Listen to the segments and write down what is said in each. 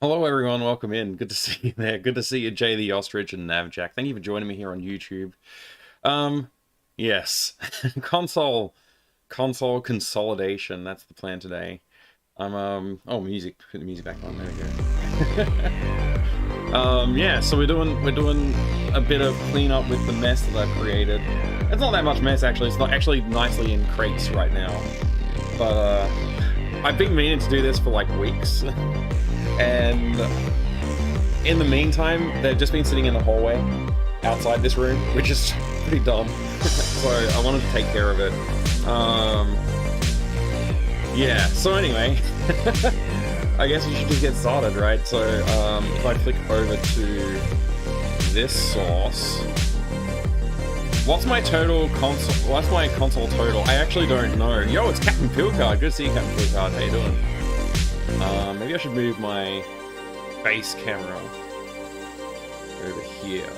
Hello everyone, welcome in. Good to see you there. Good to see you, Jay the Ostrich and Navjack. Thank you for joining me here on YouTube. Um, yes, console consolidation. That's the plan today. Oh, music. Put the music back on. There we go. Yeah. So we're doing a bit of cleanup with the mess that I've created. It's not that much mess actually. It's not actually nicely in crates right now, but I've been meaning to do this for like weeks. And in the meantime, they've just been sitting in the hallway outside this room, which is pretty dumb. So I wanted to take care of it. Yeah, so anyway, I guess we should just get started, right? So if I click over to this source, what's my total console? What's my console total? I actually don't know. Yo, it's Captain Pilcard. Good to see you, Captain Pilcard. How you doing? Maybe I should move my base camera over here.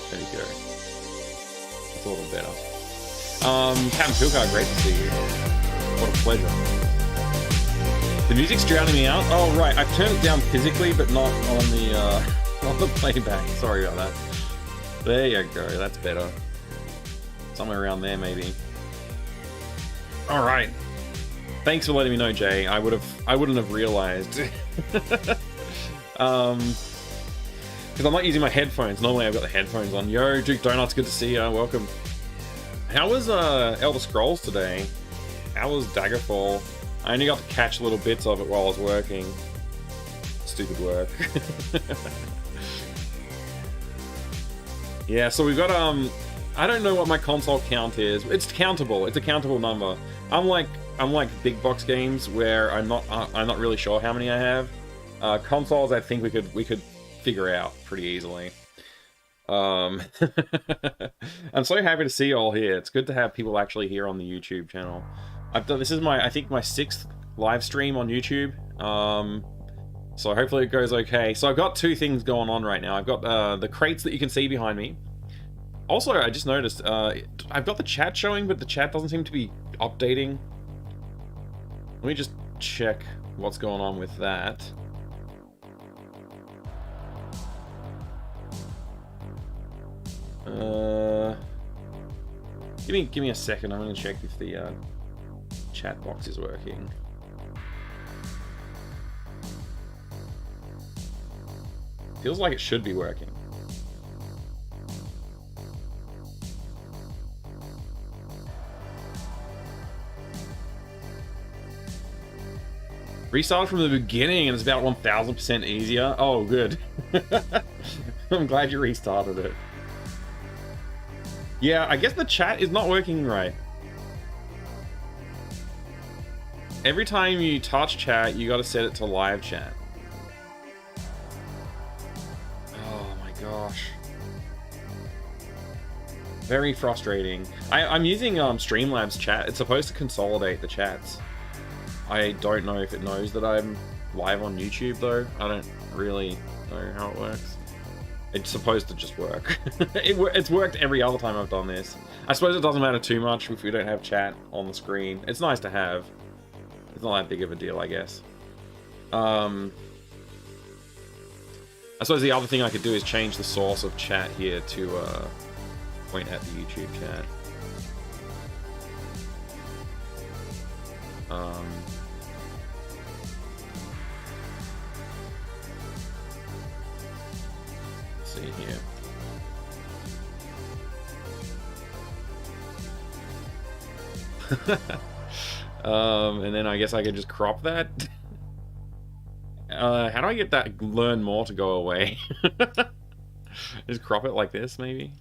There we go. That's a little better. Captain Pilcard, great to see you. What a pleasure. The music's drowning me out. Oh right, I've turned it down physically, but not on the on the playback. Sorry about that. There you go. That's better. Somewhere around there, maybe. All right. Thanks for letting me know, Jay. I wouldn't have realized. Because I'm not using my headphones. Normally I've got the headphones on. Yo, Duke Donuts, good to see you. Welcome. How was Elder Scrolls today? How was Daggerfall? I only got to catch little bits of it while I was working. Stupid work. Yeah, so we've got I don't know what my console count is. It's countable. It's a countable number. Unlike big box games where I'm not really sure how many I have. Consoles, I think we could figure out pretty easily. I'm so happy to see you all here. It's good to have people actually here on the YouTube channel. This is I think my 6th live stream on YouTube. So hopefully it goes okay. So I've got two things going on right now. I've got the crates that you can see behind me. Also, I just noticed I've got the chat showing, but the chat doesn't seem to be updating. Let me just check what's going on with that. Give me a second. I'm going to check if the chat box is working. Feels like it should be working. Restarted from the beginning and it's about 1000% easier. Oh, good. I'm glad you restarted it. Yeah, I guess the chat is not working right. Every time you touch chat, you gotta set it to live chat. Oh my gosh. Very frustrating. I'm using Streamlabs chat. It's supposed to consolidate the chats. I don't know if it knows that I'm live on YouTube though. I don't really know how it works. It's supposed to just work. It's worked every other time I've done this. I suppose it doesn't matter too much if we don't have chat on the screen. It's nice to have. It's not that big of a deal, I guess. I suppose the other thing I could do is change the source of chat here to point at the YouTube chat. Let's see here. And then I guess I could just crop that. How do I get that learn more to go away? Just crop it like this, maybe?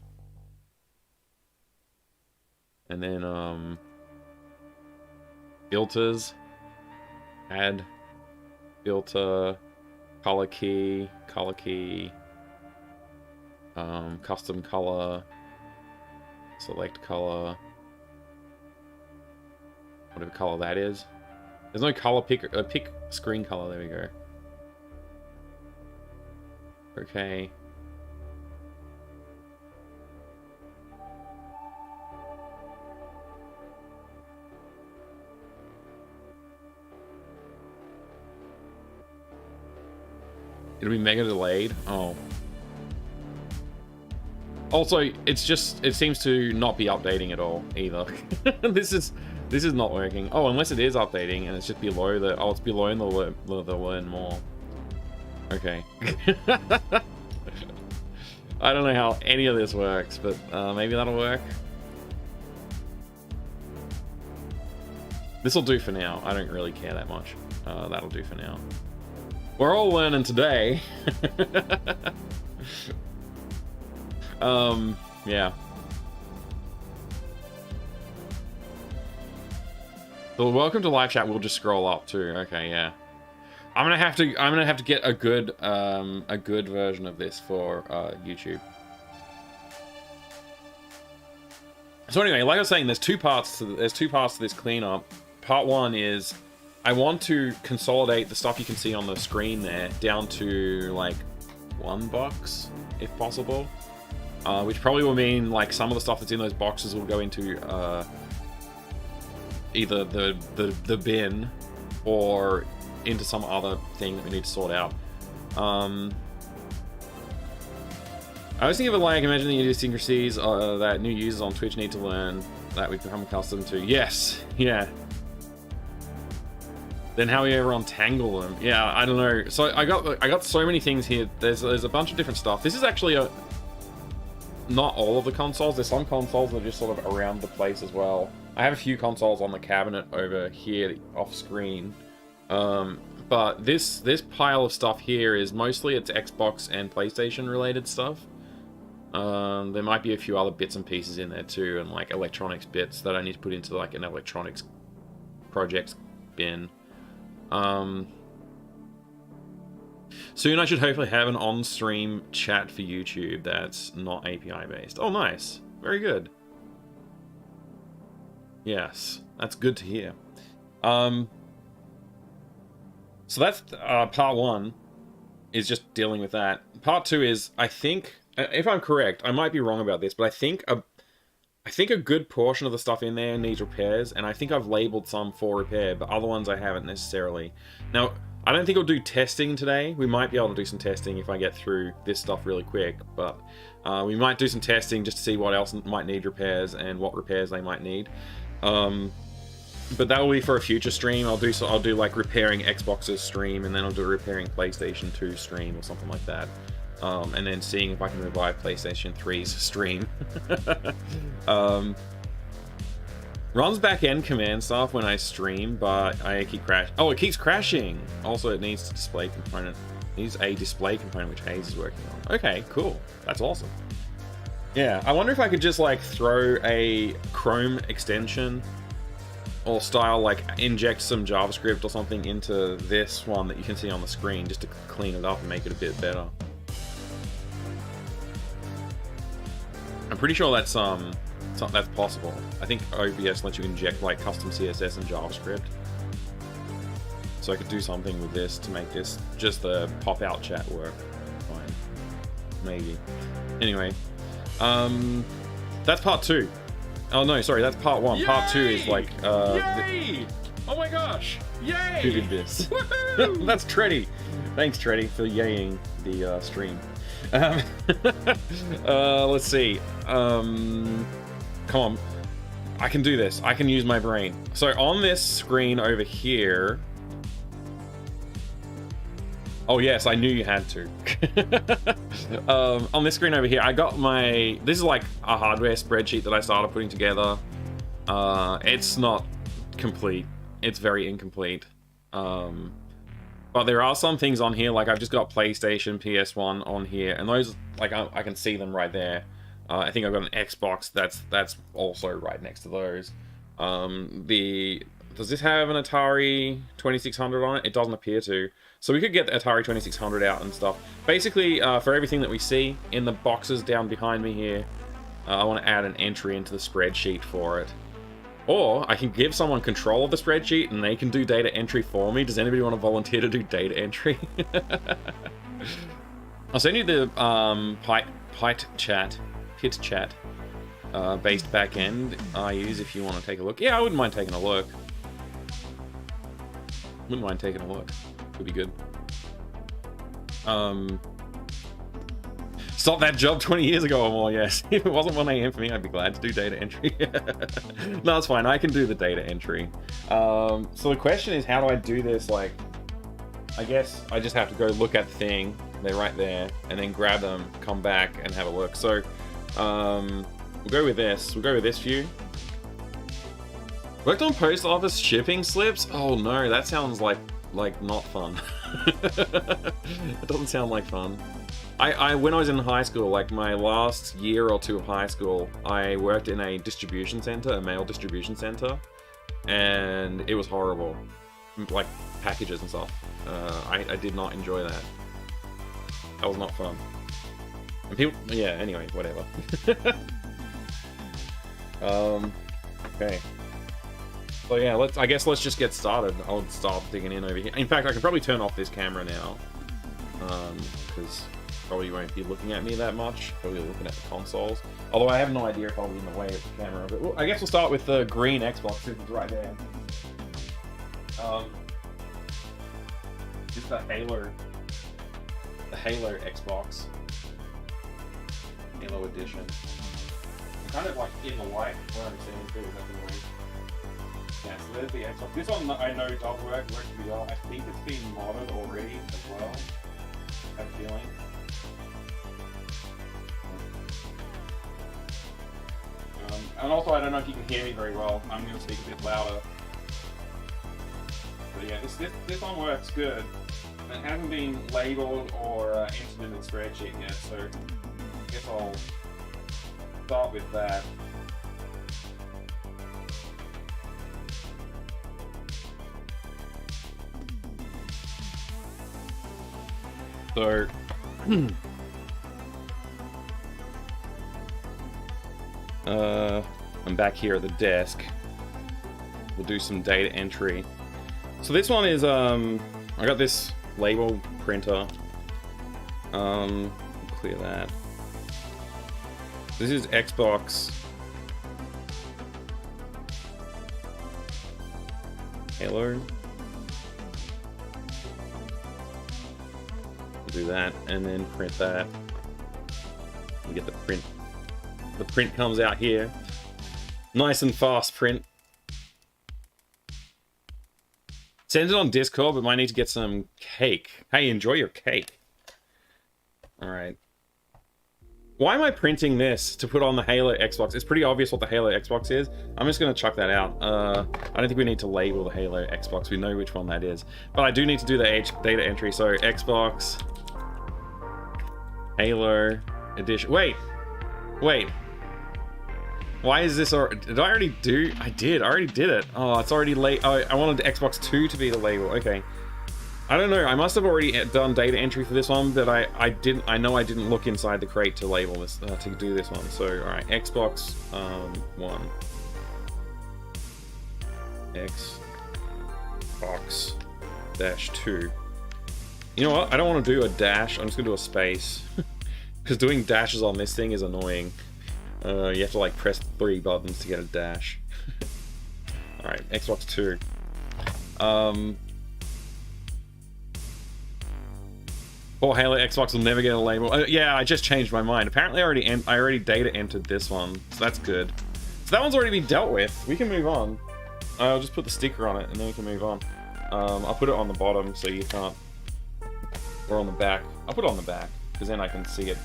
And then, filters, add, filter, color key, custom color, select color, whatever color that is. There's no color pick, pick screen color, there we go. Okay. It'll be mega delayed. Oh. Also, it seems to not be updating at all either. This is not working. Oh, unless it is updating and it's just below the, oh, it's below the learn more. Okay. I don't know how any of this works, but maybe that'll work. This'll do for now. I don't really care that much. That'll do for now. We're all learning today. Yeah. So welcome to live chat. We'll just scroll up too. Okay, yeah. I'm gonna have to get a good version of this for YouTube. So anyway, like I was saying, there's two parts to this cleanup. Part one is I want to consolidate the stuff you can see on the screen there down to like one box, if possible. Which probably will mean like some of the stuff that's in those boxes will go into either the bin or into some other thing that we need to sort out. I was thinking of it like, imagine the idiosyncrasies that new users on Twitch need to learn that we've become accustomed to. Yes, yeah. Then how we ever untangle them? Yeah, I don't know. So I got so many things here. There's a bunch of different stuff. This is actually not all of the consoles. There's some consoles that are just sort of around the place as well. I have a few consoles on the cabinet over here off screen. But this pile of stuff here is mostly it's Xbox and PlayStation related stuff. There might be a few other bits and pieces in there too, and like electronics bits that I need to put into like an electronics projects bin. Soon I should hopefully have an on-stream chat for YouTube that's not API based. Oh, nice. Very good. Yes, that's good to hear. So that's part one, is just dealing with that. Part two is, I think, if I'm correct, I might be wrong about this, but I think a good portion of the stuff in there needs repairs, and I think I've labeled some for repair, but other ones I haven't necessarily. Now, I don't think I'll do testing today. We might be able to do some testing if I get through this stuff really quick, but we might do some testing just to see what else might need repairs and what repairs they might need. But that will be for a future stream. I'll do like repairing Xbox's stream, and then I'll do repairing PlayStation 2 stream or something like that. And then seeing if I can revive PlayStation 3's stream. Runs back-end command stuff when I stream, but I keep crashing. Oh, it keeps crashing! Also, it needs a display component. It needs a display component, which Hayes is working on. Okay, cool. That's awesome. Yeah, I wonder if I could just, like, throw a Chrome extension or style, like, inject some JavaScript or something into this one that you can see on the screen just to clean it up and make it a bit better. I'm pretty sure that's possible. I think OBS lets you inject like custom CSS and JavaScript. So I could do something with this to make this just the pop-out chat work. Fine. Maybe. Anyway. That's part two. Oh no, sorry, that's part one. Yay! Part two is like Yay! Oh my gosh! Yay! Who did this? That's Treddy. Thanks Treddy for yaying the stream. Let's see. Come on. I can do this. I can use my brain. So on this screen over here... Oh yes, I knew you had to. On this screen over here, I got my... This is like a hardware spreadsheet that I started putting together. It's not complete. It's very incomplete. But there are some things on here, like I've just got PlayStation, PS1 on here, and those, like, I can see them right there. I think I've got an Xbox that's also right next to those. Does this have an Atari 2600 on it? It doesn't appear to. So we could get the Atari 2600 out and stuff. Basically, for everything that we see in the boxes down behind me here, I want to add an entry into the spreadsheet for it. Or I can give someone control of the spreadsheet and they can do data entry for me. Does anybody want to volunteer to do data entry? I'll send you the Pit chat based backend I use if you want to take a look. Yeah, I wouldn't mind taking a look. Wouldn't mind taking a look. Could be good. Stop that job 20 years ago or more, yes. If it wasn't 1 a.m. for me, I'd be glad to do data entry. No, it's fine. I can do the data entry. So the question is, how do I do this? Like, I guess I just have to go look at the thing. They're right there. And then grab them, come back, and have a look. So, we'll go with this. We'll go with this view. Worked on post office shipping slips? Oh no, that sounds like not fun. It doesn't sound like fun. When I was in high school, like my last year or two of high school, I worked in a distribution center, a mail distribution center, and it was horrible. Like packages and stuff. I did not enjoy that. That was not fun. And people, yeah. Anyway, whatever. Okay. So yeah, I guess let's just get started. I'll start digging in over here. In fact, I can probably turn off this camera now, because probably won't be looking at me that much. Probably looking at the consoles. Although I have no idea if I'll be in the way of the camera. But I guess we'll start with the green Xbox, since it's right there. Just the Halo Xbox, Halo Edition. I'm kind of like in the light where I'm seeing too. Yeah, so there's the Xbox. This one I know does work pretty well. I think it's been modded already as well. I have a feeling. And also, I don't know if you can hear me very well. I'm going to speak a bit louder. But yeah, this one works good. It hasn't been labeled or entered in the spreadsheet yet, so I guess I'll start with that. So, I'm back here at the desk. We'll do some data entry. So this one is, I got this label printer. Clear that. This is Xbox Halo. Do that and then print that. You get the print. The print comes out here. Nice and fast print. Send it on Discord, but might need to get some cake. Hey, enjoy your cake. Alright. Why am I printing this to put on the Halo Xbox? It's pretty obvious what the Halo Xbox is. I'm just going to chuck that out. I don't think we need to label the Halo Xbox. We know which one that is. But I do need to do the data entry. So Xbox Halo Edition. Wait. Why is this? Did I already do? I did. I already did it. Oh, it's already late. Oh, I wanted Xbox 2 to be the label. Okay. I don't know. I must have already done data entry for this one, but I didn't. I know I didn't look inside the crate to label this to do this one. So all right, Xbox 1, Xbox -2. You know what? I don't want to do a dash. I'm just gonna do a space because doing dashes on this thing is annoying. You have to like press 3 buttons to get a dash. All right, Xbox 2. Or Halo Xbox will never get a label. Yeah, I just changed my mind. Apparently, I already data entered this one, so that's good. So that one's already been dealt with. We can move on. I'll just put the sticker on it, and then we can move on. I'll put it on the bottom so you can't. Or on the back. I'll put it on the back because then I can see it.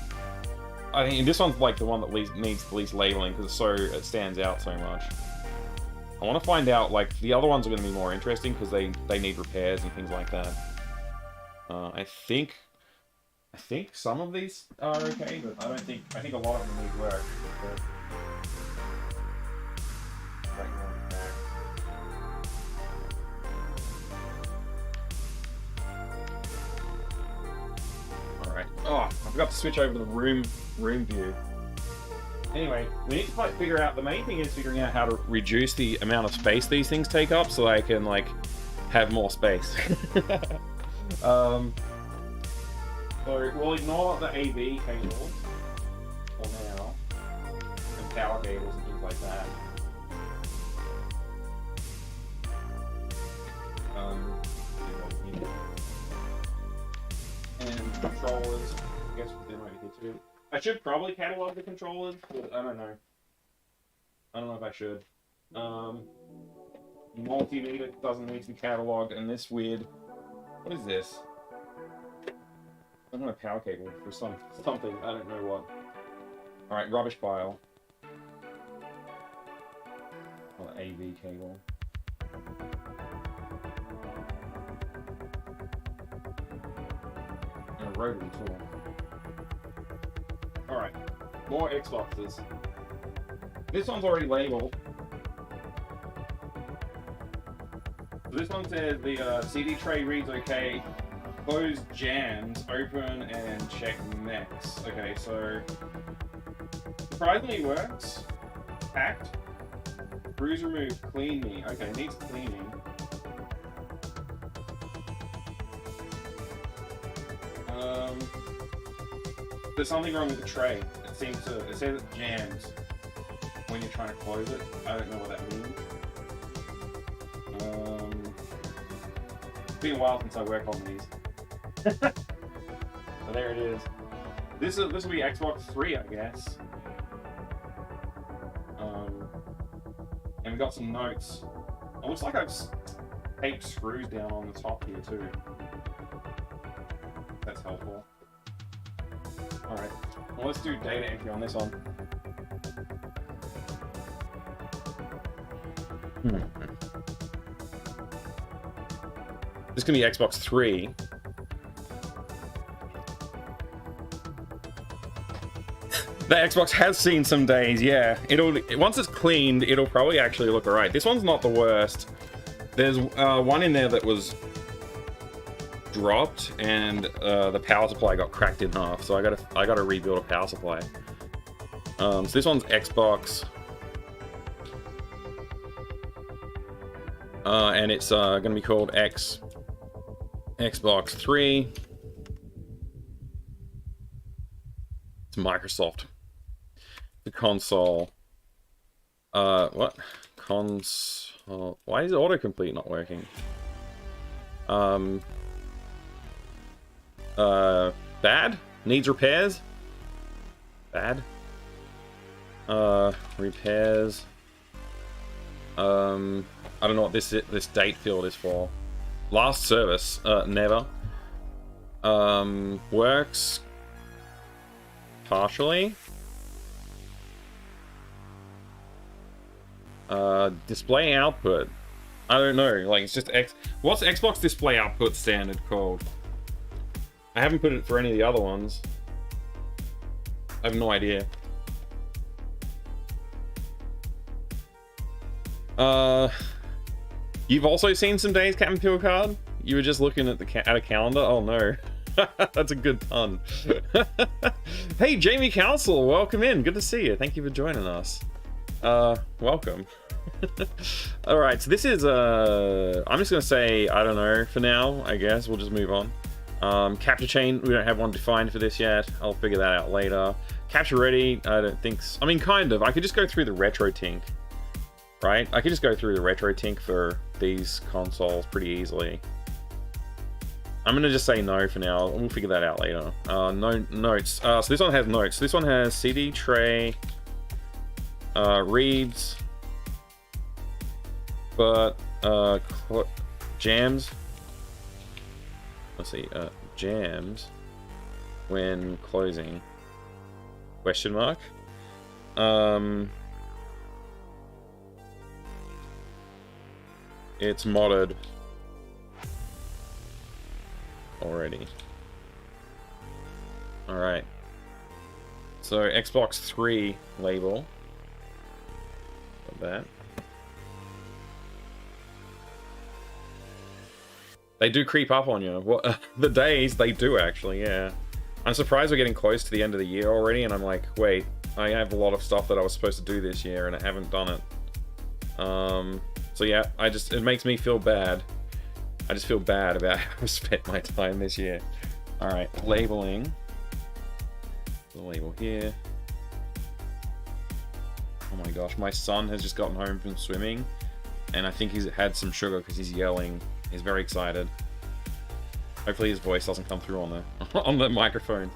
I think this one's like the one that needs the least labeling because it stands out so much. I want to find out, like, the other ones are going to be more interesting because they need repairs and things like that. I think some of these are okay, but I think a lot of them need work. Alright. Oh, I forgot to switch over to the room view. Anyway, we need to figure out, the main thing is figuring out how to reduce the amount of space these things take up so I can, like, have more space. So we'll ignore the AV cables for now, and power cables and things like that. And guess we put them over here too. I should probably catalog the controllers, but I don't know. I don't know if I should. Multimeter doesn't need to be cataloged, and this weird... What is this? I don't know, a power cable for something. I don't know what. Alright, rubbish pile. Oh, AV cable. And a rotary tool. Alright, more Xboxes. This one's already labeled. So this one says the CD tray reads okay. Close jams, open and check next. Okay, so surprisingly works. Packed. Bruise removed. Clean me. Okay, needs cleaning. There's something wrong with the tray. It says it jams when you're trying to close it. I don't know what that means. It's been a while since I worked on these. So there it is. This will be Xbox 3, I guess. And we got some notes. It looks like I've taped screws down on the top here too. That's helpful. Alright, well, let's do data entry on this one. This is going to be Xbox 3. The Xbox has seen some days, yeah. Once it's cleaned, it'll probably actually look alright. This one's not the worst. There's one in there that was dropped, and the power supply got cracked in half. So I gotta rebuild a power supply. So this one's Xbox, and it's gonna be called Xbox 3. It's Microsoft. The console. What? Console. Why is autocomplete not working? Bad? Needs repairs? Bad? Repairs. I don't know what this date field is for. Last service. Never. Works partially. Display output. I don't know. Like, it's just what's Xbox display output standard called? I haven't put it for any of the other ones. I have no idea. You've also seen some days, Captain Pillcard? You were just looking at a calendar? Oh no. That's a good pun. Hey, Jamie Council, welcome in. Good to see you. Thank you for joining us. Welcome. Alright, so this is, I'm just gonna say, I don't know, for now, I guess. We'll just move on. Capture chain, we don't have one defined for this yet. I'll figure that out later. Capture ready, I don't think so. I mean, kind of. I could just go through the retro tink, right? I could just go through the retro tink for these consoles pretty easily. I'm gonna just say no for now. We'll figure that out later. No notes. So this one has notes. This one has CD tray, reads, but jams. Let's see. Jams when closing. Question mark. It's modded already. Alright. So Xbox 3 label. Got that. They do creep up on you. What the days they do actually, yeah. I'm surprised we're getting close to the end of the year already, and I'm like, wait, I have a lot of stuff that I was supposed to do this year and I haven't done it. So yeah, it makes me feel bad. I just feel bad about how I spent my time this year. Alright, labeling. The label here. Oh my gosh, my son has just gotten home from swimming, and I think he's had some sugar because he's yelling. He's very excited. Hopefully his voice doesn't come through on the on the microphone.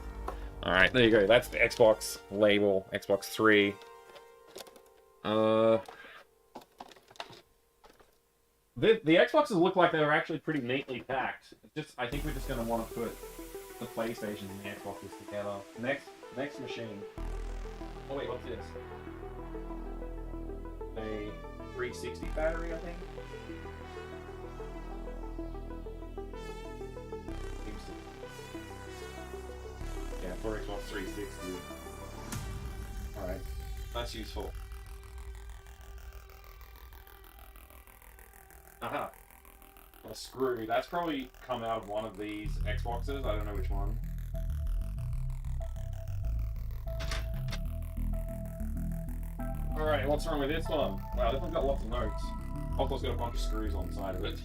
Alright, there you go. That's the Xbox label, Xbox 3. The Xboxes look like they were actually pretty neatly packed. I think we're just going to want to put the PlayStation and the Xboxes together. Next machine. Oh wait, what's this? A 360 battery, I think? Yeah, for Xbox 360. Alright, that's useful. Aha. A screw. That's probably come out of one of these Xboxes. I don't know which one. Alright, what's wrong with this one? Wow, this one's got lots of notes. Also, it's got a bunch of screws on the side of it.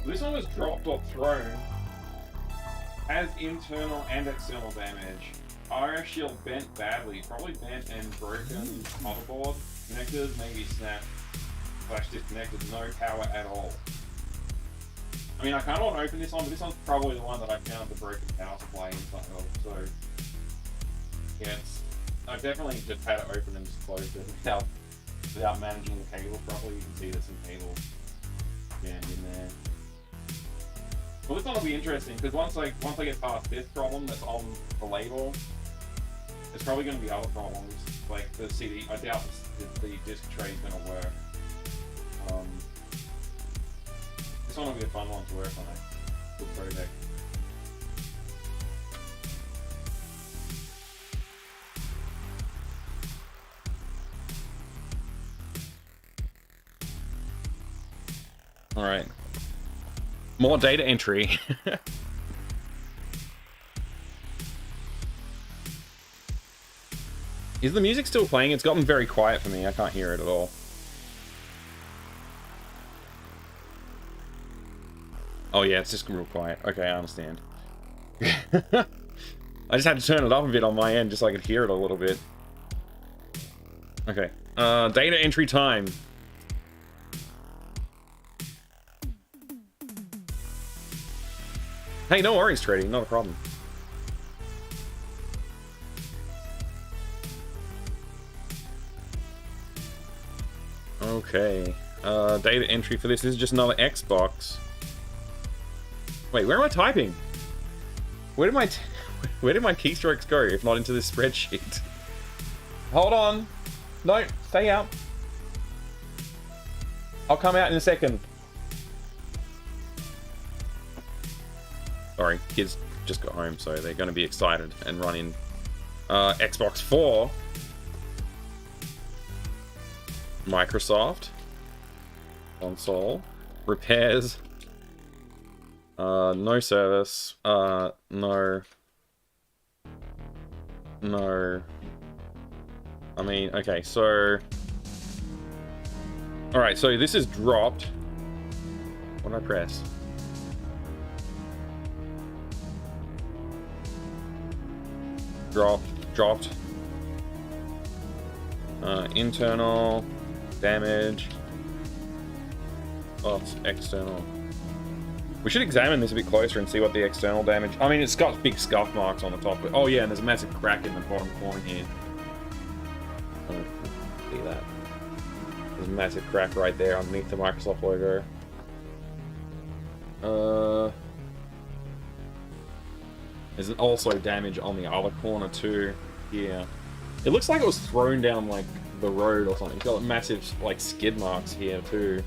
This one was dropped or thrown. Has internal and external damage. RF shield bent badly. Probably bent and broken motherboard. Connectors maybe snapped / disconnected. No power at all. I mean, I kind of want to open this one, but this one's probably the one that I found the broken power supply inside of. So, yeah, I've definitely just had it open and just closed it without managing the cable properly. You can see there's some cable jammed in there. Well, this one will be interesting because once I get past this problem that's on the label, there's probably going to be other problems like the CD. I doubt the disc tray is going to work. This one will be a fun one to work on. Good project. All right. More data entry. Is the music still playing? It's gotten very quiet for me. I can't hear it at all. Oh yeah, it's just real quiet. Okay, I understand. I just had to turn it up a bit on my end just so I could hear it a little bit. Okay. Data entry time. Hey, no worries, trading. Not a problem. Okay. Data entry for this is just another Xbox. Wait, where am I typing? Where did my keystrokes go if not into this spreadsheet? Hold on. No, stay out. I'll come out in a second. Sorry, kids just got home, so they're going to be excited and run in Xbox 4. Microsoft. Console. Repairs. No service. No. No. I mean, okay, so... Alright, so this is dropped. What did I press? Dropped. Internal damage. Oh, it's external. We should examine this a bit closer and see what the external damage... I mean, it's got big scuff marks on the top. But, oh yeah, and there's a massive crack in the bottom corner here. Oh, see that? There's a massive crack right there underneath the Microsoft logo. There's also damage on the other corner too. Here, it looks like it was thrown down like the road or something. It's got massive like skid marks here too.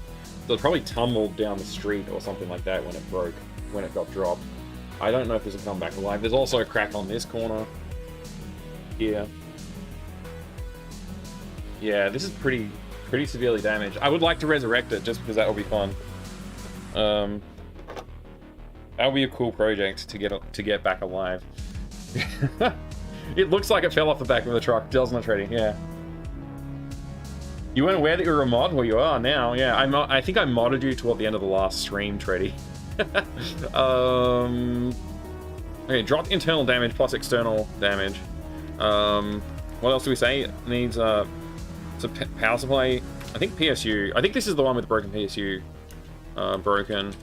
So it probably tumbled down the street or something like that when it broke, when it got dropped. I don't know if this will come back alive. There's also a crack on this corner here. Yeah, this is pretty severely damaged. I would like to resurrect it just because that would be fun. That would be a cool project to get back alive. It looks like it fell off the back of the truck, doesn't it, Treddy? Yeah. You weren't aware that you were a mod? Well, you are now. Yeah, I think I modded you toward the end of the last stream, Treddy. Okay, dropped internal damage plus external damage. What else do we say? It needs it's a power supply. I think PSU. I think this is the one with the broken PSU. Broken.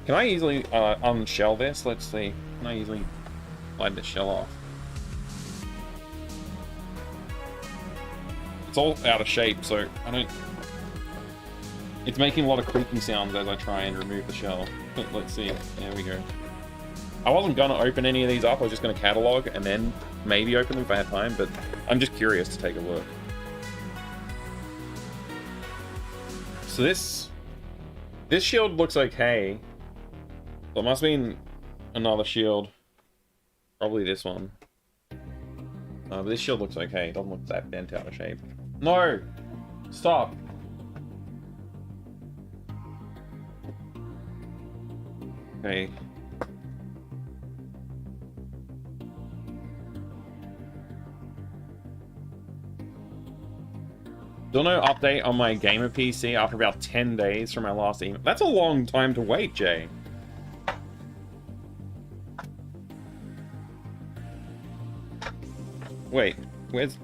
Can I easily unshell this? Let's see. Can I easily slide the shell off? It's all out of shape, so I don't... It's making a lot of creaking sounds as I try and remove the shell. But let's see. There we go. I wasn't going to open any of these up. I was just going to catalog and then maybe open them if I had time, but I'm just curious to take a look. So this shield looks okay. So it must mean another shield. Probably this one. But this shield looks okay. It doesn't look that bent out of shape. No! Stop! Okay. Still no update on my gamer PC after about 10 days from my last email. That's a long time to wait, Jay. Wait, where's...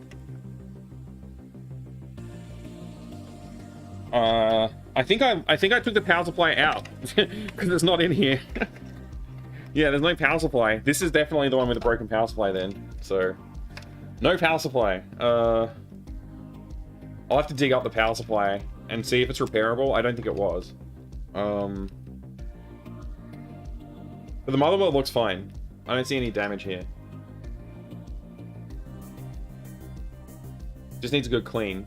I think I took the power supply out because it's not in here. Yeah, there's no power supply. This is definitely the one with the broken power supply then. So, no power supply. I'll have to dig up the power supply and see if it's repairable. I don't think it was. But the motherboard looks fine. I don't see any damage here. Just needs a good clean.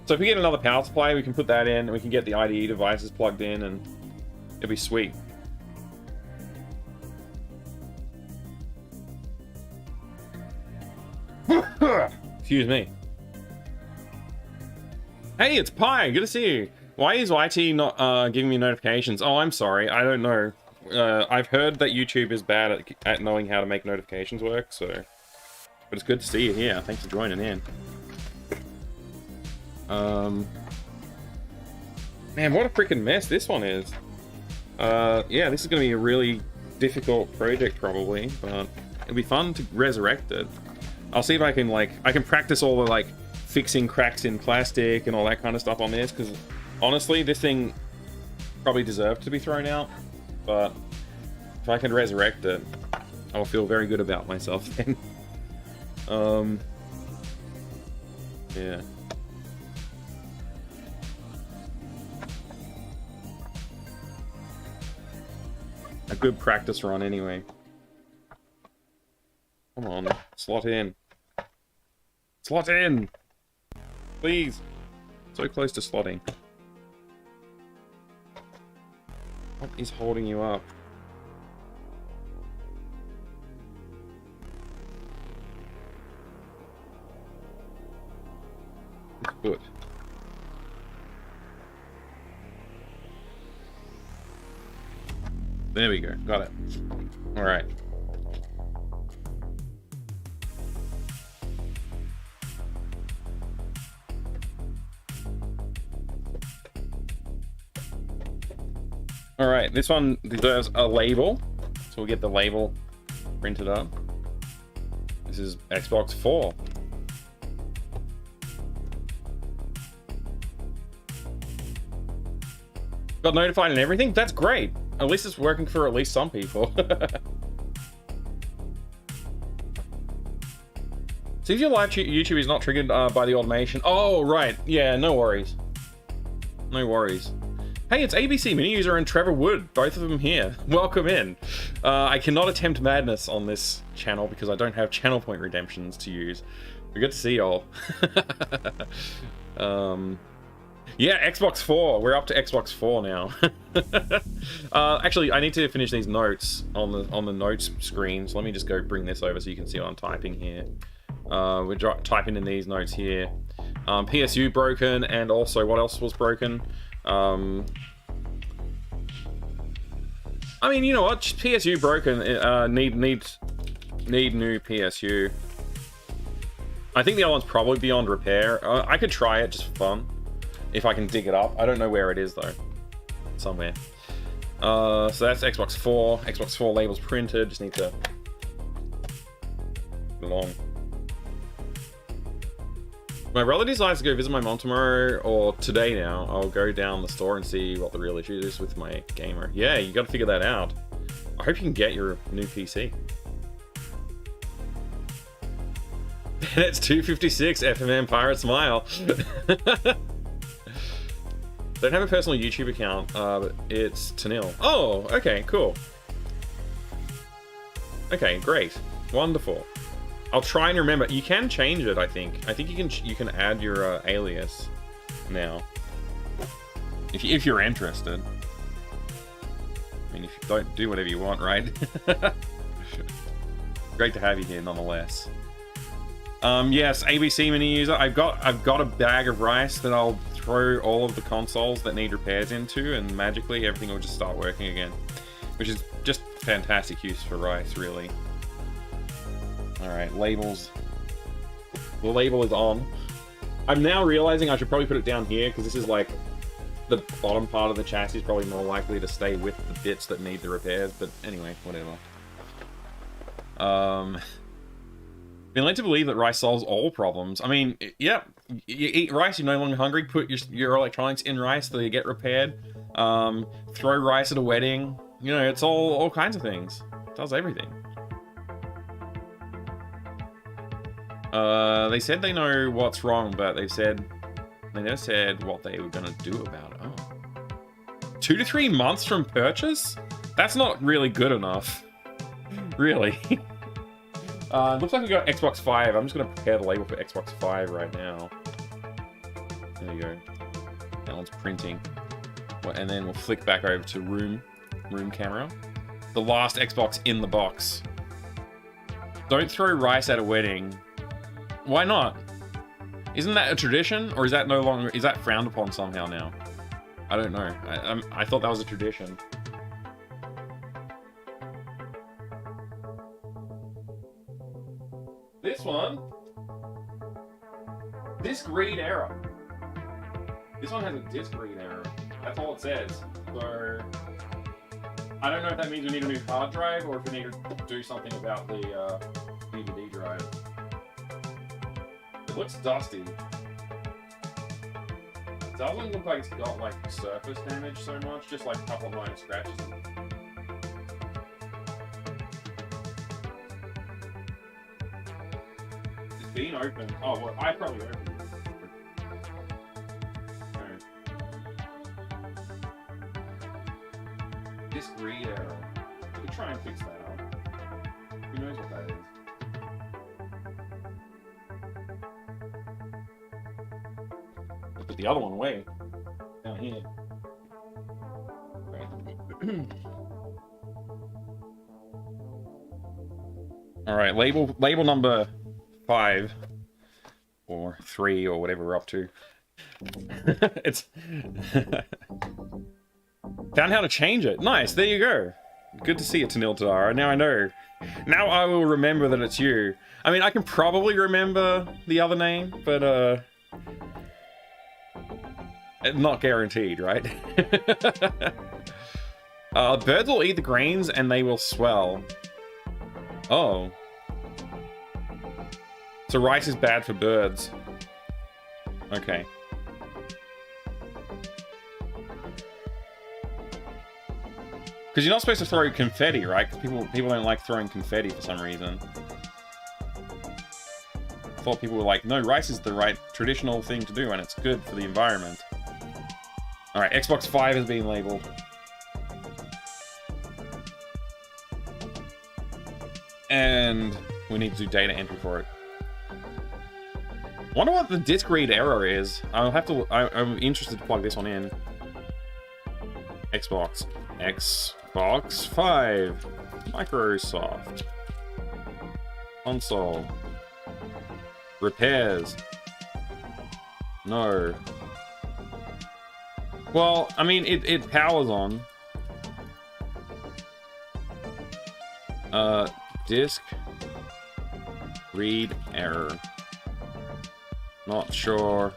So if we get another power supply, we can put that in, and we can get the IDE devices plugged in, and it'll be sweet. Excuse me. Hey, it's Pi. Good to see you. Why is YT not giving me notifications? Oh, I'm sorry. I don't know. I've heard that YouTube is bad at knowing how to make notifications work, so... But it's good to see you here. Thanks for joining in. Man, what a freaking mess this one is. Yeah, this is going to be a really difficult project, probably, but it'll be fun to resurrect it. I'll see if I can, like, I can practice all the, like, fixing cracks in plastic and all that kind of stuff on this, because, honestly, this thing probably deserved to be thrown out, but if I can resurrect it, I'll feel very good about myself then. Yeah. A good practice run, anyway. Come on, slot in. Slot in! Please! So close to slotting. What is holding you up? Good. There we go. Got it. All right. All right. This one deserves a label, so we'll get the label printed up. This is Xbox 4. Got notified and everything? That's great. At least it's working for at least some people. See if your live YouTube is not triggered by the automation. Oh, right. Yeah, no worries. No worries. Hey, it's ABC Mini User and Trevor Wood. Both of them here. Welcome in. I cannot attempt madness on this channel because I don't have channel point redemptions to use. But good to see y'all. Yeah, Xbox 4. We're up to Xbox 4 now. Actually, I need to finish these notes on the notes screen. So let me just go bring this over so you can see what I'm typing here. We're typing in these notes here. PSU broken, and also what else was broken? I mean, you know what? PSU broken. Need new PSU. I think the other one's probably beyond repair. I could try it just for fun. If I can dig it up. I don't know where it is, though. Somewhere. So that's Xbox 4. Xbox 4 labels printed. Just need to... Along. My brother decides to go visit my mom tomorrow, or today now. I'll go down the store and see what the real issue is with my gamer. Yeah, you gotta figure that out. I hope you can get your new PC. It's 256 FMM Pirate Smile. Don't have a personal YouTube account, but it's Tanil. Oh, okay, cool. Okay, great. Wonderful. I'll try and remember. You can change it, I think. I think you can add your alias now. If you're interested. I mean, if you don't, do whatever you want, right? Great to have you here, nonetheless. Yes, ABC mini user. I've got a bag of rice that I'll throw all of the consoles that need repairs into, and magically everything will just start working again, which is just fantastic use for rice, really. All right, labels. The label is on. I'm now realizing I should probably put it down here because this is like the bottom part of the chassis is probably more likely to stay with the bits that need the repairs. But anyway, whatever. Been led to believe that rice solves all problems. I mean, yeah, you eat rice, you're no longer hungry. Put your electronics in rice so they get repaired. Throw rice at a wedding. You know, it's all kinds of things. It does everything. They said they know what's wrong, but they never said what they were gonna do about it. Oh. 2 to 3 months from purchase? That's not really good enough. Really. Looks like we got Xbox 5. I'm just gonna prepare the label for Xbox 5 right now. There you go. That one's printing. And then we'll flick back over to room camera. The last Xbox in the box. Don't throw rice at a wedding. Why not? Isn't that a tradition, or is that no longer? Is that frowned upon somehow now? I don't know. I thought that was a tradition. This one, disk read error. This one has a disk read error. That's all it says. So I don't know if that means we need a new hard drive or if we need to do something about the DVD drive. It looks dusty. It doesn't look like it's got like surface damage so much, just like a couple of minor scratches. It's been opened. Oh, well, I probably opened it. No. Disk read error. We could try and fix that up. Who knows what that is? Put the other one away. Down here. Right. Alright, label number 5. Or 3, or whatever we're up to. It's... Found how to change it. Nice, there you go. Good to see it, Tanil Tadara. Now I know. Now I will remember that it's you. I mean, I can probably remember the other name, but, not guaranteed, right? Birds will eat the grains and they will swell. Oh. So rice is bad for birds. Okay. Because you're not supposed to throw confetti, right? Because people don't like throwing confetti for some reason. I thought people were like, no, rice is the right traditional thing to do and it's good for the environment. Alright, Xbox 5 is being labeled. And we need to do data entry for it. I wonder what the disk read error is. I'll have to... I'm interested to plug this one in. Xbox 5. Microsoft. Console. Repairs. No. Well, I mean, it powers on. Disk read error. Not sure.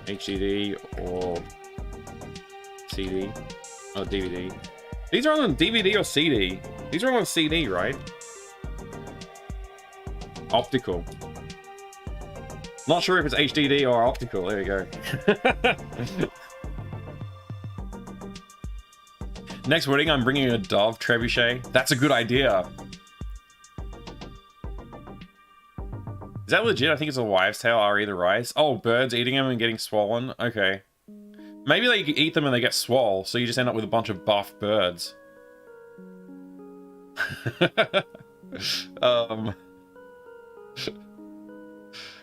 HDD or CD or DVD. These are on DVD or CD. These are on CD, right? Optical. Not sure if it's HDD or optical. There you go. Next wedding, I'm bringing a dove trebuchet. That's a good idea. Is that legit? I think it's a wives' tale. Re the rice. Oh, birds eating them and getting swollen. Okay. Maybe they eat them and they get swole, so you just end up with a bunch of buff birds.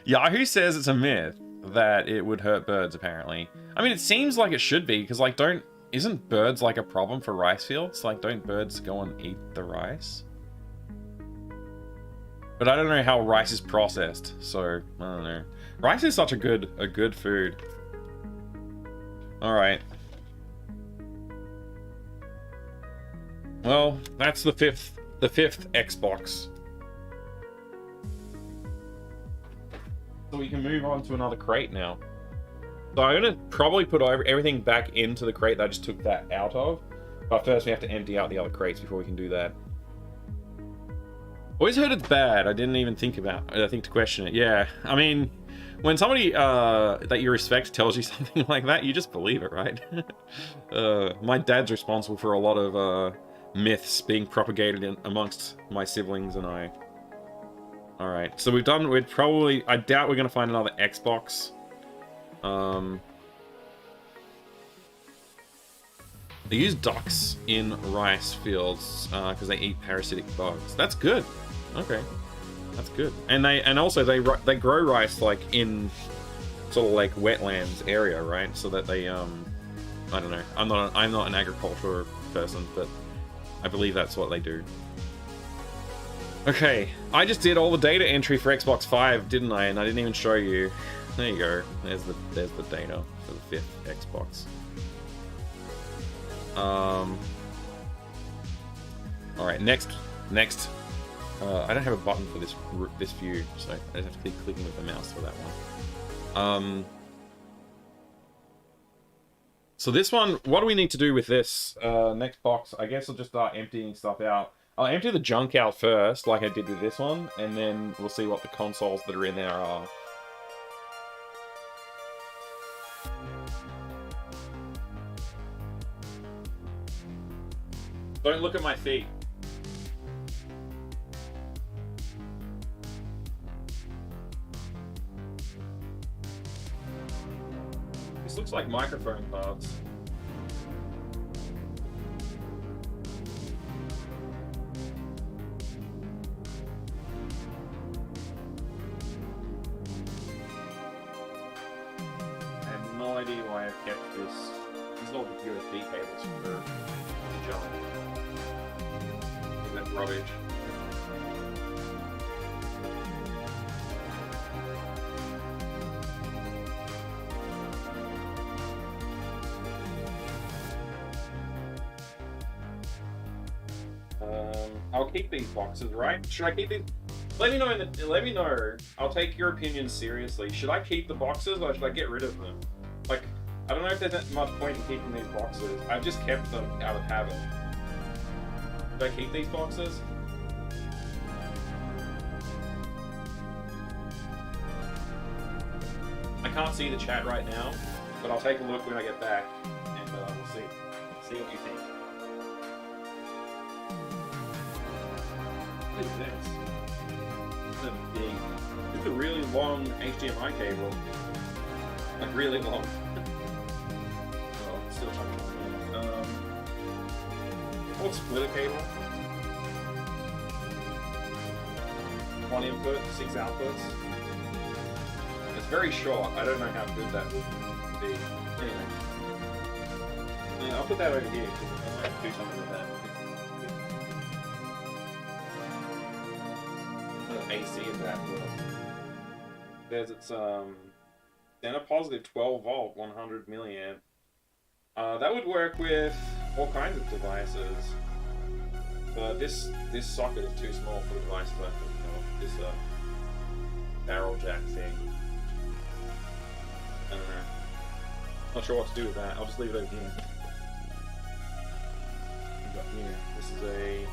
Yahoo says it's a myth that it would hurt birds, apparently. I mean, it seems like it should be, because, like, isn't birds, like, a problem for rice fields? Like, don't birds go and eat the rice? But I don't know how rice is processed, so, I don't know. Rice is such a good food. Alright. Well, that's the fifth Xbox. So we can move on to another crate now. So I'm gonna probably put everything back into the crate that I just took that out of. But first we have to empty out the other crates before we can do that. Always heard it's bad. I didn't even think to question it. Yeah, I mean, when somebody that you respect tells you something like that, you just believe it, right? My dad's responsible for a lot of myths being propagated amongst my siblings and I. Alright, so I doubt we're going to find another Xbox. They use ducks in rice fields because they eat parasitic bugs. That's good. Okay, that's good. And also they grow rice like in sort of like wetlands area, right? So that they I don't know. I'm not an agriculture person, but I believe that's what they do. Okay, I just did all the data entry for Xbox 5, didn't I? And I didn't even show you. There you go. There's the data for the 5th Xbox. All right, next. I don't have a button for this view, so I just have to keep clicking with the mouse for that one. So this one, what do we need to do with this next box? I guess I'll just start emptying stuff out. I'll empty the junk out first, like I did with this one, and then we'll see what the consoles that are in there are. Don't look at my feet. This looks like microphone parts. I have no idea why I've kept this. These are all the USB cables for the jump. That's rubbish. I'll keep these boxes, right? Should I keep these? Let me know. I'll take your opinion seriously. Should I keep the boxes or should I get rid of them? Like, I don't know if there's that much point in keeping these boxes. I've just kept them out of habit. Should I keep these boxes? I can't see the chat right now, but I'll take a look when I get back, and we'll see. See what you think. What is this? This is a really long HDMI cable. Like, really long. Oh, it's still trying to... What splitter cable? 1 input, 6 outputs. It's very short. I don't know how good that would be. Anyway. Yeah, I'll put that over here because I might do something with that. AC is that work? There's its center positive 12 volt 100 milliamp. That would work with all kinds of devices. But this socket is too small for the devices I think of. This barrel jack thing. I don't know. Not sure what to do with that. I'll just leave it over here. Got here. This is a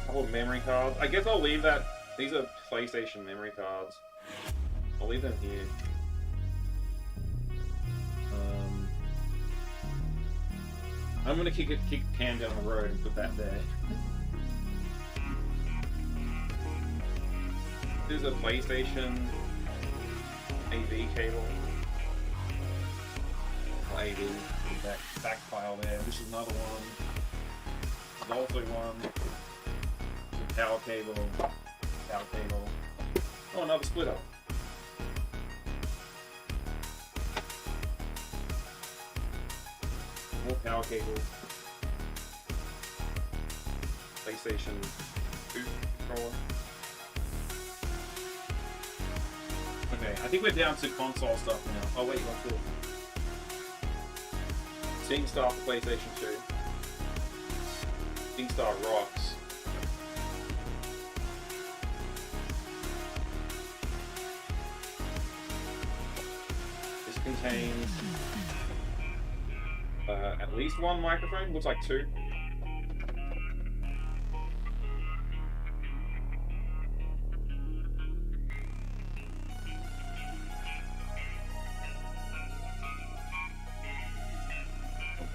couple of memory cards. I guess I'll leave that. These are PlayStation memory cards. I'll leave them here. I'm gonna kick the can down the road and put that there. There's a PlayStation AV cable. Oh, AV, back pile there. This is another one. There's also one. The power cable. Oh, another splitter. More power cables. PlayStation 2 controller. Okay, I think we're down to console stuff now. Oh wait, what's this? SingStar for PlayStation 2. SingStar rocks. This contains at least one microphone. Looks like two.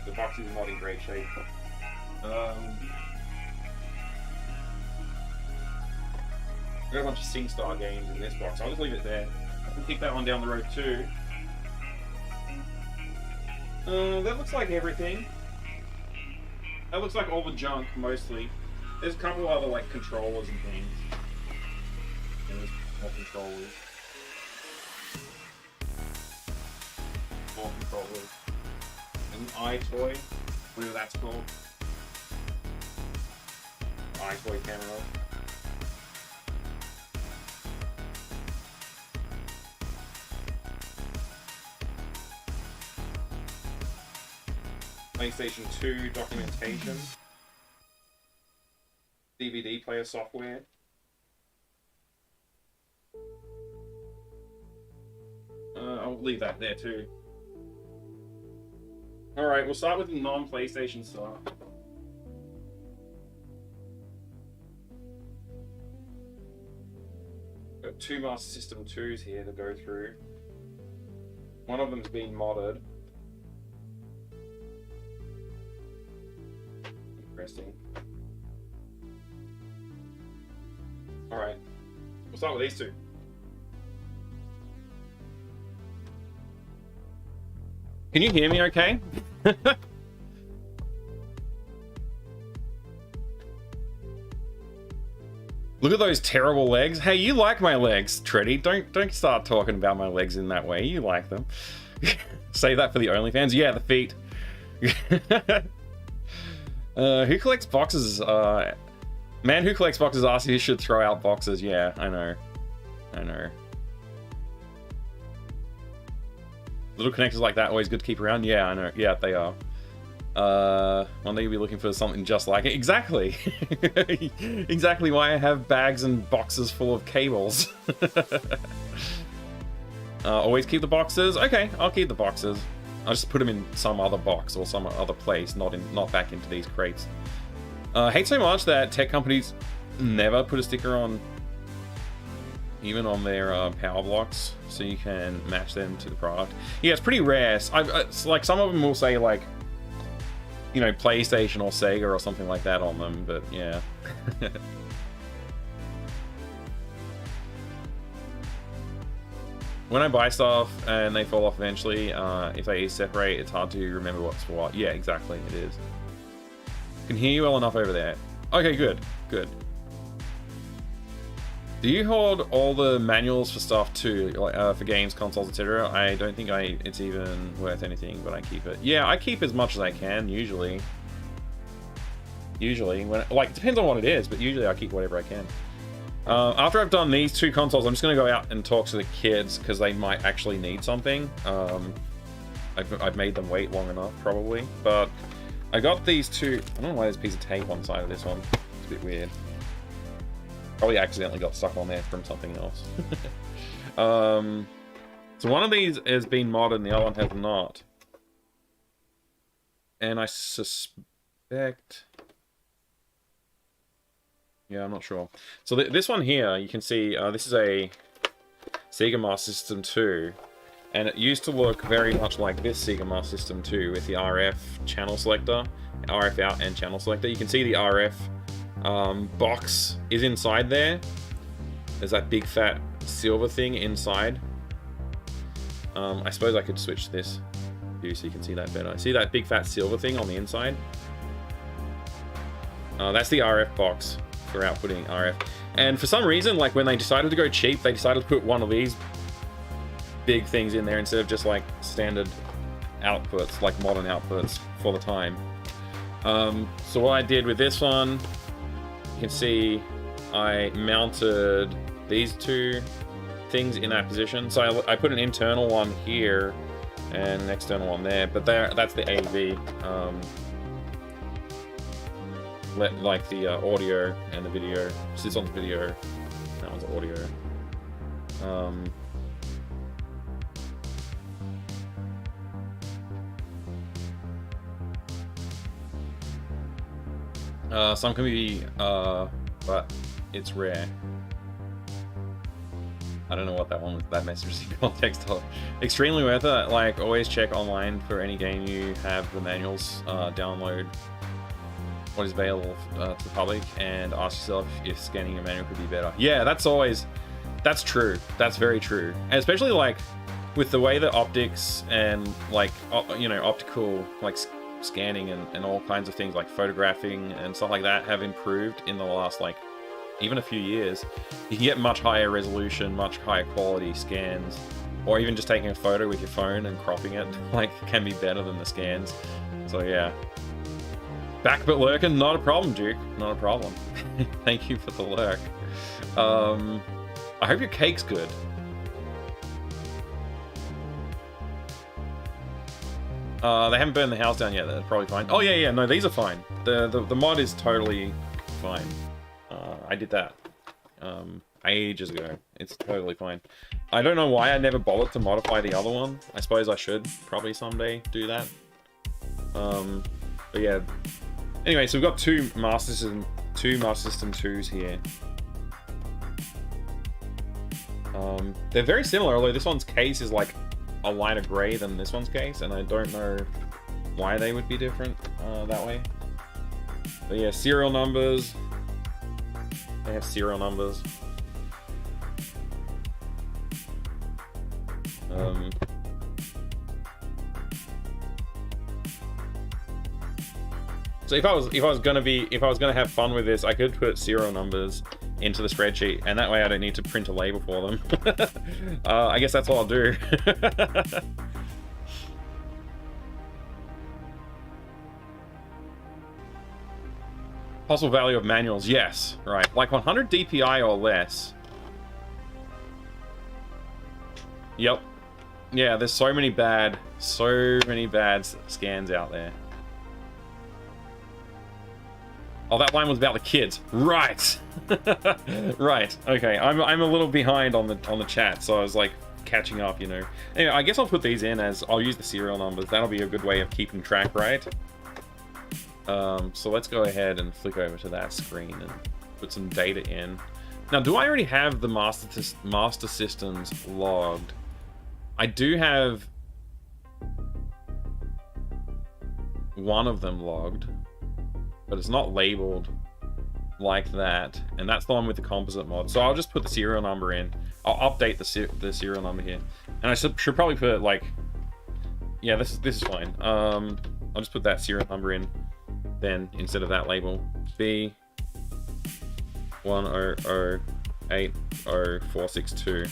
The box is not in great shape. I got a bunch of SingStar games in this box. I'll just leave it there. I can kick that one down the road too. That looks like everything. That looks like all the junk, mostly. There's a couple other, like, controllers and things. And there's more controllers. More controllers. An iToy, whatever that's called. iToy camera. PlayStation 2 documentation. DVD player software. I'll leave that there too. Alright, we'll start with the non-PlayStation stuff. Got two Master System 2s here to go through. One of them's been modded. Interesting. Alright, we'll start with these two. Can you hear me okay? Look at those terrible legs. Hey, you like my legs, Treddy. Don't start talking about my legs in that way. You like them. Save that for the OnlyFans. Yeah, the feet. Who collects boxes? Man who collects boxes asks you should throw out boxes. Yeah, I know. Little connectors like that always good to keep around. Yeah, I know. Yeah, they are. One day you'll be looking for something just like it. Exactly. Exactly why I have bags and boxes full of cables. Always keep the boxes. Okay, I'll keep the boxes. I'll just put them in some other box or some other place, not back into these crates. Hate so much that tech companies never put a sticker on, even on their power blocks, so you can match them to the product. Yeah, it's pretty rare. It's like some of them will say like, you know, PlayStation or Sega or something like that on them, but yeah. When I buy stuff and they fall off eventually, if they separate, it's hard to remember what's what. Yeah, exactly, it is. Can hear you well enough over there. Okay, good. Do you hold all the manuals for stuff too, like for games, consoles, etc.? I don't think it's even worth anything, but I keep it. Yeah, I keep as much as I can, usually. When, like, it depends on what it is, but usually I keep whatever I can. After I've done these two consoles, I'm just going to go out and talk to the kids, because they might actually need something. I've made them wait long enough, probably. But I got these two... I don't know why there's a piece of tape on the side of this one. It's a bit weird. Probably accidentally got stuck on there from something else. So one of these has been modded and the other one has not. And I suspect... Yeah, I'm not sure. So this one here, you can see, this is a Sega Master System 2, and it used to look very much like this Sega Master System 2 with the RF channel selector, RF out and channel selector. You can see the RF box is inside there. There's that big fat silver thing inside. I suppose I could switch this view so you can see that better. See that big fat silver thing on the inside? That's the RF box for outputting RF. And for some reason, like when they decided to go cheap, they decided to put one of these big things in there instead of just like standard outputs, like modern outputs for the time. So what I did with this one, you can see I mounted these two things in that position. So I put an internal one here and an external one there, but that's the AV. Like the audio and the video. So this one's video, that one's audio. Some can be, but it's rare. I don't know what that one was, that message was in context of. Extremely worth it. Like, always check online for any game you have the manuals, download what is available to the public, and ask yourself if scanning your manual could be better. Yeah, that's true. That's very true. And especially like with the way that optics and like, you know, optical like scanning and all kinds of things like photographing and stuff like that have improved in the last like even a few years. You can get much higher resolution, much higher quality scans, or even just taking a photo with your phone and cropping it like can be better than the scans. So yeah. Back but lurking, not a problem, Duke. Not a problem. Thank you for the lurk. I hope your cake's good. They haven't burned the house down yet. They're probably fine. Oh yeah, no, these are fine. The mod is totally fine. I did that ages ago. It's totally fine. I don't know why I never bothered to modify the other one. I suppose I should probably someday do that. But yeah. Anyway, so we've got two Master System 2s here. They're very similar, although this one's case is like a lighter grey than this one's case, and I don't know why they would be different that way. But yeah, serial numbers. They have serial numbers. So if I was gonna have fun with this, I could put serial numbers into the spreadsheet, and that way I don't need to print a label for them. I guess that's what I'll do. Possible value of manuals, yes, right. Like 100 DPI or less. Yep. Yeah, there's so many bad scans out there. Oh, that line was about the kids. Right. Right. Okay. I'm a little behind on the chat, so I was like catching up, you know. Anyway, I guess I'll put these in as I'll use the serial numbers. That'll be a good way of keeping track, right? So let's go ahead and flick over to that screen and put some data in. Now, do I already have the master systems logged? I do have one of them logged, but it's not labeled like that, and that's the one with the composite mod. So I'll just put the serial number in. I'll update the serial number here, and I should probably put like, yeah, this is fine. I'll just put that serial number in then instead of that label. B10080462.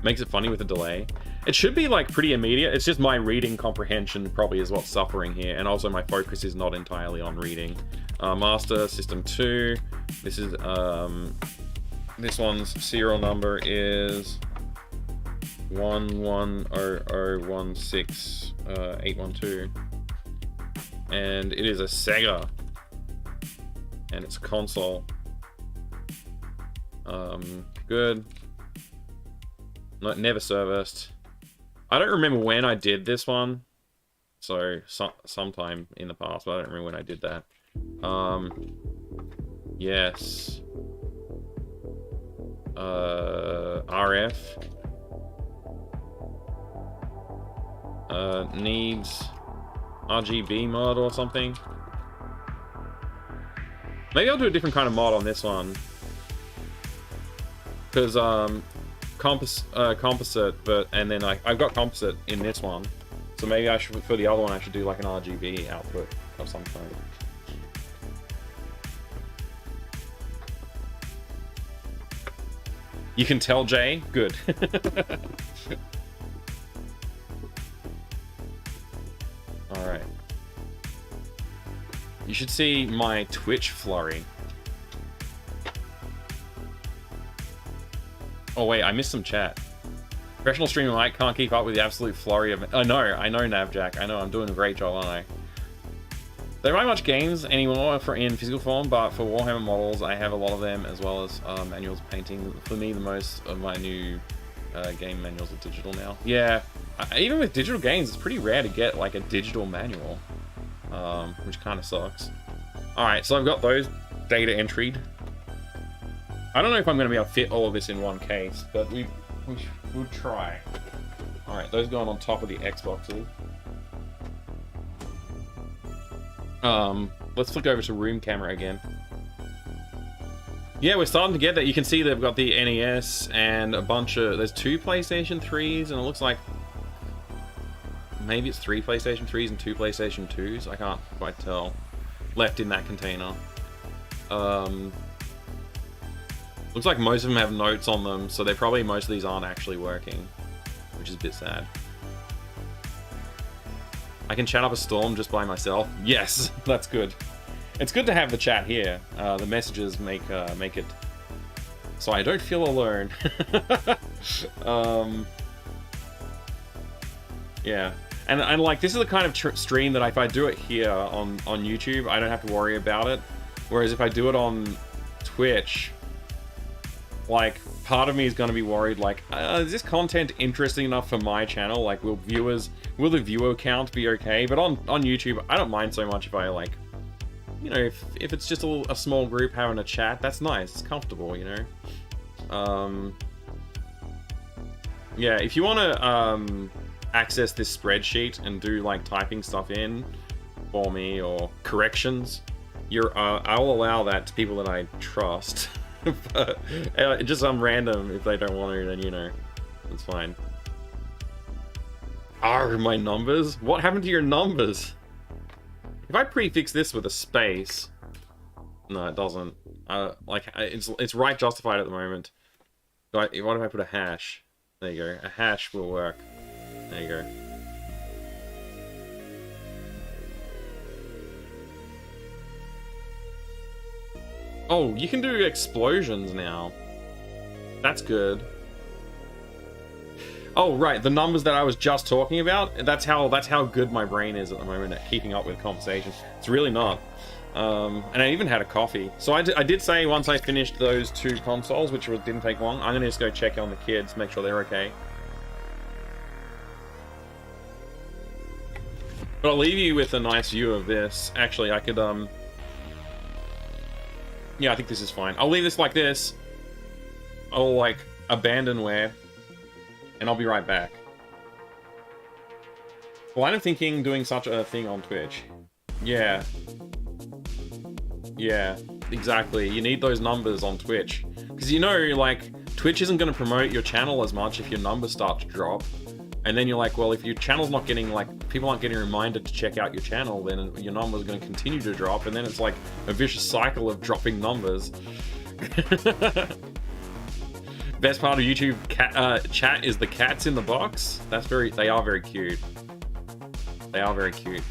Makes it funny with the delay. It should be like pretty immediate. It's just my reading comprehension probably is what's suffering here, and also my focus is not entirely on reading. Master System 2. This is this one's serial number is 110016812, and it is a Sega, and it's a console. Good. Never serviced. I don't remember when I did this one, so sometime in the past, but I don't remember when I did that. Yes. RF. Needs RGB mod or something. Maybe I'll do a different kind of mod on this one. Because, composite, and then I've got composite in this one. So maybe I should, for the other one, I should do like an RGB output of some kind. You can tell, Jay? Good. Alright. You should see my Twitch flurry. Oh wait, I missed some chat. Professional streamer Mike can't keep up with the absolute flurry of... I know, Navjack. I know, I'm doing a great job, aren't I? There aren't much games anymore in physical form, but for Warhammer models, I have a lot of them, as well as manuals of painting. For me, the most of my new game manuals are digital now. Yeah, even with digital games, it's pretty rare to get like a digital manual, which kind of sucks. Alright, so I've got those data entried. I don't know if I'm going to be able to fit all of this in one case, but we'll try. Alright, those going on top of the Xboxes. Let's flick over to room camera again. Yeah, we're starting to get that. You can see they've got the NES and a bunch of... There's 2 PlayStation 3s, and it looks like... Maybe it's 3 PlayStation 3s and 2 PlayStation 2s. I can't quite tell. Left in that container. Looks like most of them have notes on them, so most of these aren't actually working, which is a bit sad. I can chat up a storm just by myself. Yes, that's good. It's good to have the chat here. The messages make it so I don't feel alone. Yeah, and like this is the kind of stream that if I do it here on YouTube, I don't have to worry about it. Whereas if I do it on Twitch, like part of me is going to be worried, like, is this content interesting enough for my channel? Like, will the viewer count be okay? But on YouTube, I don't mind so much if I, like, you know, if it's just a small group having a chat, that's nice. It's comfortable, you know? Yeah, if you want to access this spreadsheet and do, like, typing stuff in for me or corrections, I'll allow that to people that I trust. But just some random, if they don't want to, then, you know, it's fine. My numbers? What happened to your numbers? If I prefix this with a space... No, it doesn't. Like, it's right justified at the moment. What if I put a hash? There you go. A hash will work. There you go. Oh, you can do explosions now. That's good. Oh, right, the numbers that I was just talking about, that's how good my brain is at the moment at keeping up with conversation. It's really not. And I even had a coffee. So I did say once I finished those 2 consoles, which didn't take long, I'm gonna just go check on the kids, make sure they're okay. But I'll leave you with a nice view of this. Actually, I could, yeah, I think this is fine. I'll leave this like this. I'll, like, abandonware. And I'll be right back. Well, I'm thinking doing such a thing on Twitch. Yeah. Yeah, exactly. You need those numbers on Twitch. Because, you know, like, Twitch isn't going to promote your channel as much if your numbers start to drop. And then you're like, well, if your channel's not getting, like, people aren't getting reminded to check out your channel, then your numbers are going to continue to drop, and then it's like a vicious cycle of dropping numbers. Best part of YouTube chat is the cats in the box. They are very cute. They are very cute.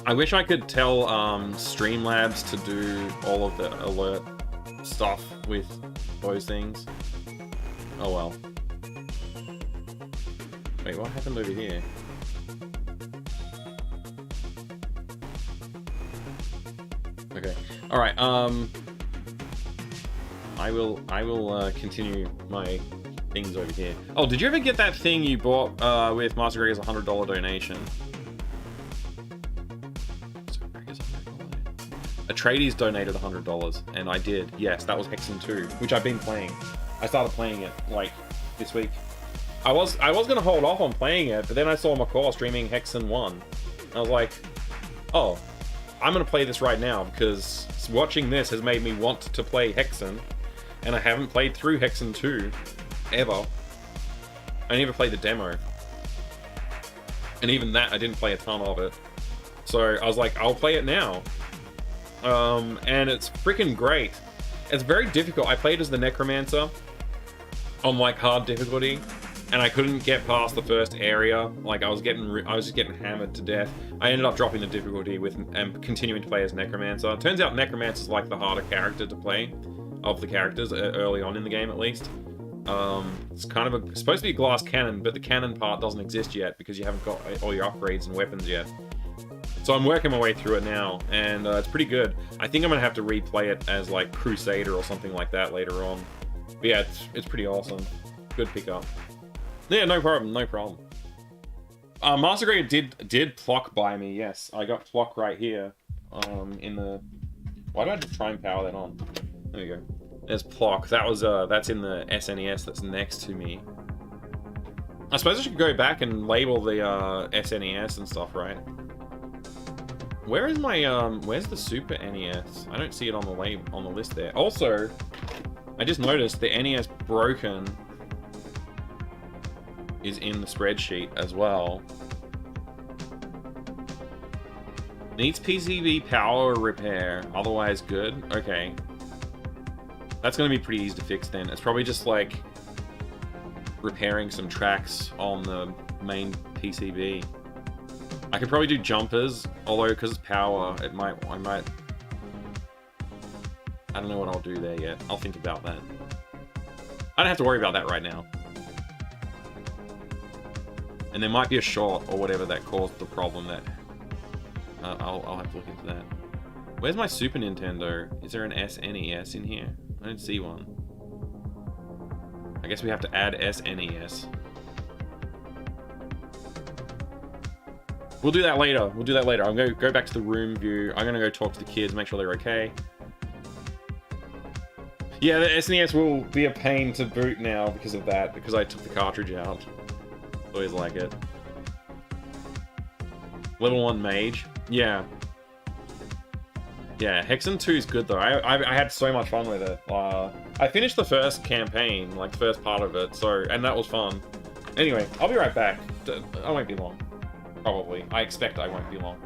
I wish I could tell Streamlabs to do all of the alert stuff with those things. Oh well. Wait, what happened over here? Okay. Alright, I will continue my things over here. Oh, did you ever get that thing you bought with Master Gregor's $100 donation? Atreides donated $100, and I did. Yes, that was Hexen 2, which I've been playing. I started playing it, like, this week. I was gonna hold off on playing it, but then I saw McCaw streaming Hexen 1. And I was like, oh, I'm gonna play this right now, because watching this has made me want to play Hexen, and I haven't played through Hexen 2, ever. I never played the demo. And even that, I didn't play a ton of it. So I was like, I'll play it now. And it's freaking great. It's very difficult. I played as the Necromancer on like hard difficulty, and I couldn't get past the first area. Like I was just getting hammered to death. I ended up dropping the difficulty and continuing to play as Necromancer. Turns out Necromancer's like the harder character to play of the characters early on in the game, at least. It's kind of supposed to be a glass cannon, but the cannon part doesn't exist yet because you haven't got all your upgrades and weapons yet. So I'm working my way through it now, and it's pretty good. I think I'm gonna have to replay it as like Crusader or something like that later on. But yeah, it's pretty awesome. Good pickup. Yeah, no problem, no problem. Master Grade did Plock by me. Yes, I got Plock right here. In the. Why did I just try and power that on? There we go. There's Plock. That was that's in the SNES that's next to me. I suppose I should go back and label the SNES and stuff, right? Where is my where's the Super NES? I don't see it on the list there. Also, I just noticed the NES Broken is in the spreadsheet as well. Needs PCB power repair, otherwise good. Okay. That's gonna be pretty easy to fix then. It's probably just like repairing some tracks on the main PCB. I could probably do jumpers, although because it's power, I might. I don't know what I'll do there yet. I'll think about that. I don't have to worry about that right now. And there might be a short or whatever that caused the problem that... I'll have to look into that. Where's my Super Nintendo? Is there an SNES in here? I don't see one. I guess we have to add SNES. We'll do that later. We'll do that later. I'm going to go back to the room view. I'm going to go talk to the kids, make sure they're okay. Yeah, the SNES will be a pain to boot now because of that, because I took the cartridge out. Always like it. Level 1 Mage. Yeah. Yeah, Hexen 2 is good though. I had so much fun with it. I finished the first campaign, like the first part of it, and that was fun. Anyway, I'll be right back. I won't be long. Probably. I expect I won't be long.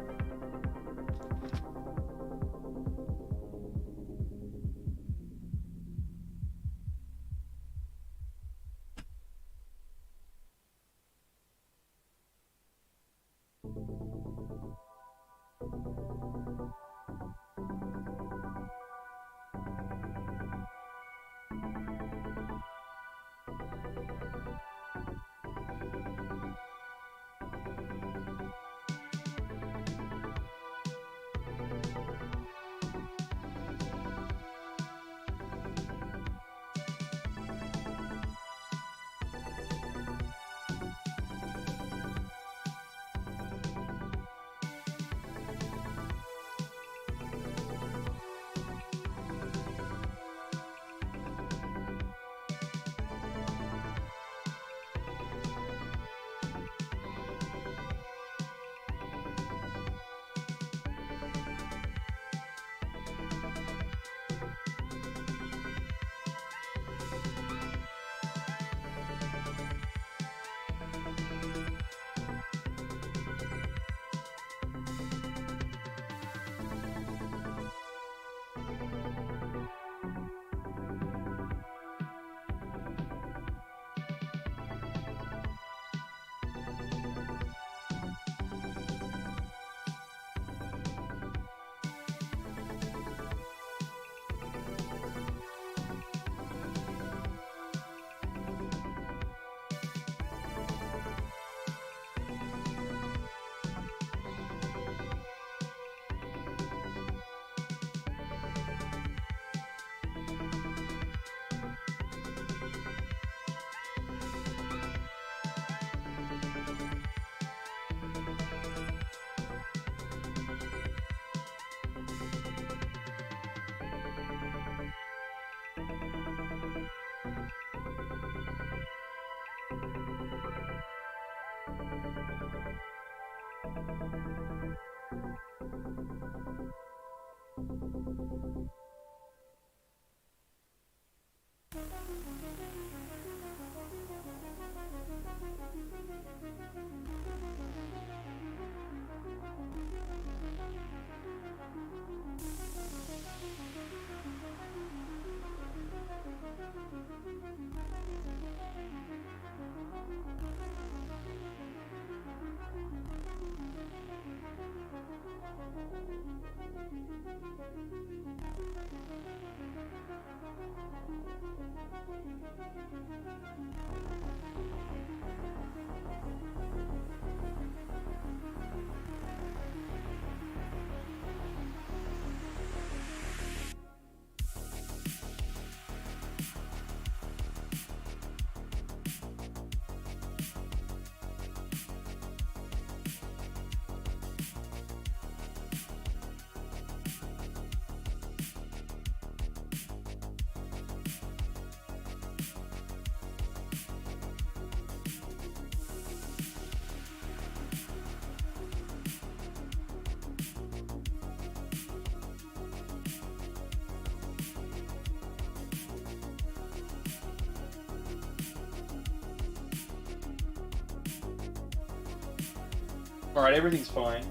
Alright, everything's fine.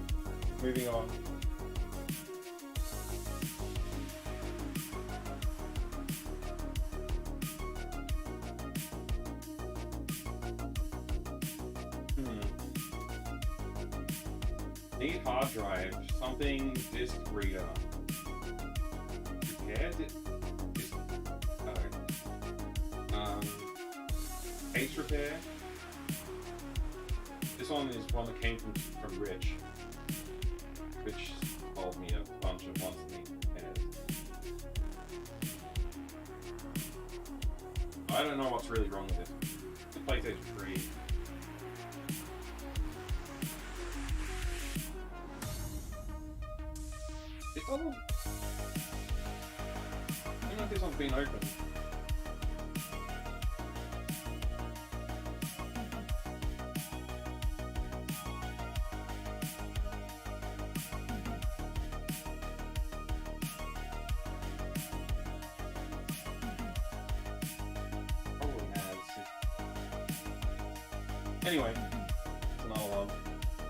Moving on. Need hard drive. Something disk reader. Repair disk. Case repair. This one is one that came from Rich. Rich told me a bunch of ones that need repairs. I don't know what's really wrong with it. It's a PlayStation 3. It doesn't... I don't know if this one's been opened. Anyway, it's another one.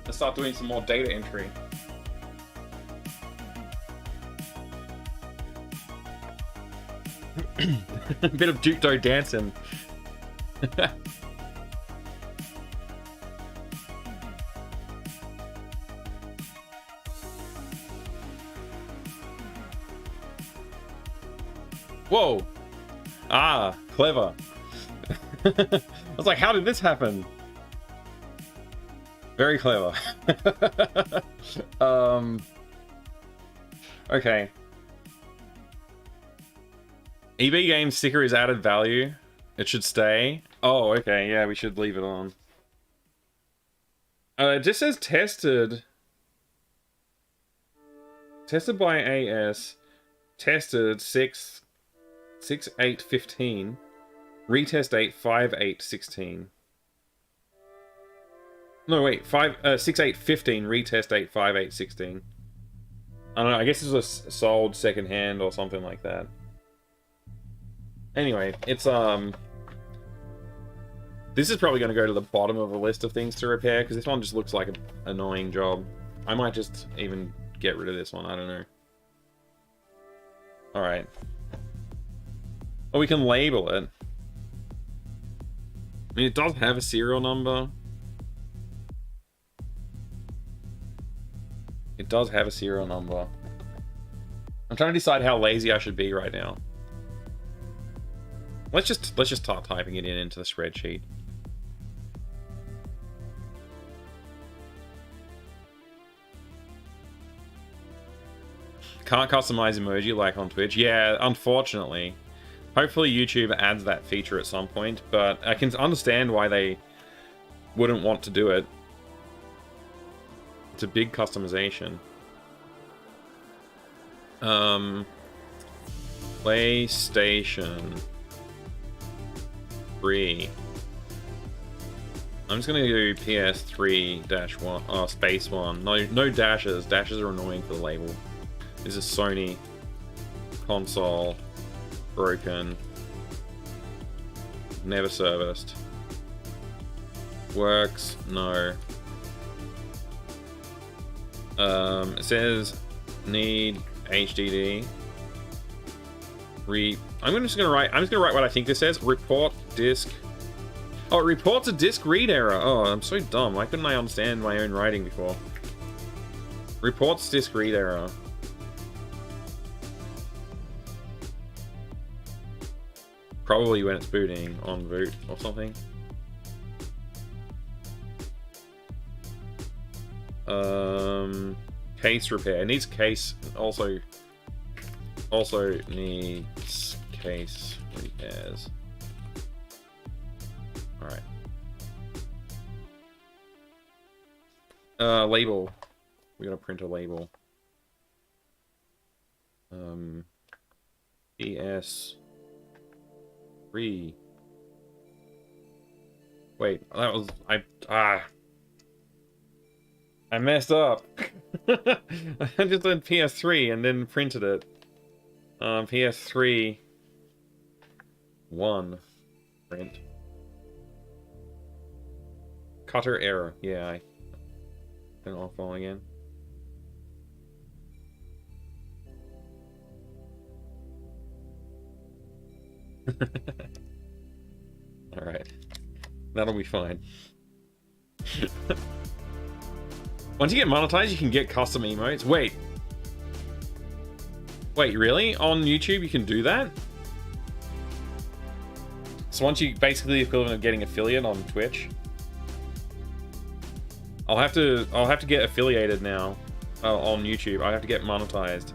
Let's start doing some more data entry. A bit of Duke Doe dancing. Whoa! Ah, clever. I was like, how did this happen? Very clever. Okay. EB Games sticker is added value. It should stay. Oh, okay. Yeah, we should leave it on. It just says tested. Tested by AS. Tested 6/8/15. Retest 8/5/8/16. No, wait, 6/8/15, retest 8/5/8/16. I don't know, I guess this was sold secondhand or something like that. Anyway, it's, this is probably going to go to the bottom of the list of things to repair, because this one just looks like an annoying job. I might just even get rid of this one, I don't know. Alright. Well, we can label it. I mean, it does have a serial number. It does have a serial number. I'm trying to decide how lazy I should be right now. Let's just start typing it into the spreadsheet. Can't customize emoji like on Twitch. Yeah, unfortunately. Hopefully YouTube adds that feature at some point, but I can understand why they wouldn't want to do it. It's a big customization. PlayStation 3. I'm just gonna do PS3-1, space 1. No dashes. Dashes are annoying for the label. This is Sony. Console. Broken. Never serviced. Works. No. It says need HDD. I'm just gonna write what I think this says. Report disk. Oh, it reports a disk read error. Oh, I'm so dumb. Why couldn't I understand my own writing before? Reports disk read error. Probably when it's booting on boot or something. Case repair. It needs case. Also needs case repairs. Alright. Label. We gotta print a label. PS3. Wait, that was I messed up. I just did PS3 and then printed it. PS3 1 print. Cutter error. Yeah, I turn it off all again. Alright. That'll be fine. Once you get monetized, you can get custom emotes. Wait, really? On YouTube, you can do that? So once you basically the equivalent of getting affiliate on Twitch. I'll have to get affiliated now on YouTube. I have to get monetized.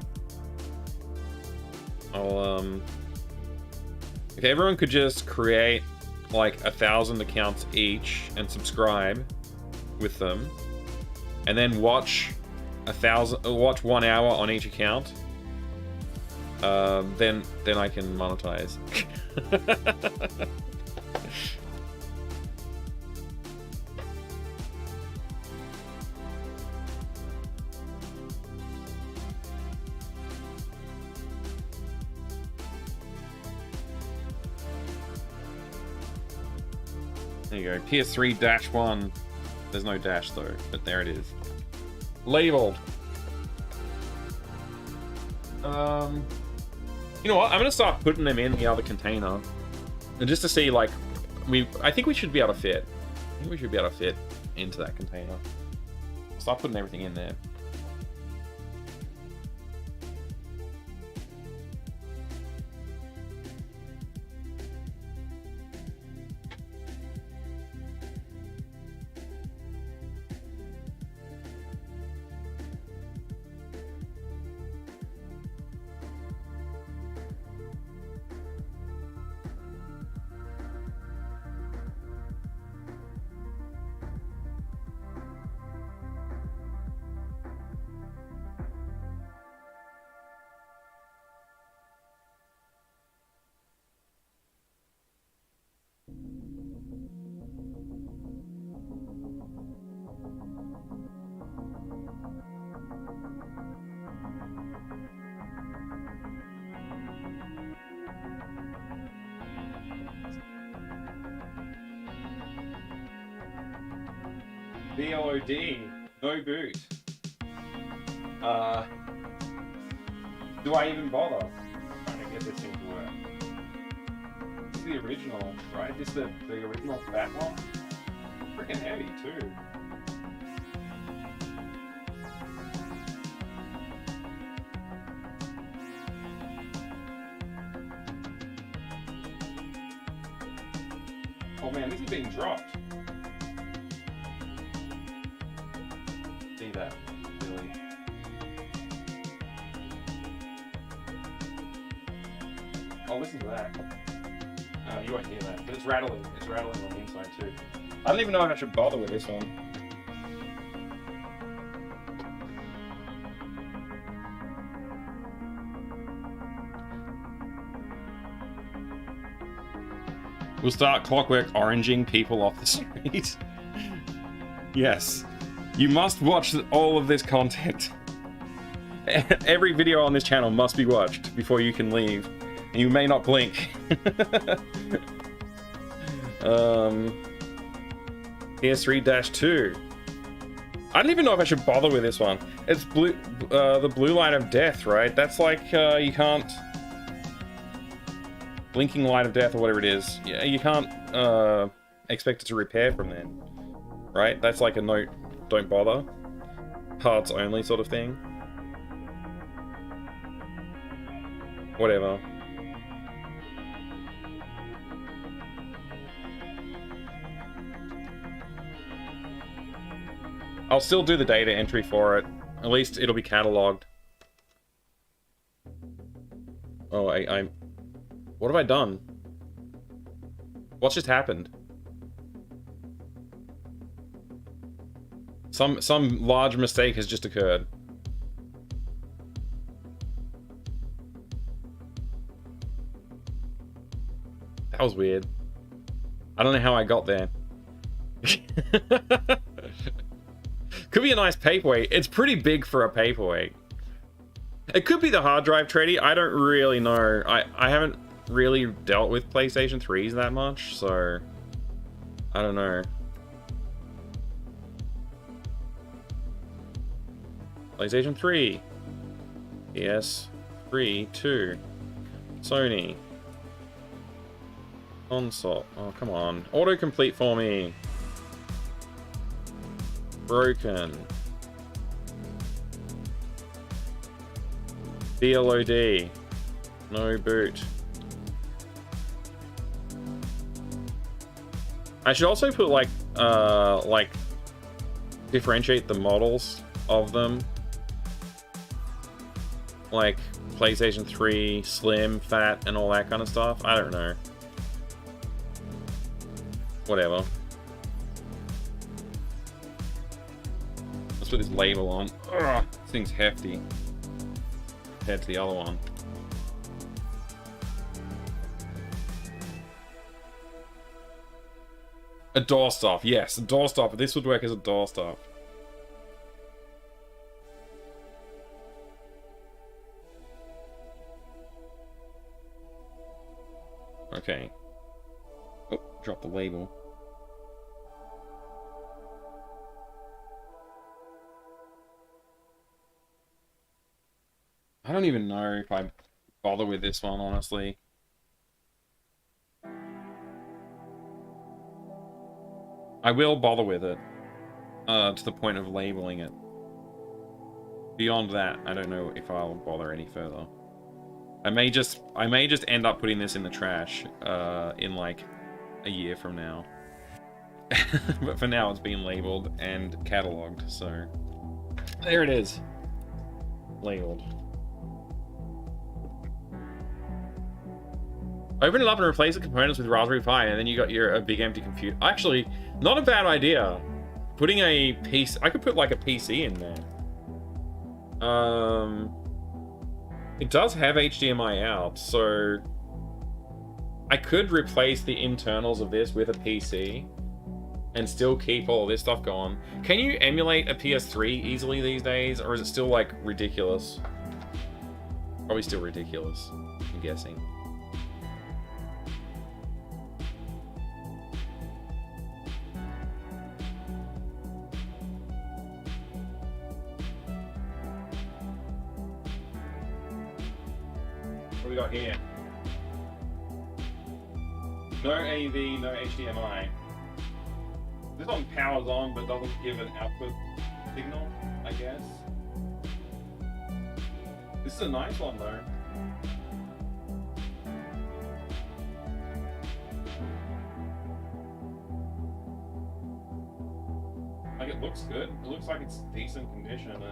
If everyone could just create like 1,000 accounts each and subscribe with them, and then watch 1 hour on each account, then I can monetize. There you go. PS3-1. There's no dash though, but there it is. Labeled. You know what? I'm gonna start putting them in the other container, and just to see, like, I think we should be able to fit. I think we should be able to fit into that container. Start putting everything in there. VOD, no boot. Do I even bother trying to get this thing to work? This is the original, right? This is the original fat one. Freaking heavy too. Oh man, this is being dropped. See that, really. Oh, listen to that. You won't hear that, but it's rattling. It's rattling on the inside too. I don't even know if I should bother with this one. We'll start Clockwork oranging people off the street. Yes. You must watch all of this content. Every video on this channel must be watched before you can leave. And you may not blink. PS3-2. I don't even know if I should bother with this one. It's the blue light of death, right? That's like, you can't... Blinking light of death or whatever it is. Yeah, you can't expect it to repair from then. Right? That's like a note, don't bother. Parts only sort of thing. Whatever. I'll still do the data entry for it. At least it'll be cataloged. Oh, I... What have I done? What's just happened? Some large mistake has just occurred. That was weird. I don't know how I got there. Could be a nice paperweight. It's pretty big for a paperweight. It could be the hard drive tradie. I don't really know. I haven't really dealt with PlayStation 3s that much, so I don't know. PlayStation 3. PS3, 2. Sony. Console. Oh, come on. Autocomplete for me. Broken. BLOD. No boot. I should also put like differentiate the models of them. Like PlayStation 3, slim, fat, and all that kind of stuff. I don't know. Whatever. Let's put this label on. Ugh, this thing's hefty compared to the other one. A doorstop, yes, a doorstop. This would work as a doorstop. Okay. Oh, drop the label. I don't even know if I bother with this one, honestly. I will bother with it, to the point of labeling it. Beyond that, I don't know if I'll bother any further. I may just end up putting this in the trash, in like a year from now. But for now, it's been labeled and cataloged, so there it is, labeled. Open it up and replace the components with Raspberry Pi, and then you got a big empty computer. Actually, not a bad idea. Putting a PC, I could put like a PC in there. It does have HDMI out, so I could replace the internals of this with a PC and still keep all this stuff going. Can you emulate a PS3 easily these days, or is it still like ridiculous? Probably still ridiculous, I'm guessing. We got here. No AV, no HDMI. This one powers on but doesn't give an output signal, I guess. This is a nice one though. Like, it looks good. It looks like it's decent condition and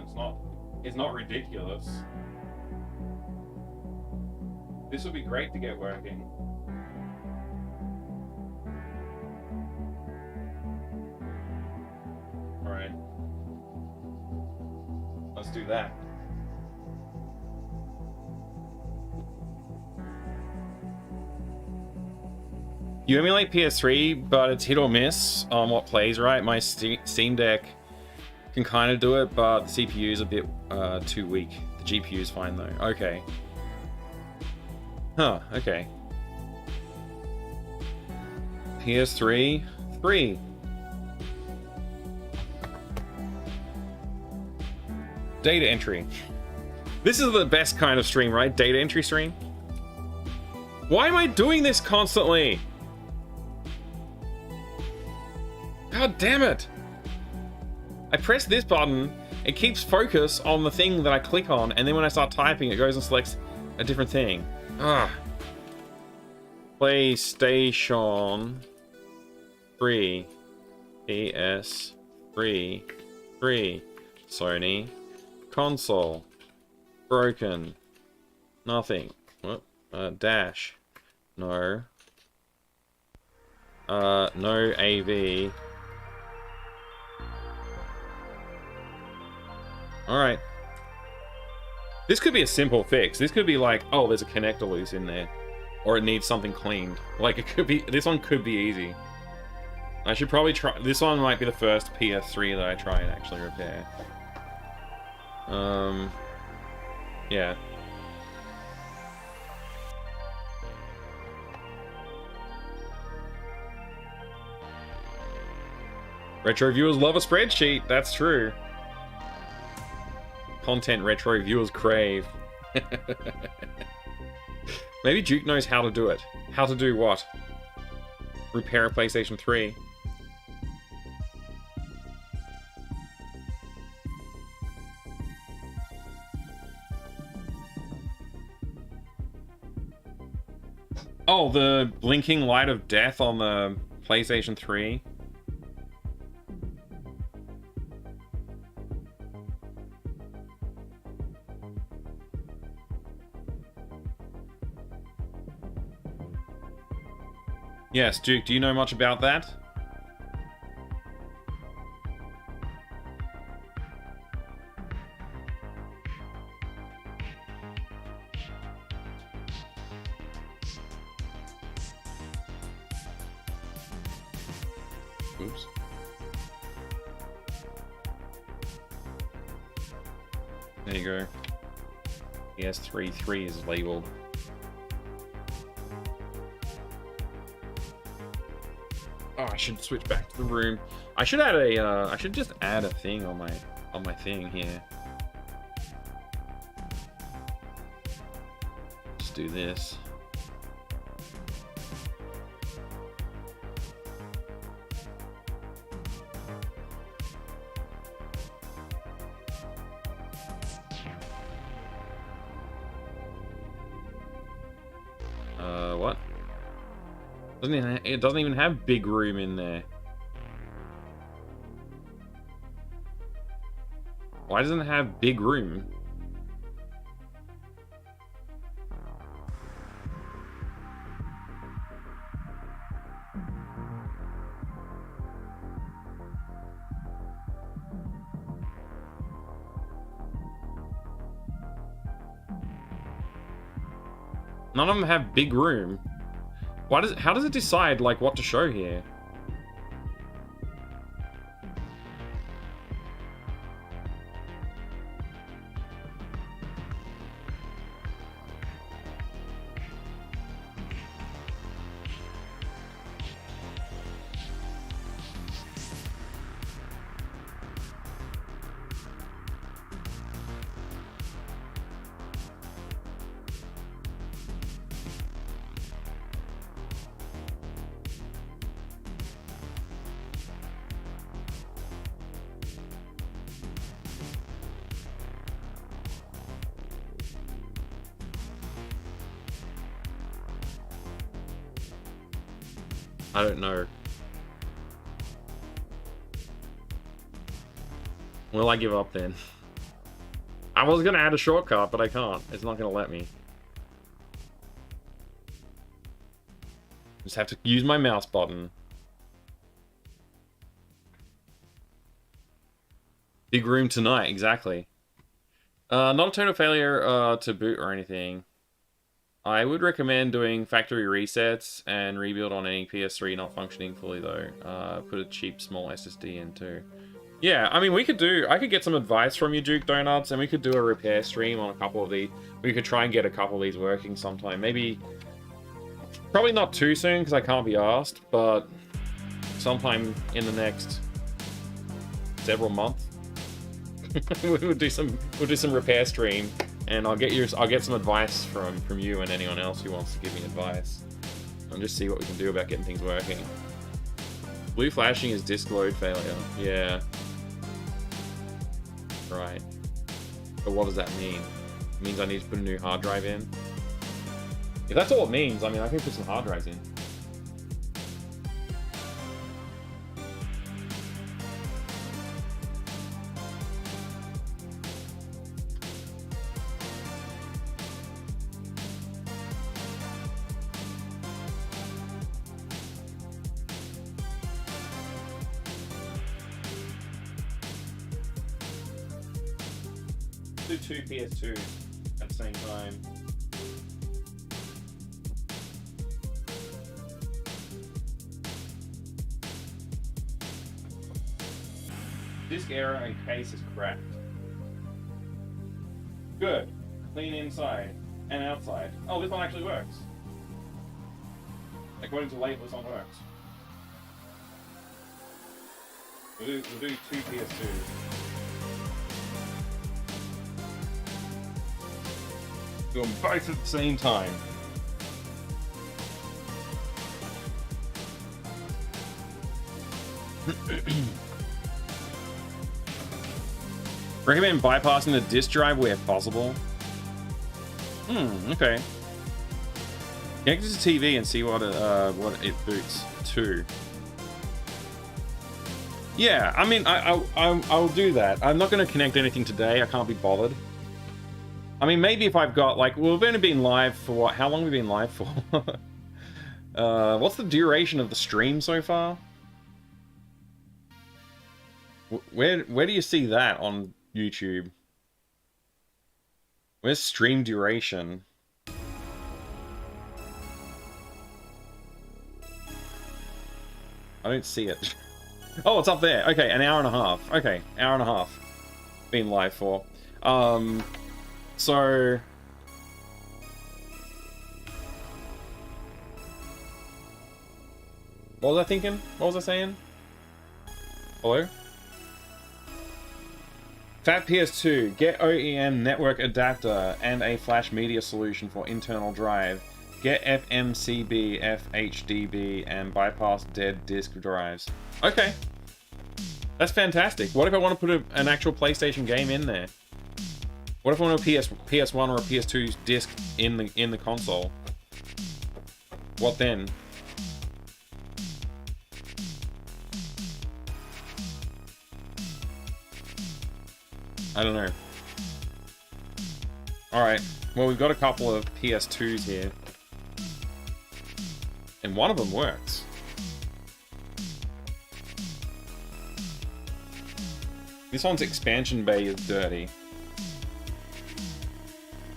it's not ridiculous. This would be great to get working. Alright. Let's do that. You emulate PS3, but it's hit or miss on what plays, right? My Steam Deck can kind of do it, but the CPU is a bit too weak. The GPU is fine though. Okay. Huh, okay. PS3, 3. Data entry. This is the best kind of stream, right? Data entry stream. Why am I doing this constantly? God damn it. I press this button, it keeps focus on the thing that I click on, and then when I start typing, it goes and selects a different thing. Ugh. PlayStation 3. PS3. 3. Sony. Console. Broken. Nothing. What? Dash. No. No AV. Alright. This could be a simple fix. This could be like, oh, there's a connector loose in there. Or it needs something cleaned. Like, it could be... This one could be easy. I should probably try... This one might be the first PS3 that I try and actually repair. Yeah. Retro viewers love a spreadsheet. That's true. Content retro viewers crave. Maybe Duke knows how to do it. How to do what? Repair a PlayStation 3. Oh, the blinking light of death on the PlayStation 3. Yes, Duke, do you know much about that? Oops. There you go. PS3 is labeled. Oh, I should switch back to the room. I should add a. I should just add a thing on my thing here. Let's do this. What? It doesn't even have big room in there. Why doesn't it have big room? None of them have big room. How does it decide, like, what to show here? I don't know. Will I give up then? I was gonna add a shortcut, but I can't. It's not gonna let me. Just have to use my mouse button. Big room tonight, exactly. Not a total failure to boot or anything. I would recommend doing factory resets and rebuild on any PS3 not functioning fully though. Put a cheap small SSD in too. Yeah, I mean, I could get some advice from you, Duke Donuts, and we could do a repair stream on a couple of these. We could try and get a couple of these working sometime. Maybe, probably not too soon because I can't be asked, but sometime in the next several months, we'll do some repair stream, and I'll get some advice from you and anyone else who wants to give me advice, and just see what we can do about getting things working. Blue flashing is disk load failure. Yeah. Right. But what does that mean? It means I need to put a new hard drive in? If that's all it means, I mean, I can put some hard drives in. Do 2 PS2s at the same time. Disk error and case is cracked. Good. Clean inside and outside. Oh, this one actually works. According to label, this one works. We'll do 2 PS2s. Do them both at the same time. Recommend bypassing the disk drive where possible. Okay. Connect it to TV and see what it boots to. Yeah, I mean, I'll do that. I'm not going to connect anything today. I can't be bothered. I mean, maybe if I've got, like, we've only been live for what? How long have we been live for? What's the duration of the stream so far? Where do you see that on YouTube? Where's stream duration? I don't see it. Oh, it's up there. Okay, an hour and a half. Okay, hour and a half. Been live for. So... What was I thinking? What was I saying? Hello? Fat PS2, get OEM network adapter and a flash media solution for internal drive. Get FMCB, FHDB, and bypass dead disk drives. Okay. That's fantastic. What if I want to put an actual PlayStation game in there? What if I want a PS1 or a PS2 disc in the console? What then? I don't know. Alright, well, we've got a couple of PS2s here. And one of them works. This one's expansion bay is dirty.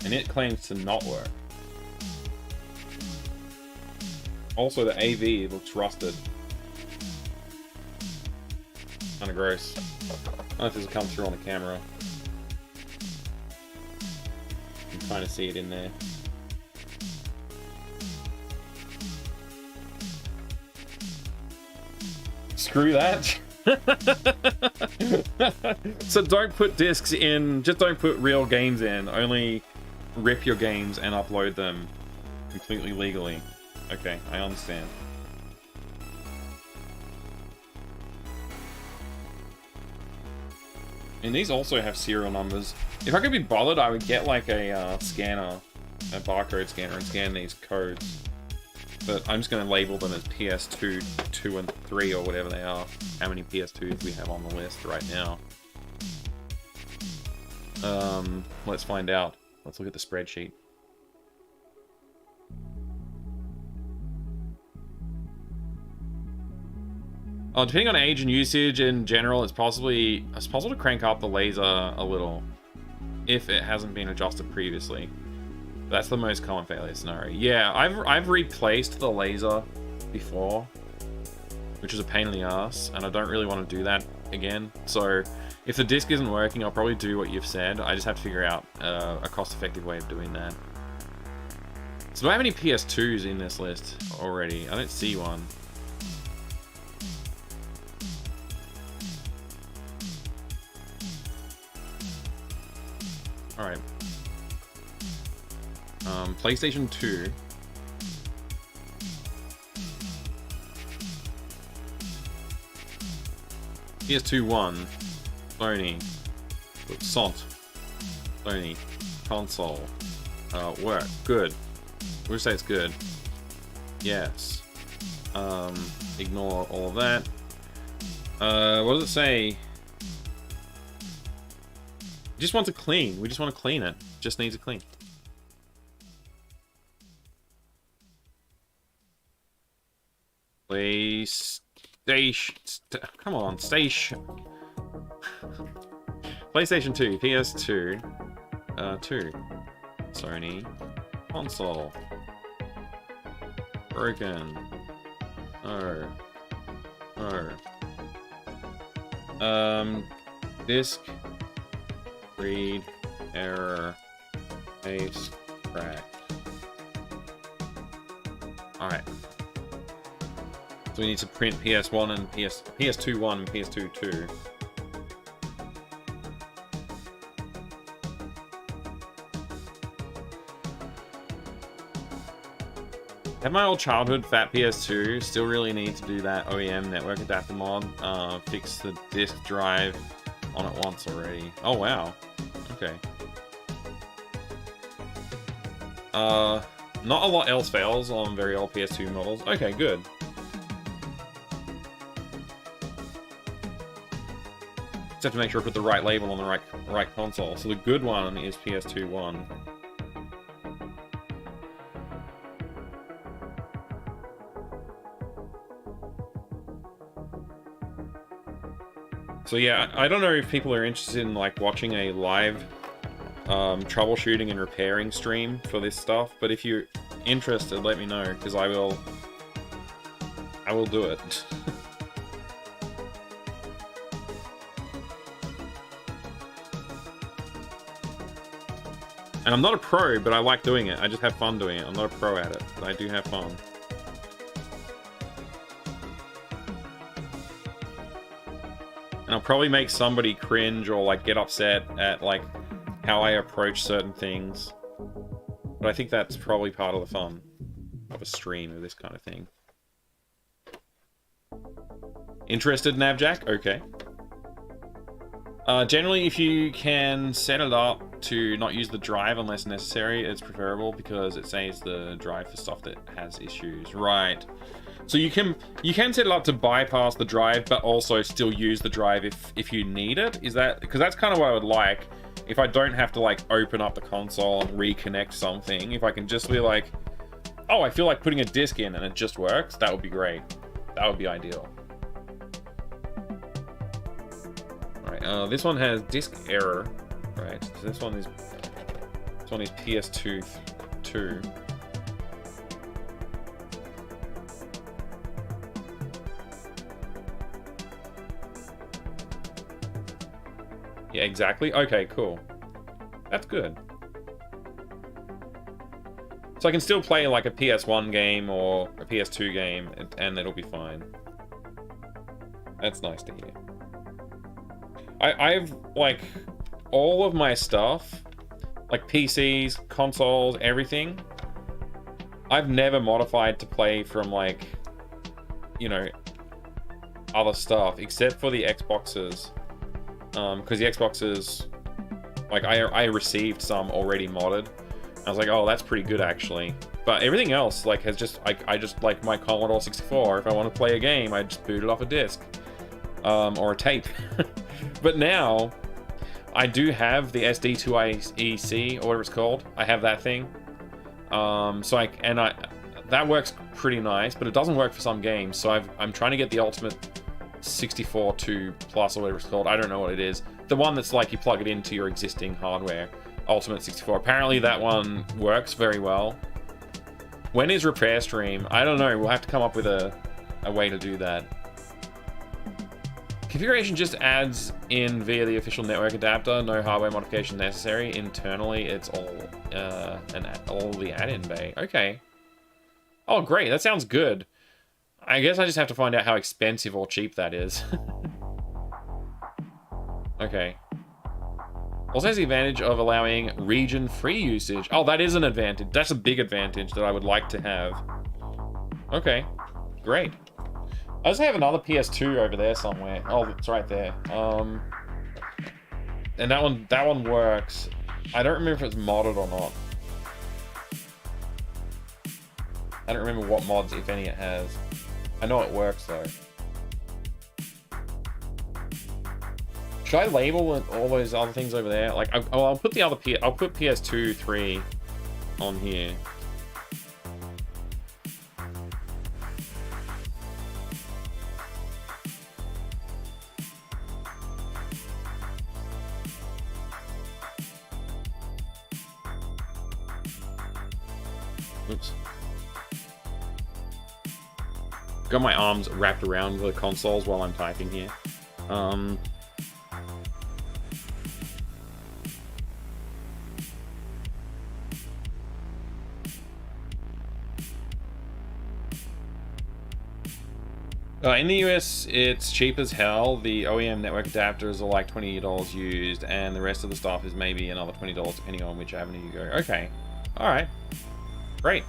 And it claims to not work. Also, the AV looks rusted. Kinda gross. I don't know if this will come through on the camera. You can kind of see it in there. Screw that. So don't put discs in, just don't put real games in. Only rip your games and upload them completely legally. Okay, I understand. And these also have serial numbers. If I could be bothered, I would get like a scanner, a barcode scanner, and scan these codes. But I'm just going to label them as PS2, 2, and 3, or whatever they are. How many PS2s we have on the list right now. Let's find out. Let's look at the spreadsheet. Oh, depending on age and usage in general, it's possible to crank up the laser a little if it hasn't been adjusted previously. That's the most common failure scenario. Yeah, I've replaced the laser before, which is a pain in the ass, and I don't really want to do that again. So if the disc isn't working, I'll probably do what you've said. I just have to figure out a cost-effective way of doing that. So do I have any PS2s in this list already? I don't see one. Alright. PlayStation 2. PS2 1. Sony. Sony. Console. Work. Good. We'll say it's good. Yes. Ignore all of that. What does it say? Just want to clean. We just want to clean it. Just needs to clean. PlayStation. Come on, station. PlayStation 2, PS2, 2, Sony, console, broken, disc, read, error, case, cracked. Alright. So we need to print PS1 and PS2 1 and PS2 2. Have my old childhood fat PS2, still really need to do that OEM network adapter mod, fix the disk drive on it once already. Oh wow, okay. Not a lot else fails on very old PS2 models. Okay, good. Just have to make sure I put the right label on the right console. So the good one is PS2 1. So yeah, I don't know if people are interested in like watching a live troubleshooting and repairing stream for this stuff, but if you're interested, let me know, because I will do it. And I'm not a pro, but I like doing it. I just have fun doing it. I'm not a pro at it, but I do have fun. And I'll probably make somebody cringe or like get upset at like how I approach certain things. But I think that's probably part of the fun of a stream of this kind of thing. Interested, Navjack? Okay. Generally, if you can set it up to not use the drive unless necessary, it's preferable because it saves the drive for stuff that has issues. Right. So you can set it up to bypass the drive, but also still use the drive if you need it. Is that because that's kind of what I would like? If I don't have to like open up the console and reconnect something, if I can just be like, oh, I feel like putting a disc in and it just works, that would be great. That would be ideal. Alright, this one has disk error. Right, so this one is PS2 2. Yeah, exactly. Okay, cool. That's good. So I can still play like a PS1 game or a PS2 game, and it'll be fine. That's nice to hear. I've, like, all of my stuff, like PCs, consoles, everything, I've never modified to play from, like, you know, other stuff, except for the Xboxes. Because the Xboxes, like, I received some already modded. I was like, oh, that's pretty good, actually. But everything else, like, has just, I just, like, my Commodore 64, if I want to play a game, I just boot it off a disc. Or a tape. But now, I do have the SD2IEC, or whatever it's called. I have that thing. That works pretty nice, but it doesn't work for some games, so I'm trying to get the Ultimate 64 2 Plus, or whatever it's called. I don't know what it is. The one that's like you plug it into your existing hardware. Ultimate 64. Apparently that one works very well. When is repair stream? I don't know. We'll have to come up with a way to do that. Configuration just adds in via the official network adapter. No hardware modification necessary. Internally, it's all all the add-in bay. Okay. Oh, great. That sounds good. I guess I just have to find out how expensive or cheap that is. Okay. Also has the advantage of allowing region-free usage. Oh, that is an advantage. That's a big advantage that I would like to have. Okay. Great. I also have another PS2 over there somewhere. Oh, it's right there. And that one works. I don't remember if it's modded or not. I don't remember what mods, if any, it has. I know it works though. Should I label all those other things over there? Like, I'll put the other I'll put PS2, 3 on here. Oops. Got my arms wrapped around the consoles while I'm typing here. In the US, it's cheap as hell. The OEM network adapters are like $20 used, and the rest of the stuff is maybe another $20 depending on which avenue you go. Okay. Alright. Great.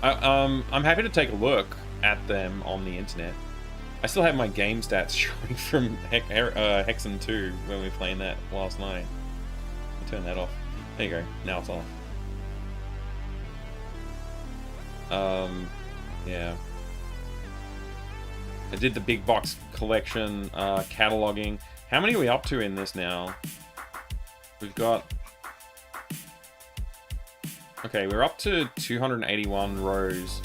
I'm happy to take a look at them on the internet. I still have my game stats showing from Hexen 2 when we were playing that last night. I'll turn that off. There you go. Now it's off. Yeah. I did the big box collection, cataloging. How many are we up to in this now? We've got... Okay, we're up to 281 rows.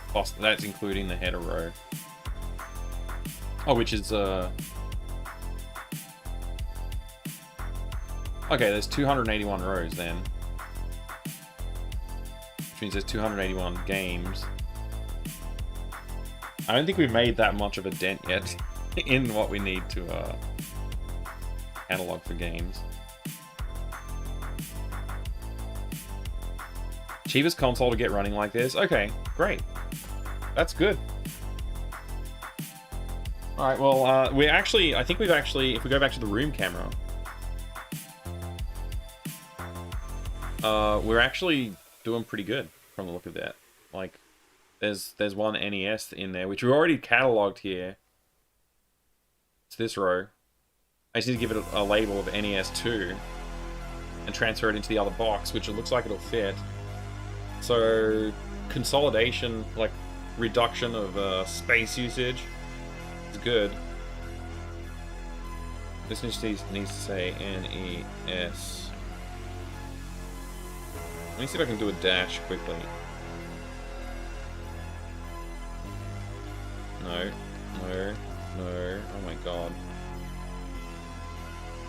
Plus, that's including the header row. Oh, which is, Okay, there's 281 rows then. Which means there's 281 games. I don't think we've made that much of a dent yet in what we need to catalog for games. Cheapest console to get running like this? Okay, great. That's good. Alright, well, I think we've actually, if we go back to the room camera, we're actually doing pretty good from the look of that. Like, there's one NES in there, which we already cataloged here. It's this row. I just need to give it a label of NES2 and transfer it into the other box, which it looks like it'll fit. So, consolidation, like reduction of space usage, is good. This needs to say NES. Let me see if I can do a dash quickly. No. Oh my god.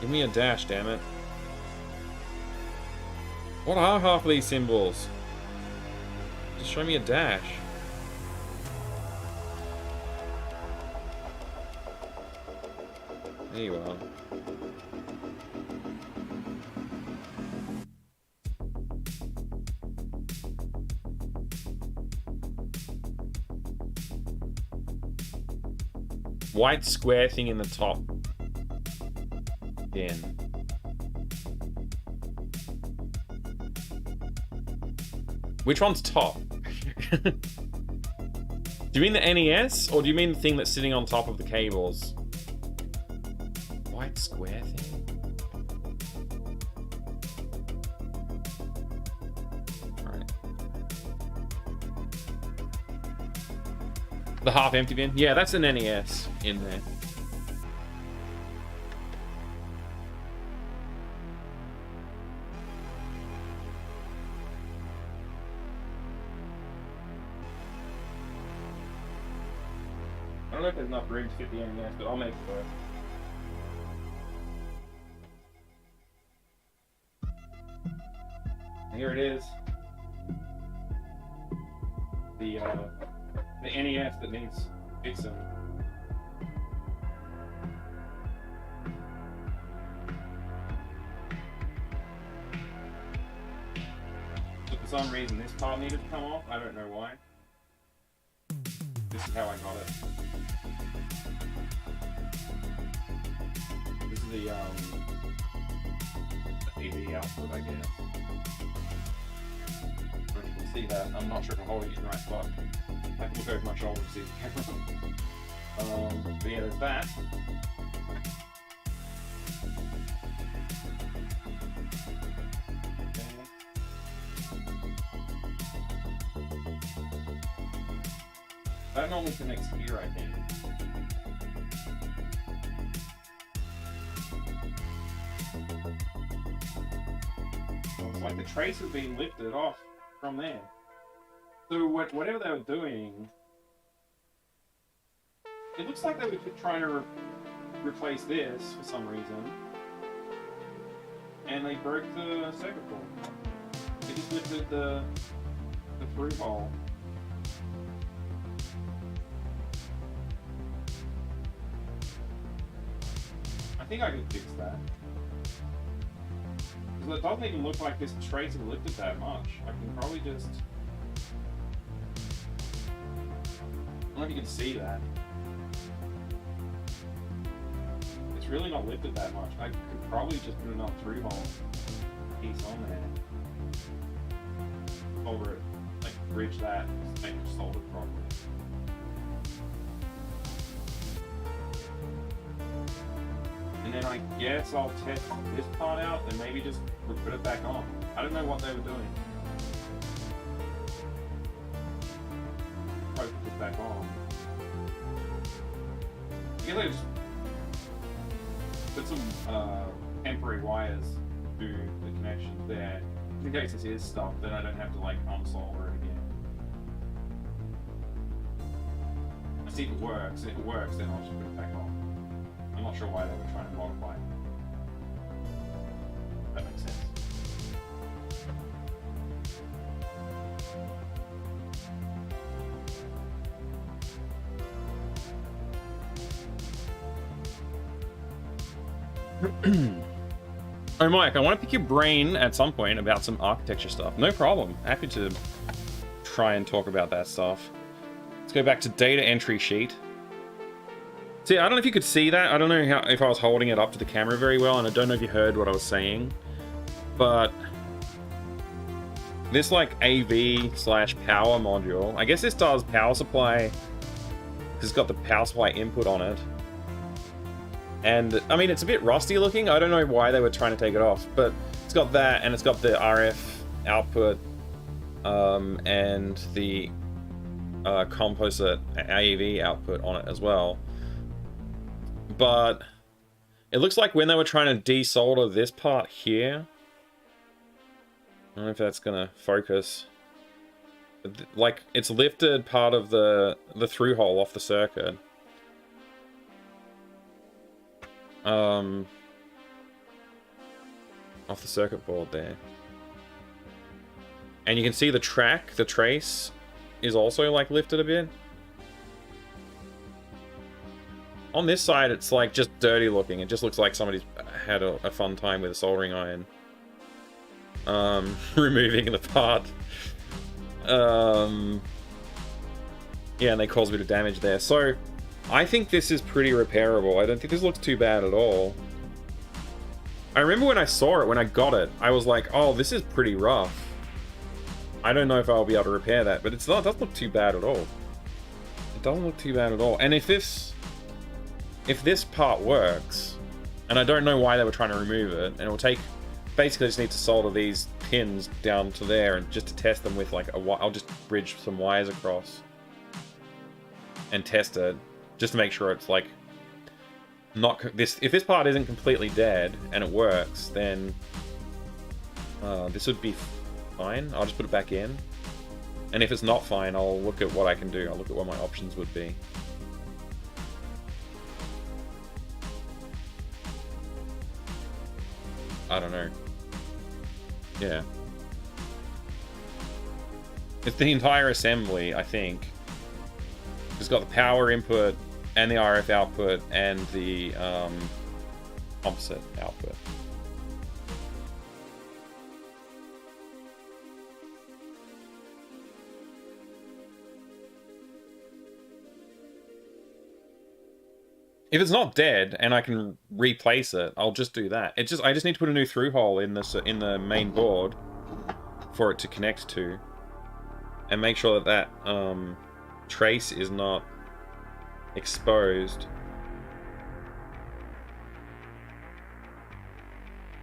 Give me a dash, damn it. What are half of these symbols? Just show me a dash. There you are. White square thing in the top. Again. Which one's top? Do you mean the NES, or do you mean the thing that's sitting on top of the cables? White square thing? Alright. The half-empty bin? Yeah, that's an NES in there. I don't know if there's enough room to fit the NES, but I'll make it work. here it is. The NES that needs fixing. So for some reason this part needed to come off. I don't know why. This is how I got it. This is the AV output, I guess. I don't know if you can see that. I'm not sure if I'm holding it in the right spot. I can look over my shoulder to see the camera. But yeah, there's that. That normally connects here, I think. So it's like the trace has been lifted off from there. So whatever they were doing, it looks like they were trying to replace this for some reason, and they broke the circuit board. They just lifted the through hole. I think I can fix that. Because it doesn't even look like this trace has lifted that much. I can probably just... I don't know if you can see that. It's really not lifted that much. I could probably just put another through hole piece on there. Over it, like bridge that, just make it soldered properly. And then I guess I'll test this part out and maybe just put it back on. I don't know what they were doing. Probably put this back on. I guess I just put some temporary wires through the connections there. In case this is stuck, then I don't have to like unsolder it again. I see if it works. If it works, then I'll just put it back on. I'm not sure why they were trying to modify it. That makes sense. Oh, Mike, I want to pick your brain at some point about some architecture stuff. No problem. Happy to try and talk about that stuff. Let's go back to data entry sheet. See, I don't know if you could see that. I don't know if I was holding it up to the camera very well, and I don't know if you heard what I was saying. But this like AV/power module, I guess this does power supply because it's got the power supply input on it. And I mean, it's a bit rusty looking. I don't know why they were trying to take it off, but it's got that, and it's got the RF output and the composite AV output on it as well. But it looks like when they were trying to desolder this part here, I don't know if that's gonna focus. Like, it's lifted part of the through hole off the circuit. Off the circuit board there. And you can see the trace is also like lifted a bit. On this side, it's like just dirty looking. It just looks like somebody's had a fun time with a soldering iron. Removing the part. Yeah, and they caused a bit of damage there. So, I think this is pretty repairable. I don't think this looks too bad at all. I remember when I saw it, when I got it, I was like, oh, this is pretty rough. I don't know if I'll be able to repair that, but it doesn't look too bad at all. It doesn't look too bad at all. And if this part works, and I don't know why they were trying to remove it, and it will take... Basically, I just need to solder these pins down to there, and just to test them with like I'll just bridge some wires across and test it, just to make sure it's like not this. If this part isn't completely dead and it works, then this would be fine. I'll just put it back in, and if it's not fine, I'll look at what I can do. I'll look at what my options would be. I don't know. Yeah. It's the entire assembly, I think. It's got the power input and the RF output and the opposite output. If it's not dead and I can replace it, I'll just do that. I just need to put a new through hole in the main board for it to connect to, and make sure that trace is not exposed.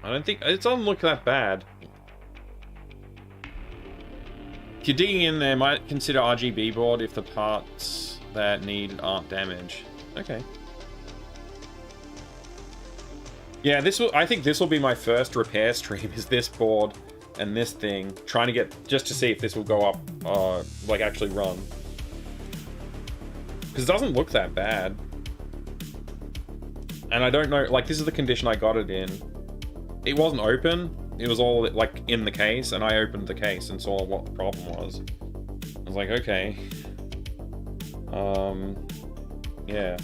I don't think it doesn't look that bad. If you're digging in there, might consider RGB board if the parts that needed aren't damaged. Okay. Yeah, I think this will be my first repair stream, is this board and this thing. Trying to get, just to see if this will go up, like actually run. Because it doesn't look that bad. And I don't know, like this is the condition I got it in. It wasn't open, it was all like in the case, and I opened the case and saw what the problem was. I was like, okay. Yeah.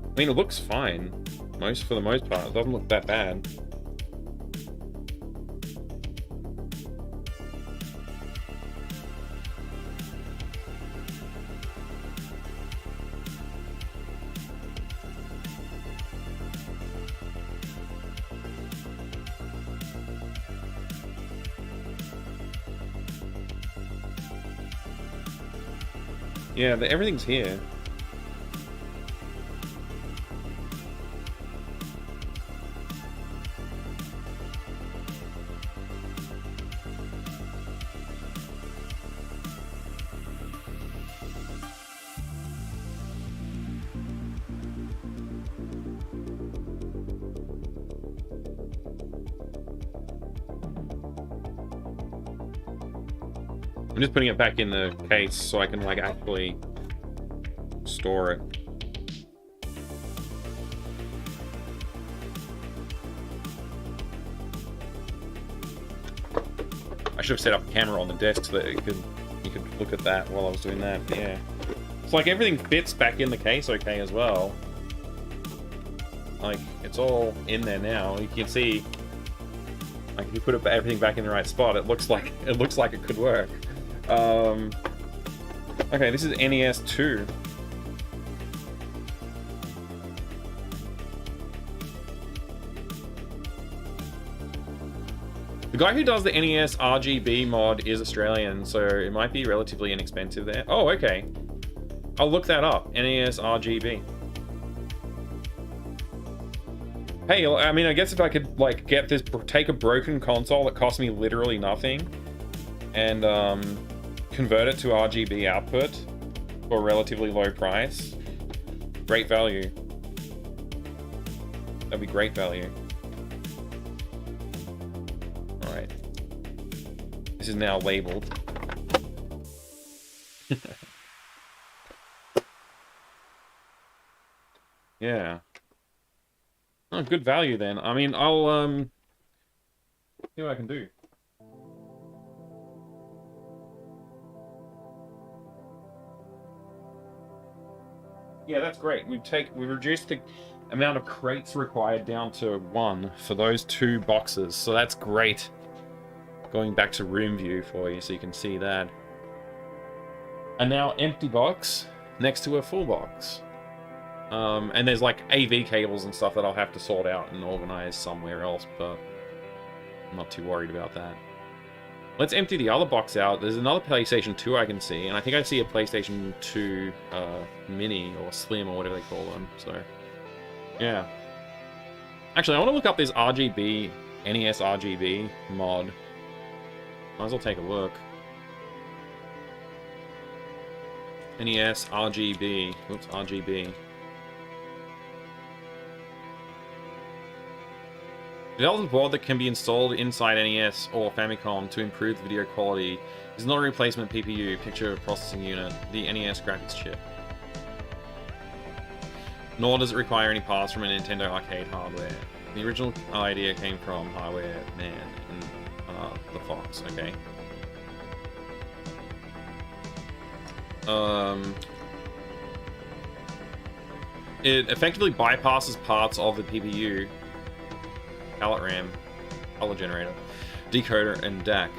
I mean, it looks fine. For the most part, it doesn't look that bad. Yeah, everything's here. I'm just putting it back in the case so I can like actually store it. I should have set up a camera on the desk so that you could look at that while I was doing that. Yeah, it's like everything fits back in the case okay as well. Like it's all in there now. You can see, like if you put everything back in the right spot, it looks like it could work. Okay, this is NES 2. The guy who does the NES RGB mod is Australian, so it might be relatively inexpensive there. Oh, okay. I'll look that up. NES RGB. Hey, I mean, I guess if I could, like, take a broken console that cost me literally nothing and, convert it to RGB output for a relatively low price. Great value. That'd be great value. Alright. This is now labeled. Yeah. Oh, good value then. I mean, I'll, see what I can do. Yeah, that's great. We've reduced the amount of crates required down to 1 for those 2 boxes. So that's great. Going back to room view for you so you can see that. And now empty box next to a full box. And there's like AV cables and stuff that I'll have to sort out and organize somewhere else, but I'm not too worried about that. Let's empty the other box out. There's another PlayStation 2 I can see, and I think I see a PlayStation 2 Mini or Slim or whatever they call them, so yeah. Actually, I want to look up this RGB, NES RGB mod. Might as well take a look. NES RGB. Oops, RGB. Developed board that can be installed inside NES or Famicom to improve the video quality is not a replacement PPU, picture processing unit, the NES graphics chip. nor does it require any parts from a Nintendo arcade hardware. The original idea came from Hardware Man in the Fox, okay? It effectively bypasses parts of the PPU, palette RAM, color generator, decoder, and DAC.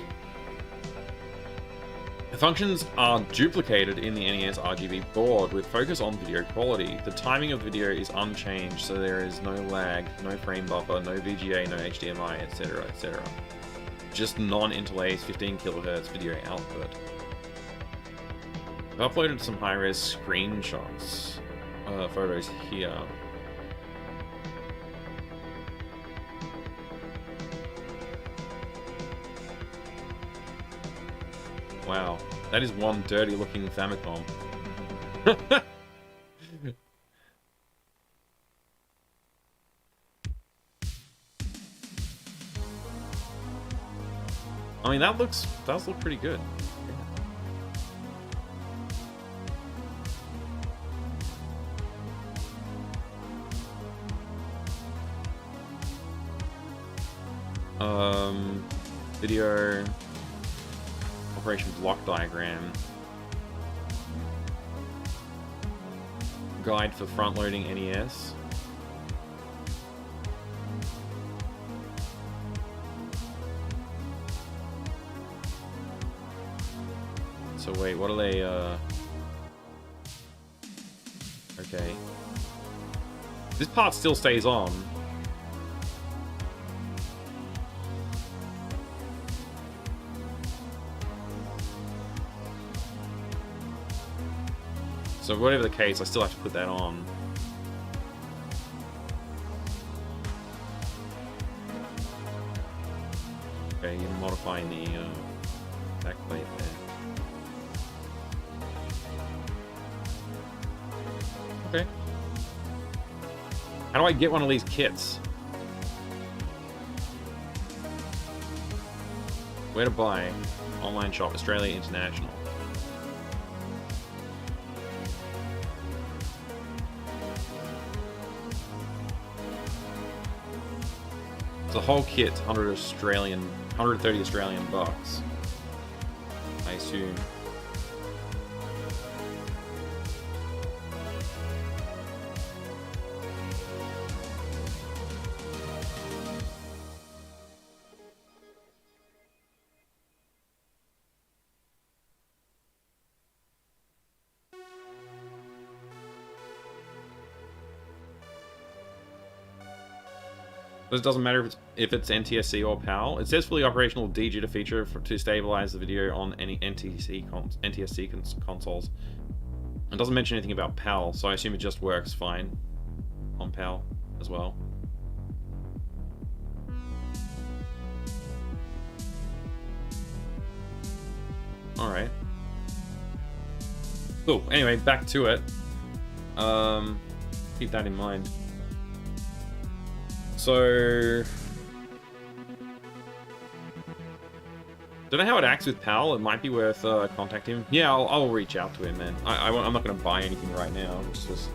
The functions are duplicated in the NES RGB board with focus on video quality. The timing of the video is unchanged, so there is no lag, no frame buffer, no VGA, no HDMI, etc, etc. Just non-interlaced 15 kHz video output. I've uploaded some high-res screenshots, photos here. Wow, that is one dirty-looking Famicom. I mean, that does look pretty good. Video operation block diagram, guide for front-loading NES. So wait, what are they? Okay, this part still stays on. So whatever the case, I still have to put that on. Okay, you're modifying the backplate there. Okay. How do I get one of these kits? Where to buy? Online shop, Australia International. The whole kit's 130 Australian bucks, I assume. It doesn't matter if it's NTSC or PAL. It says fully operational D-Jitter feature to stabilize the video on any NTSC consoles. It doesn't mention anything about PAL, so I assume it just works fine on PAL as well. Alright. Cool. Anyway, back to it. Keep that in mind. So, don't know how it acts with PAL. It might be worth contacting him. Yeah, I'll reach out to him, man. I'm not going to buy anything right now. I'm just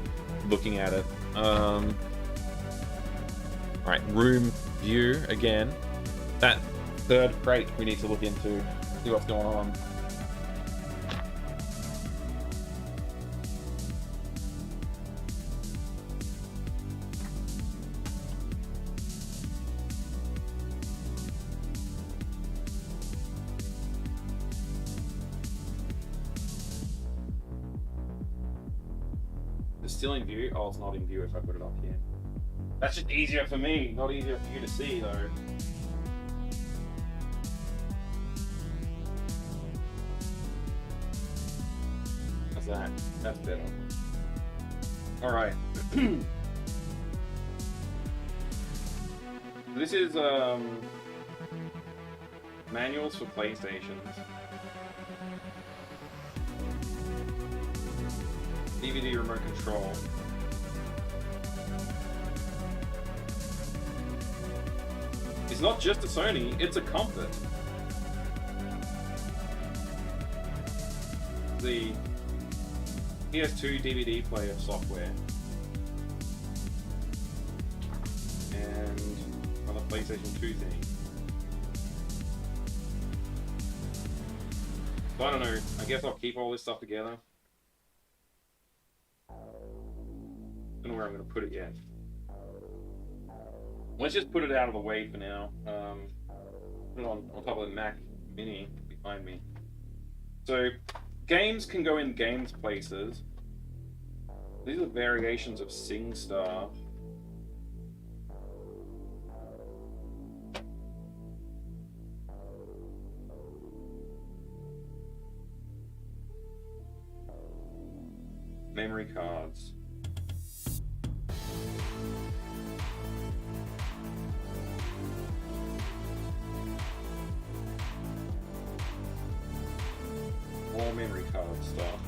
looking at it. Alright, room view again. That third crate we need to look into, see what's going on. Still in view? Oh, it's not in view if I put it up here. That's just easier for me, not easier for you to see though. How's that? That's better. Alright. This is manuals for PlayStations. DVD remote control. It's not just a Sony, it's a Comfort. The PS2 DVD player software. PlayStation 2 thing. So I don't know. I guess I'll keep all this stuff together. Don't know where I'm going to put it yet. Let's just put it out of the way for now. Put it on top of the Mac Mini behind me. So, games can go in games places. These are variations of SingStar. Memory cards. More memory card stuff.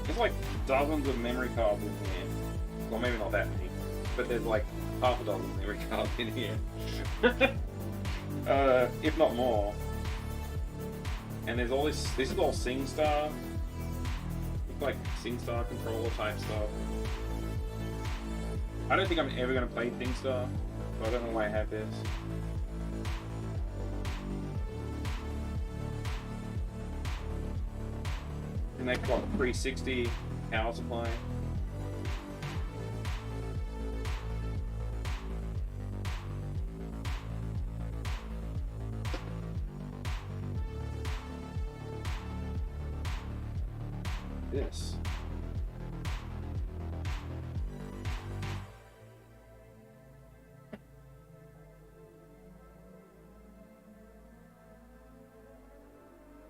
There's like dozens of memory cards in here. Well, maybe not that many, but there's like half a dozen memory cards in here. If not more. And there's all this is all SingStar. It's like SingStar controller type stuff. I don't think I'm ever going to play SingStar, so I don't know why I have this. And they've got 360 power supply. This.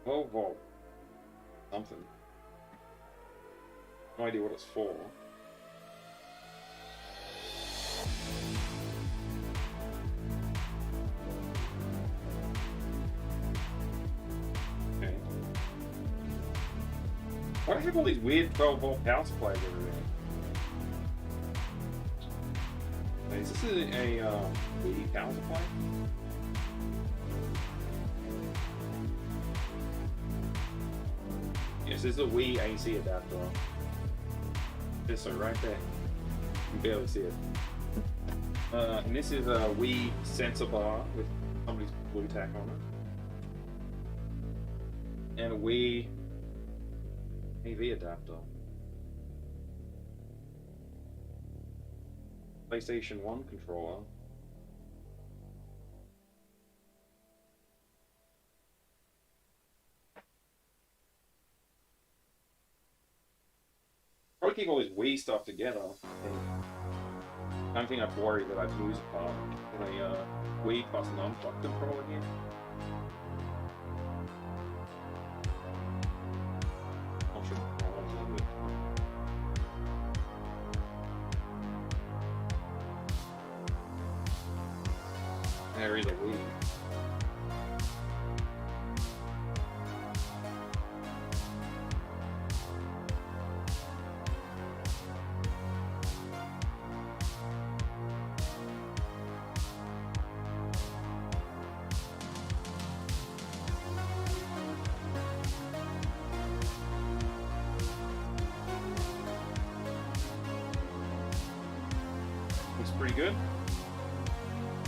Volt. Something. No idea what it's for. Okay. Why do I have all these weird 12-volt power supplies everywhere? Is this a Wii power supply? Yes, this is a Wii AC adapter. This one right there. You can barely see it. And this is a Wii sensor bar with somebody's blue tack on it. And a Wii AV adapter. PlayStation 1 controller. Probably keep all this Wii stuff together. I don't think I'd worry that I'd lose a part in a Wii plus an unplugged controller here. Not sure. There is a Wii. Looks pretty good.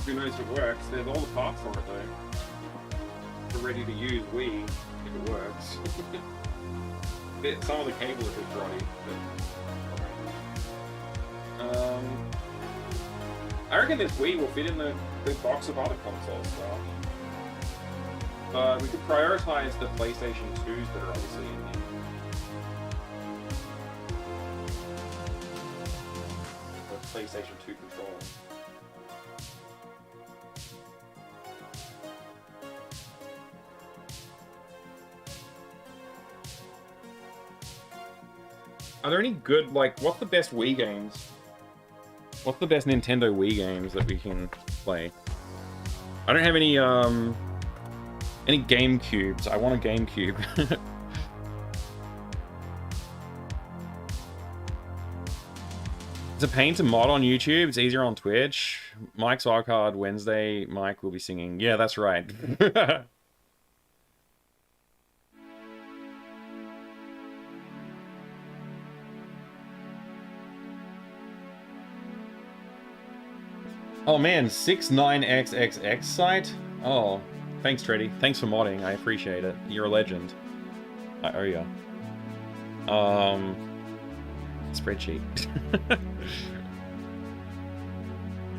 Who knows if it works? There's all the parts for it though. We're ready to use Wii if it works. Some of the cable is a bit rotty. I reckon this Wii will fit in the box of other console stuff. But we could prioritize the PlayStation 2s that are obviously in here. The PlayStation 2 controller. Are there any good, like, what's the best Wii games? What's the best Nintendo Wii games that we can play? I don't have any GameCubes. I want a GameCube. It's a pain to mod on YouTube. It's easier on Twitch. Mike's Wildcard Wednesday. Mike will be singing. Yeah, that's right. Oh man, 69XXX site? Oh, thanks, Treddy. Thanks for modding. I appreciate it. You're a legend. I owe ya. Spreadsheet.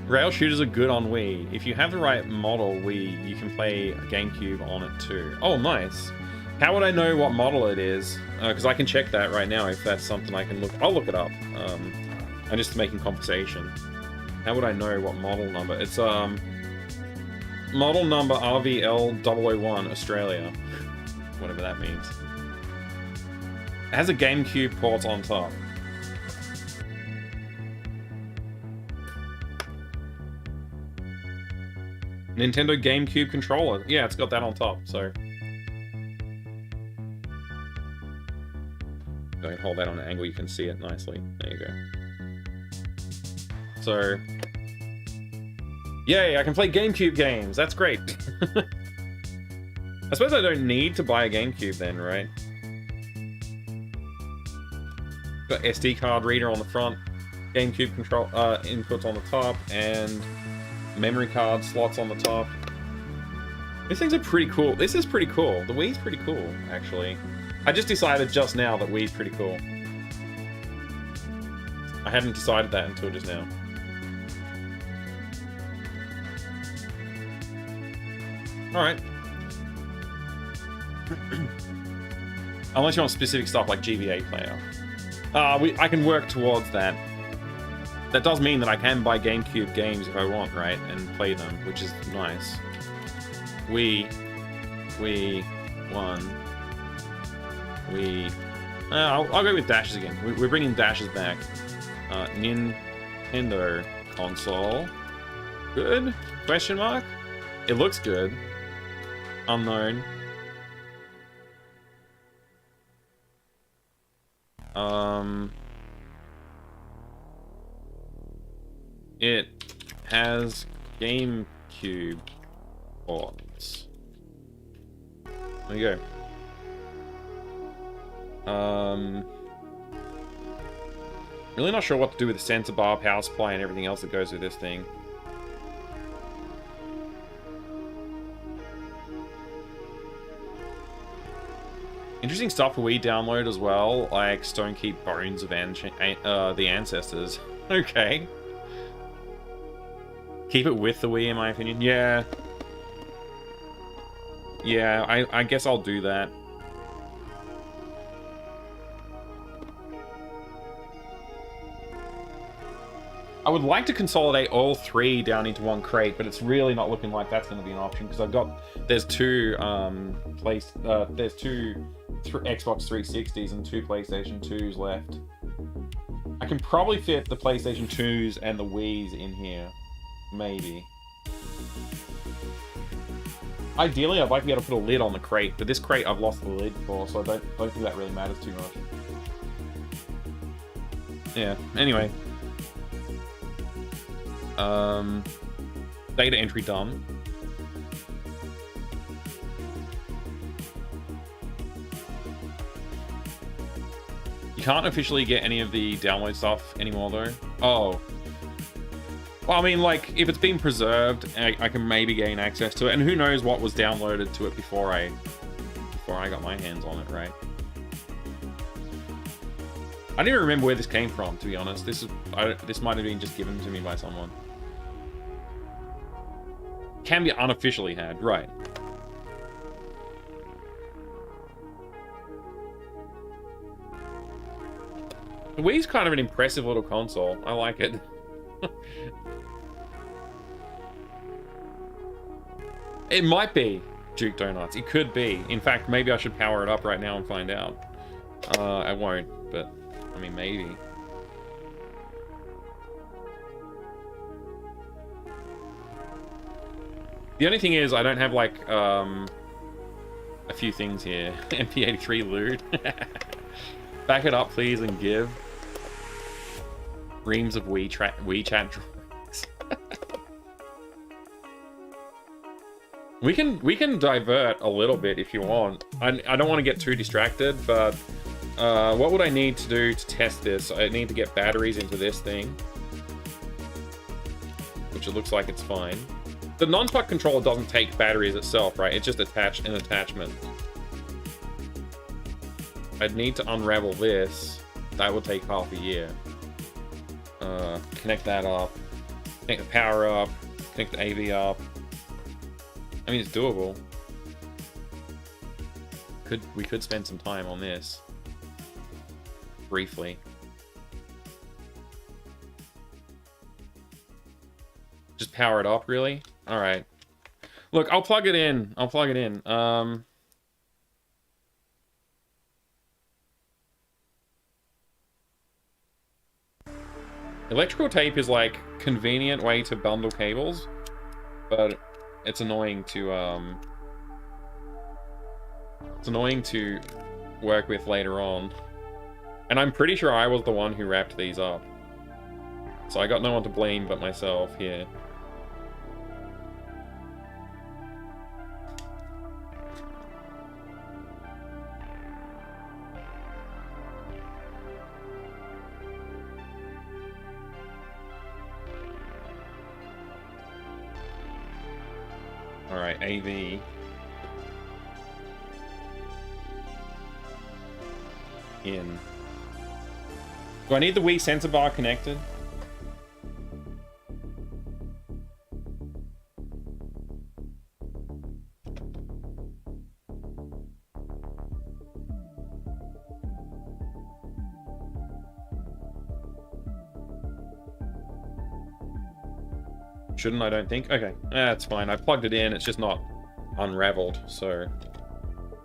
Rail shooters are good on Wii. If you have the right model Wii, you can play GameCube on it too. Oh, nice. How would I know what model it is? Because I can check that right now if that's something I can look. I'll look it up. I'm just making conversation. How would I know what model number? It's model number RVL001 Australia. Whatever that means. It has a GameCube port on top. Nintendo GameCube controller. Yeah, it's got that on top, so... Go and hold that on an angle, you can see it nicely. There you go. So... Yay, I can play GameCube games! That's great! I suppose I don't need to buy a GameCube then, right? Got SD card reader on the front, GameCube control inputs on the top, and memory card slots on the top. These things are pretty cool. This is pretty cool. The Wii's pretty cool, actually. I just decided just now that Wii's pretty cool. I hadn't decided that until just now. Alright. Unless you want specific stuff like GBA player. I can work towards that. That does mean that I can buy GameCube games if I want, right? And play them, which is nice. Wii 1. I'll go with dashes again. We're bringing dashes back. Nintendo console. Good? Question mark? It looks good. Unknown. It has GameCube ports. There you go. Really not sure what to do with the sensor bar, power supply, and everything else that goes with this thing. Interesting stuff for Wii download as well, like Stone Keep Bones of the Ancestors. Okay. Keep it with the Wii, in my opinion. Yeah. Yeah, I guess I'll do that. I would like to consolidate all three down into one crate, but it's really not looking like that's going to be an option because there's two Xbox 360s and two PlayStation 2s left. I can probably fit the PlayStation 2s and the Wii's in here. Maybe. Ideally, I'd like to be able to put a lid on the crate, but this crate I've lost the lid for, so I don't think that really matters too much. Yeah, anyway. Data entry done. You can't officially get any of the download stuff anymore, though. Oh. Well, I mean, like, if it's been preserved, I can maybe gain access to it. And who knows what was downloaded to it before I got my hands on it, right? I don't even remember where this came from, to be honest. This might have been just given to me by someone. Can be unofficially had, right. The Wii's kind of an impressive little console. I like it. It might be Duke Donuts. It could be. In fact, maybe I should power it up right now and find out. I won't, but I mean, maybe. The only thing is, I don't have like a few things here. MP83 lewd. Back it up, please, and give. Reams of WeChat drawings. We can divert a little bit if you want. I don't want to get too distracted, but what would I need to do to test this? I need to get batteries into this thing. which it looks like it's fine. The non-spark controller doesn't take batteries itself, right? It's just an attachment. I'd need to unravel this. That would take half a year. Connect that up. Connect the power up. Connect the AV up. I mean, it's doable. We could spend some time on this. Briefly. Just power it up, really? Alright. Look, I'll plug it in. Electrical tape is like convenient way to bundle cables, but it's annoying to work with later on. And I'm pretty sure I was the one who wrapped these up. So I got no one to blame but myself here. Alright, AV. In. Do I need the Wii sensor bar connected? Shouldn't, I don't think. Okay, that's fine. I plugged it in. It's just not unraveled, so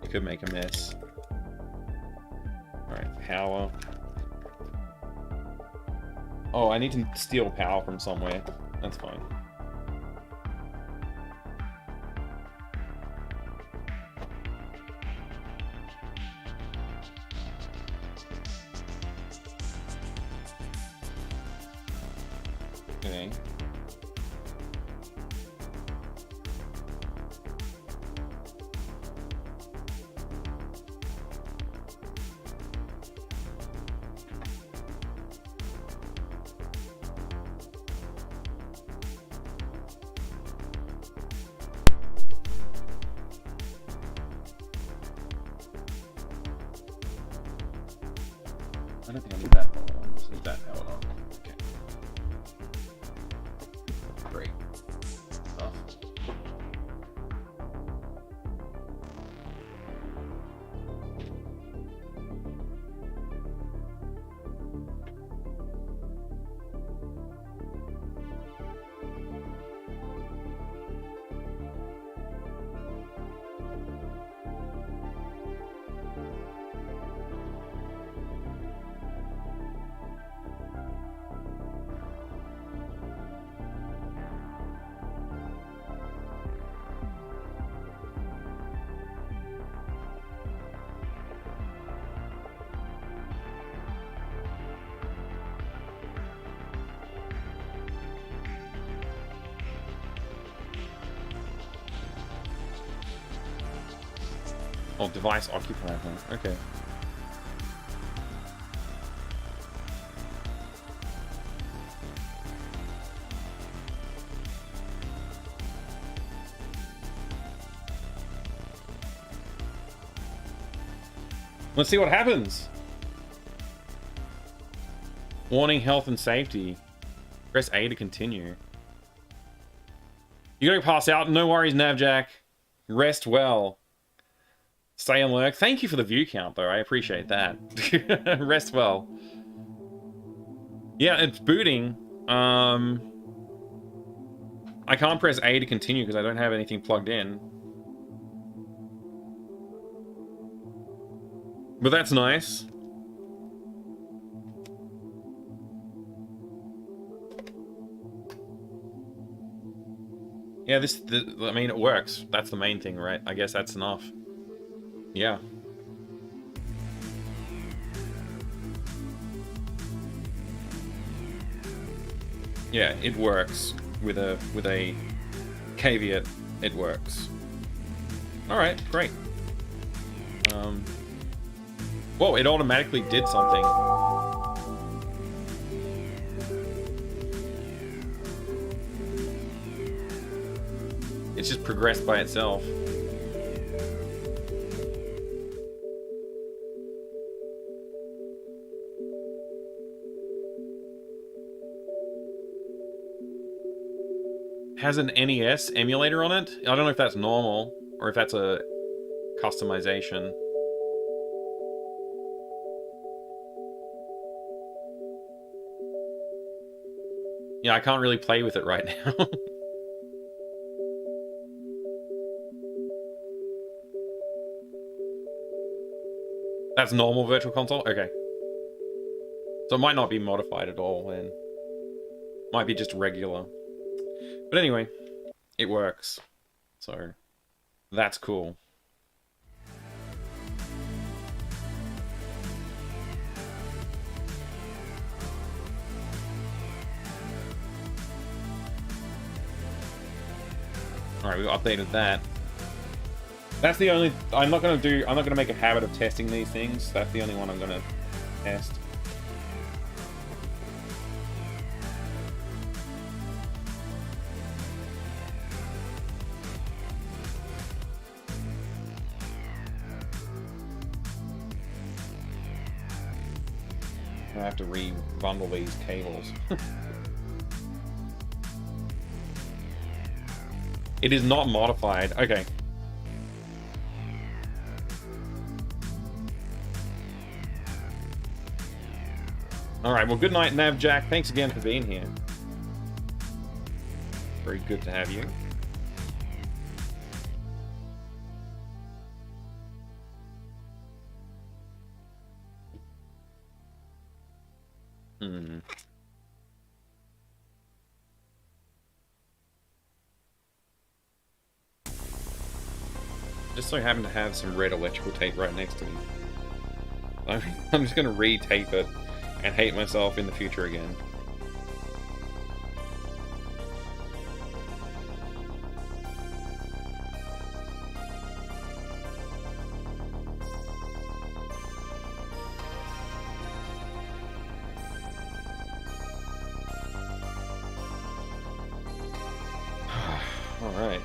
it could make a mess. Alright, power. Oh, I need to steal power from somewhere. That's fine. Okay. I don't think I need that power on. Just need that power on. Okay. Great. Stuff. Oh, device occupied, huh? Okay. Let's see what happens. Warning, health and safety. Press A to continue. You're gonna pass out. No worries, Navjack. Rest well. Stay alert. Thank you for the view count, though. I appreciate that. Rest well. Yeah, it's booting. I can't press A to continue because I don't have anything plugged in. But that's nice. Yeah, I mean, it works. That's the main thing, right? I guess that's enough. Yeah. Yeah, it works. With a caveat, it works. Alright, great. Whoa, it automatically did something. It's just progressed by itself. Has an NES emulator on it? I don't know if that's normal, or if that's a customization. Yeah, I can't really play with it right now. That's normal Virtual Console? Okay. So it might not be modified at all, then. Might be just regular. But anyway, it works. So, that's cool. Alright, we've updated that. That's the only... I'm not gonna make a habit of testing these things. That's the only one I'm gonna test. I have to re-bundle these cables. It is not modified. Okay. Alright, well, good night, Navjack. Thanks again for being here. Very good to have you. Just so happen to have some red electrical tape right next to me. I'm just gonna re-tape it and hate myself in the future again. Alright.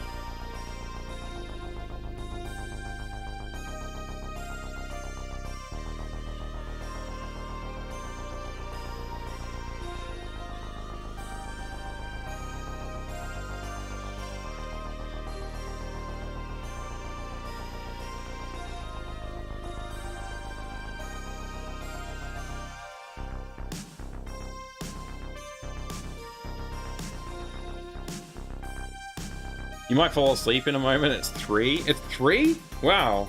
You might fall asleep in a moment. It's 3. It's 3? Wow.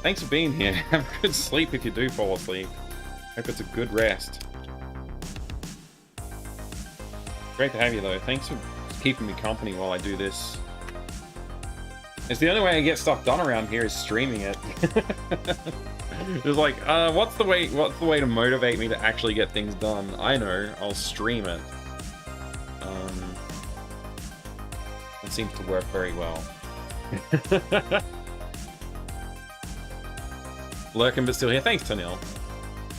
Thanks for being here. Have a good sleep if you do fall asleep. Hope it's a good rest. Great to have you, though. Thanks for keeping me company while I do this. It's the only way I get stuff done around here is streaming it. It's like, what's the way to motivate me to actually get things done? I know, I'll stream it. It seems to work very well. Lurking but still here. Thanks, Tanil.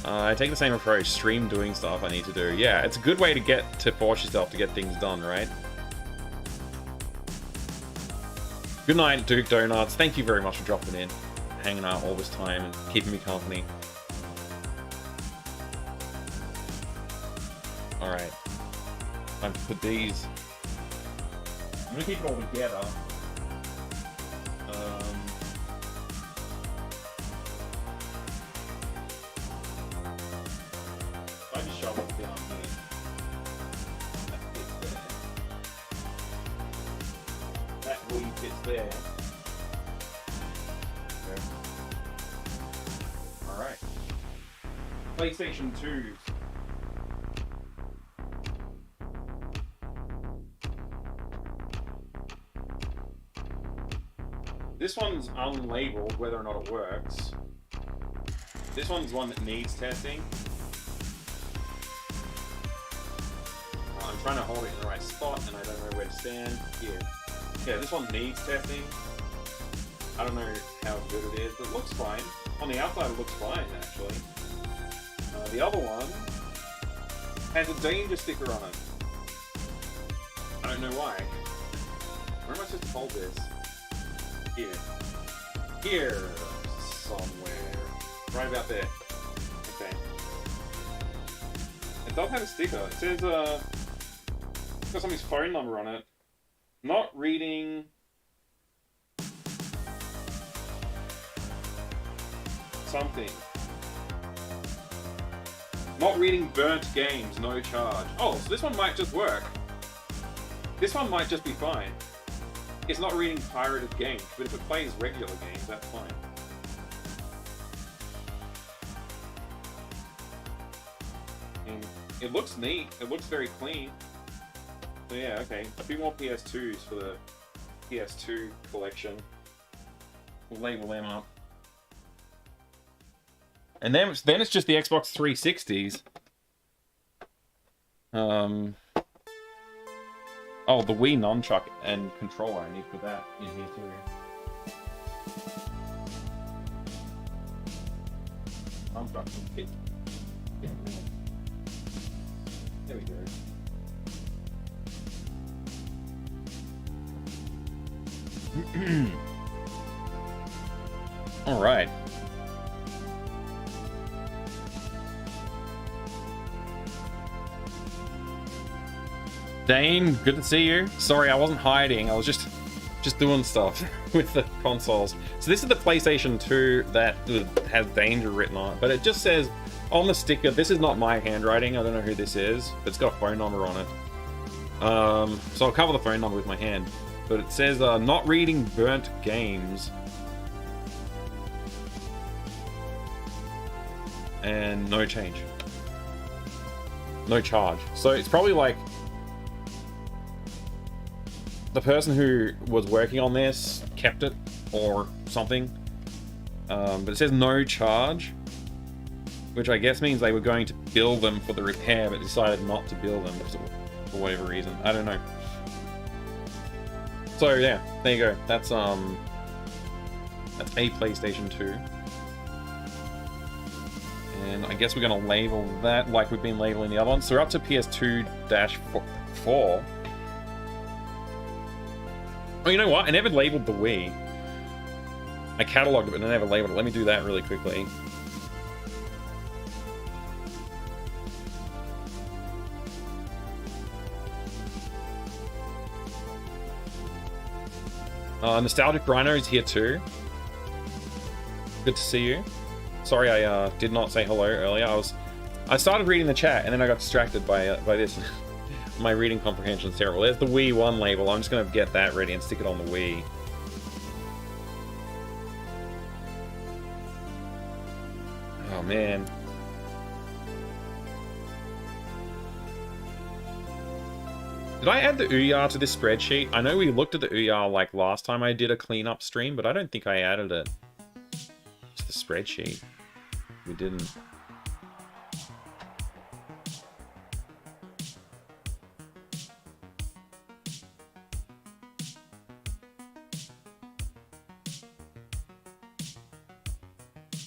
I take the same approach. Stream doing stuff I need to do. Yeah, it's a good way to force yourself to get things done, right? Good night, Duke Donuts. Thank you very much for dropping in, hanging out all this time, and keeping me company. Alright. Time to put these... I'm gonna keep it all together. I just shove it down here. That fits there. That weave fits there. Okay. Alright. PlayStation 2. This one's unlabeled, whether or not it works. This one's one that needs testing. I'm trying to hold it in the right spot, and I don't know where to stand. Here. Yeah, this one needs testing. I don't know how good it is, but it looks fine. On the outside, it looks fine, actually. The other one has a danger sticker on it. I don't know why. Where am I supposed to hold this? Here. Here somewhere. Right about there. Okay. It does have a sticker. It says, it's got somebody's phone number on it. Not reading... something. Not reading burnt games, no charge. Oh, so this one might just work. This one might just be fine. It's not reading pirated games, but if it plays regular games, that's fine. And it looks neat. It looks very clean. So yeah, okay. A few more PS2s for the PS2 collection. We'll label them up. And then it's just the Xbox 360s. Oh, the Wii nunchuck and controller. I need to put that in here too. Nunchuck and kit. There we go. All right. Dane, good to see you. Sorry, I wasn't hiding. I was just doing stuff with the consoles. So this is the PlayStation 2 that has Danger written on it, but it just says on the sticker, this is not my handwriting. I don't know who this is, but it's got a phone number on it. So I'll cover the phone number with my hand. But it says, not reading burnt games. And no change. No charge. So it's probably like... the person who was working on this kept it or something. But it says no charge, which I guess means they were going to bill them for the repair, but decided not to bill them for whatever reason. I don't know. So yeah, there you go. That's a PlayStation 2. And I guess we're gonna label that like we've been labeling the other ones. So we're up to PS2-4. Oh, you know what? I never labeled the Wii. I catalogued it, but I never labeled it. Let me do that really quickly. Nostalgic Rhino is here too. Good to see you. Sorry I did not say hello earlier. I started reading the chat and then I got distracted by this. My reading comprehension is terrible. There's the Wii 1 label. I'm just going to get that ready and stick it on the Wii. Oh, man. Did I add the Ouya to this spreadsheet? I know we looked at the Ouya like last time I did a cleanup stream, but I don't think I added it to the spreadsheet. We didn't.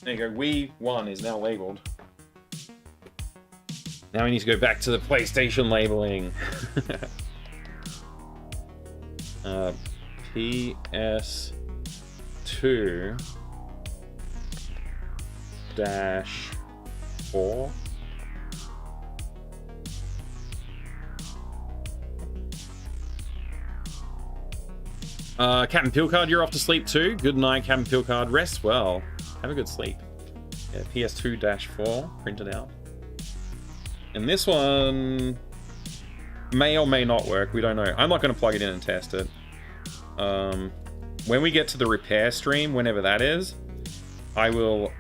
There you go, Wii 1 is now labeled. Now we need to go back to the PlayStation labeling. PS2-4. Captain Pilcard, you're off to sleep too. Good night, Captain Pilcard. Rest well. Have a good sleep. Yeah, PS2-4 printed out. And this one may or may not work. We don't know. I'm not going to plug it in and test it. When we get to the repair stream, whenever that is, I will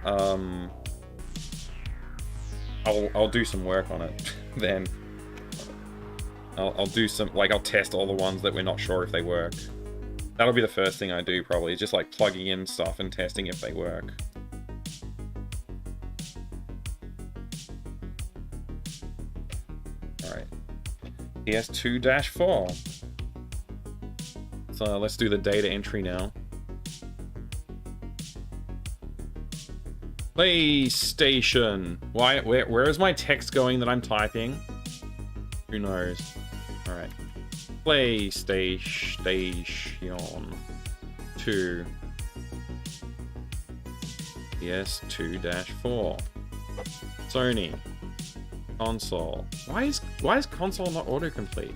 I'll do some work on it. Then I'll do some, like, I'll test all the ones that we're not sure if they work. That'll be the first thing I do, probably, just like plugging in stuff and testing if they work. Alright. PS2-4. So let's do the data entry now. PlayStation. Why? Where is my text going that I'm typing? Who knows? Alright. PlayStation 2. PS2-4. Sony. Console. Why is console not autocomplete?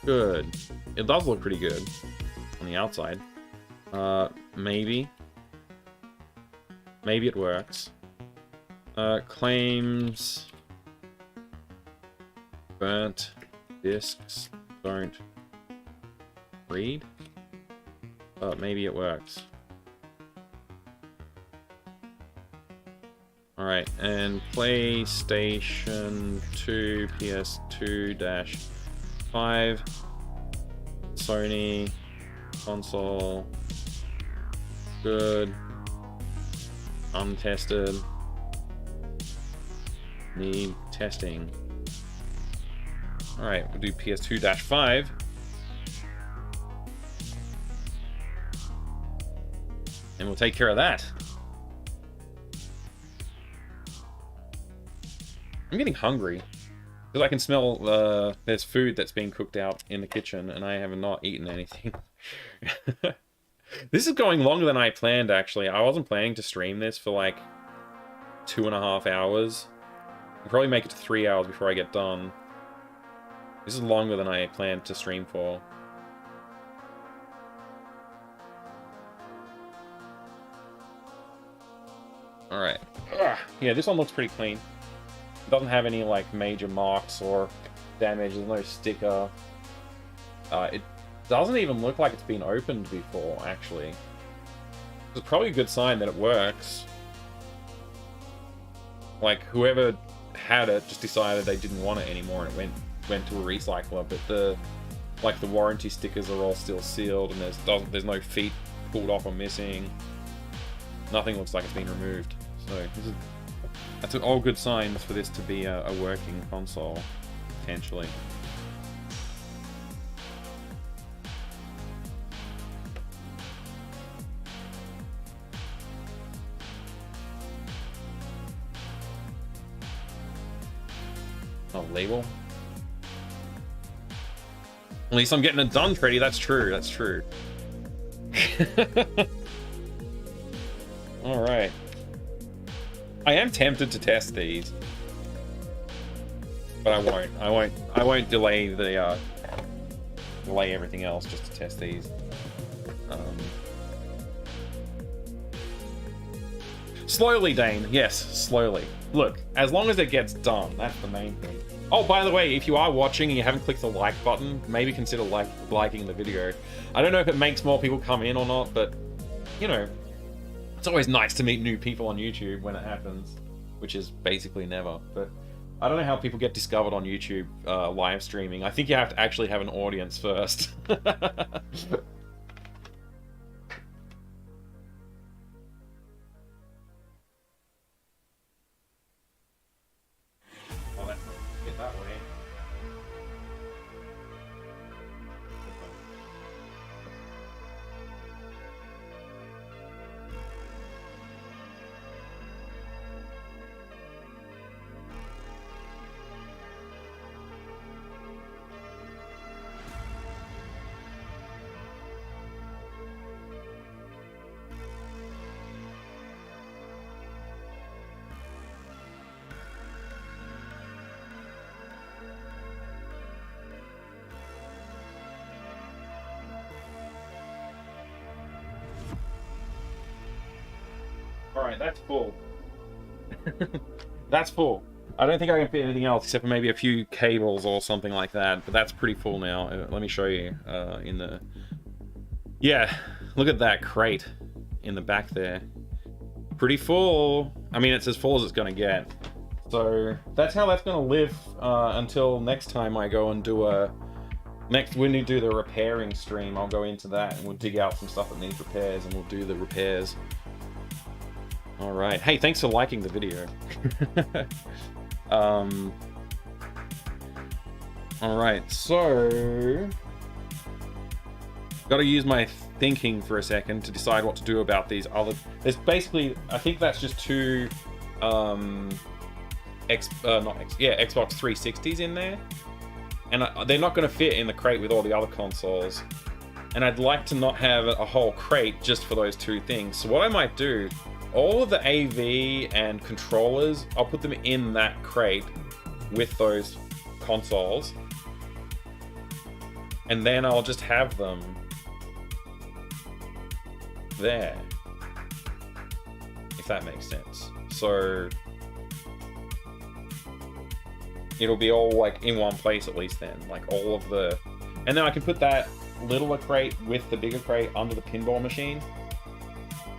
Good. It does look pretty good on the outside. Maybe it works. Claims burnt discs don't read. But maybe it works. Alright, and PlayStation 2, PS2-5, Sony, console, good, untested, need testing. Alright, we'll do PS2-5. And we'll take care of that. I'm getting hungry. Because I can smell there's food that's being cooked out in the kitchen, and I have not eaten anything. This is going longer than I planned, actually. I wasn't planning to stream this for like 2.5 hours. I'll probably make it to 3 hours before I get done. This is longer than I planned to stream for. Alright. Yeah, this one looks pretty clean. It doesn't have any like major marks or damage. There's no sticker. It doesn't even look like it's been opened before, actually. It's probably a good sign that it works. Like, whoever had it just decided they didn't want it anymore and it went to a recycler, but the warranty stickers are all still sealed, and there's no feet pulled off or missing. Nothing looks like it's been removed. So that's all good signs for this to be a working console, potentially. Oh, label. At least I'm getting it done, Freddy. That's true. That's true. All right. I am tempted to test these, but I won't delay the delay everything else just to test these. Slowly, Dane. Yes, slowly. Look, as long as it gets done, that's the main thing. Oh, by the way, if you are watching and you haven't clicked the like button, maybe consider liking the video. I don't know if it makes more people come in or not, but, you know, it's always nice to meet new people on YouTube when it happens, which is basically never. But I don't know how people get discovered on YouTube live streaming. I think you have to actually have an audience first. Alright, that's full. That's full. I don't think I can fit anything else except for maybe a few cables or something like that, but that's pretty full now. Let me show you in the... Yeah, look at that crate in the back there. Pretty full. I mean, it's as full as it's going to get. So that's how that's going to live until next time I go and do a... when we do the repairing stream, I'll go into that and we'll dig out some stuff that needs repairs and we'll do the repairs. Alright. Hey, thanks for liking the video. Alright, so... Gotta use my thinking for a second to decide what to do about these other... There's basically... I think that's just two... Xbox 360s in there. and they're not going to fit in the crate with all the other consoles. And I'd like to not have a whole crate just for those two things. So what I might do, all of the AV and controllers, I'll put them in that crate with those consoles. And then I'll just have them there. If that makes sense. So it'll be all like in one place at least then. Like all of the... And then I can put that littler crate with the bigger crate under the pinball machine,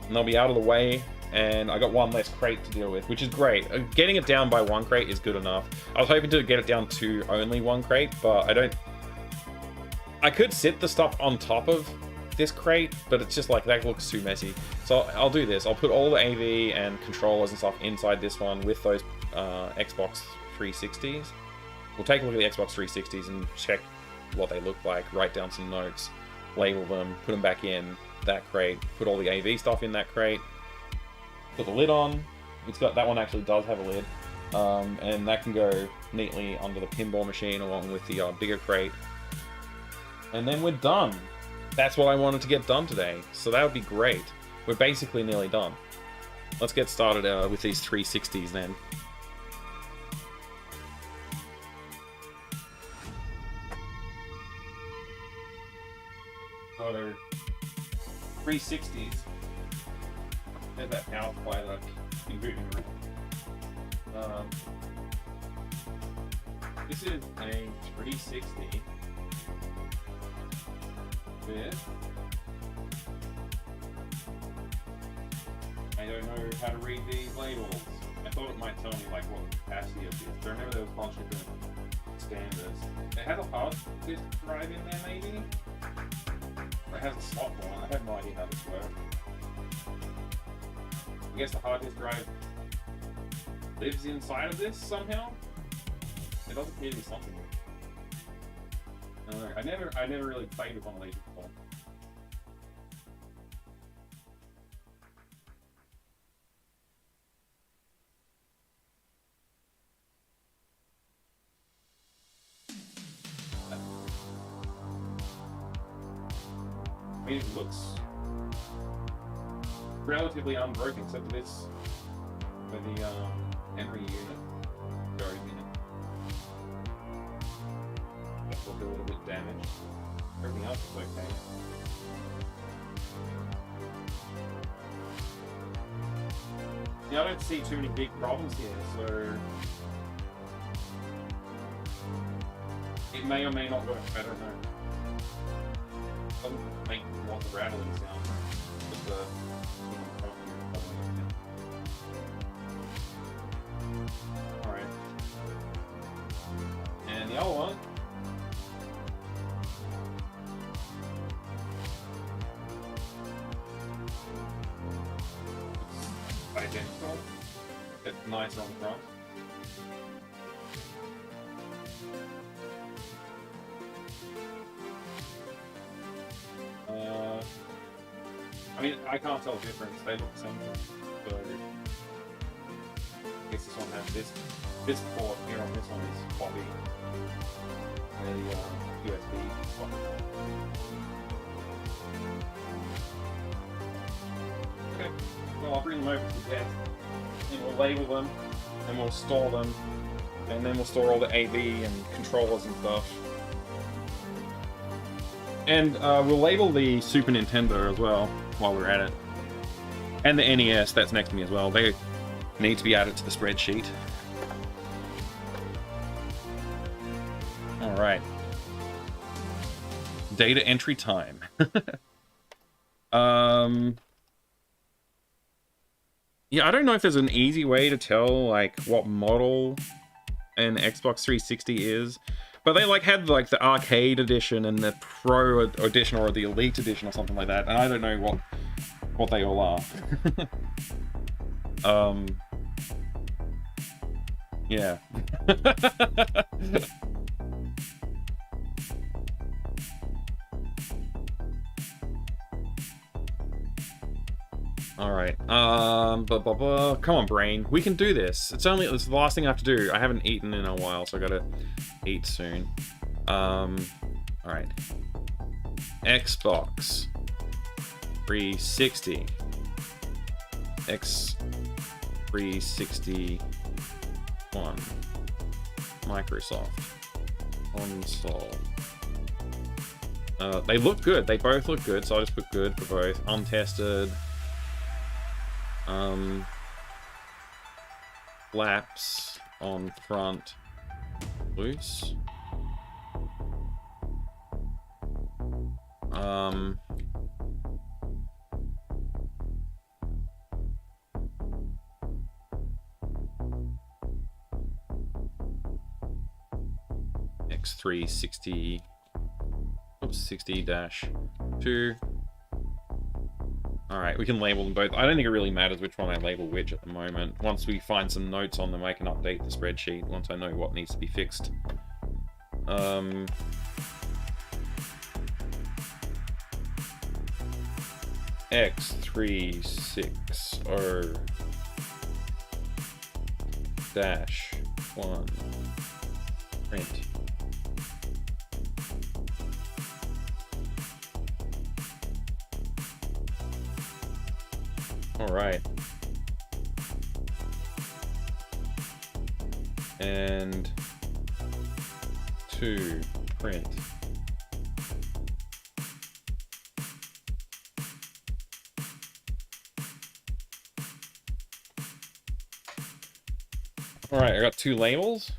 and they'll be out of the way, and I got one less crate to deal with, which is great. Getting it down by one crate is good enough. I was hoping to get it down to only one crate, but I could sit the stuff on top of this crate, but it's just like that looks too messy. So I'll do this. I'll put all the AV and controllers and stuff inside this one with those Xbox 360s. We'll take a look at the Xbox 360s and check what they look like, write down some notes, label them, put them back in that crate, put all the AV stuff in that crate, put the lid on. It's got, that one actually does have a lid, and that can go neatly under the pinball machine along with the bigger crate. And then we're done. That's what I wanted to get done today, so that would be great. We're basically nearly done. Let's get started with these 360s then. So 360s. There's that power supply that I've been moving around. This is a 360 with... I don't know how to read these labels. I thought it might tell me like what the capacity of this. I remember there was a bunch of different standards. It has a hard disk drive in there maybe? Or it has a slot one. I have no idea how this works. I guess the hard disk drive lives inside of this somehow? It does appear to be something. I don't know. I never really played with one of these before. I mean, it looks relatively unbroken, except for this, where the Henry unit goes in it. That's a little bit damaged. Everything else is okay. Yeah, I don't see too many big problems here, so it may or may not work. I don't know. Doesn't make lots of rattling sound. Just the alright. And the other one. It's identical. It's nice on the front. I mean, I can't tell the difference. They look similar. So I guess this one has this port here on this one is floppy. Where the USB slot. Okay. Well, I'll bring them over to the desk, and we'll label them, and we'll store them, and then we'll store all the AV and controllers and stuff. And we'll label the Super Nintendo as well while we're at it. And the NES, that's next to me as well. They need to be added to the spreadsheet. Alright. Data entry time. Yeah, I don't know if there's an easy way to tell like what model an Xbox 360 is. But they like had like the arcade edition and the pro edition or the elite edition or something like that, and I don't know what they all are. Yeah. All right. Come on, brain. We can do this. It's the last thing I have to do. I haven't eaten in a while, so I gotta eat soon. Alright. Xbox 360. X361. Microsoft. Console. They look good. They both look good, so I'll just put good for both. Untested. Flaps on front. Loose. X360. Oops, 60-2. Alright, we can label them both. I don't think it really matters which one I label which at the moment. Once we find some notes on them, I can update the spreadsheet once I know what needs to be fixed. X360-1 print. All right. And 2 print. All right, I got 2 labels.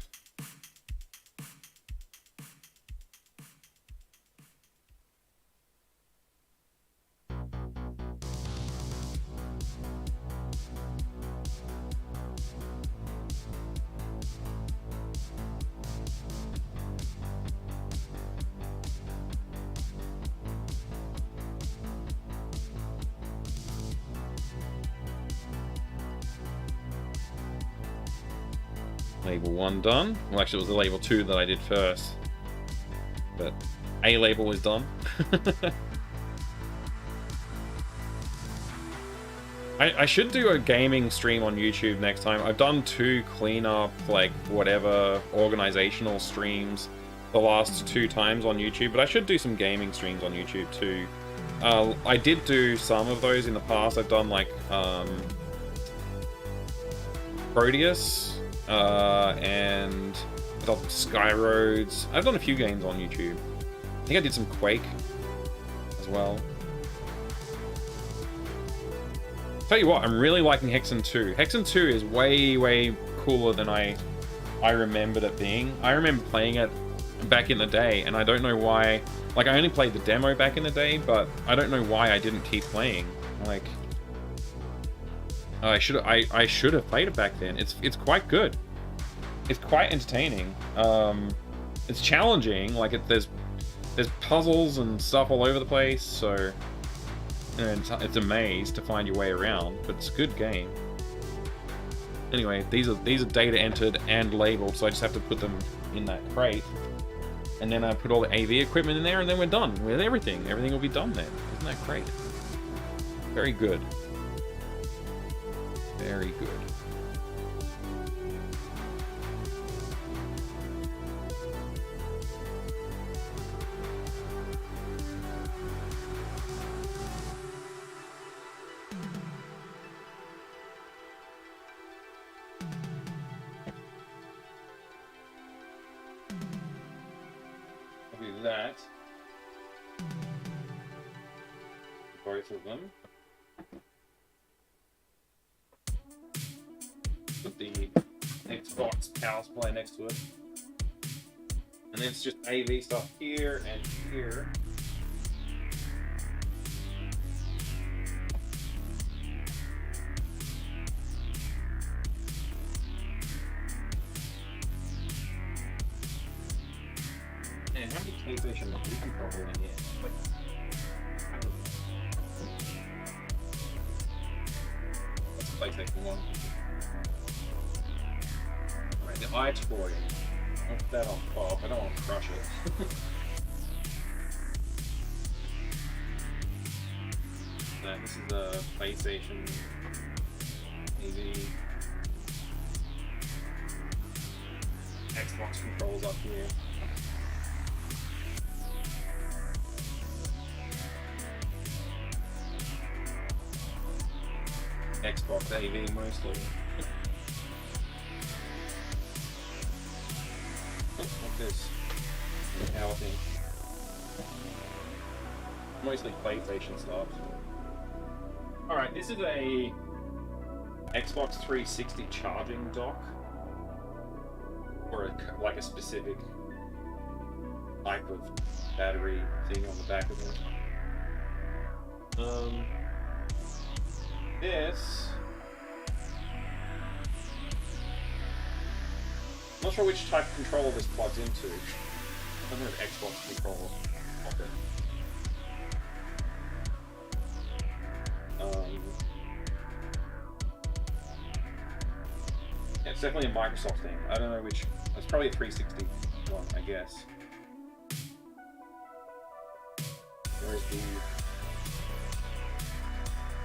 Label 1 done. Well, actually, it was the label 2 that I did first. But A label is done. I should do a gaming stream on YouTube next time. I've done 2 cleanup, like, whatever, organizational streams the last 2 times on YouTube, but I should do some gaming streams on YouTube too. I did do some of those in the past. I've done, like, Proteus, and I've done Sky Roads. I've done a few games on YouTube. I think I did some Quake as well. Tell you what, I'm really liking Hexen 2. Hexen 2 is way, way cooler than I remembered it being. I remember playing it back in the day, and I don't know why. Like, I only played the demo back in the day, but I don't know why I didn't keep playing. Like, I should have played it back then. It's quite good. It's quite entertaining. It's challenging. Like, there's puzzles and stuff all over the place. So, you know, it's a maze to find your way around. But it's a good game. Anyway, these are data entered and labeled, so I just have to put them in that crate. And then I put all the AV equipment in there, and then we're done with everything. Everything will be done then. Isn't that great? Very good. Very good. I'll do that. Both of them. Put the Xbox power supply next to it. And then it's just AV stuff here and here. And how many PlayStation do you probably in here? That's PlayStation 1. Alright, the iToy. I'll put that on top. I don't want to crush it. This is the PlayStation AV. Xbox controls up here. Xbox AV mostly. What's this? Power thing. Mostly PlayStation stuff. Alright, this is a Xbox 360 charging dock. Or like a specific type of battery thing on the back of it. This... I'm not sure which type of controller this plugs into. I don't have Xbox controller. Okay. Yeah, it's definitely a Microsoft thing. I don't know which. It's probably a 360 one, I guess. Where's the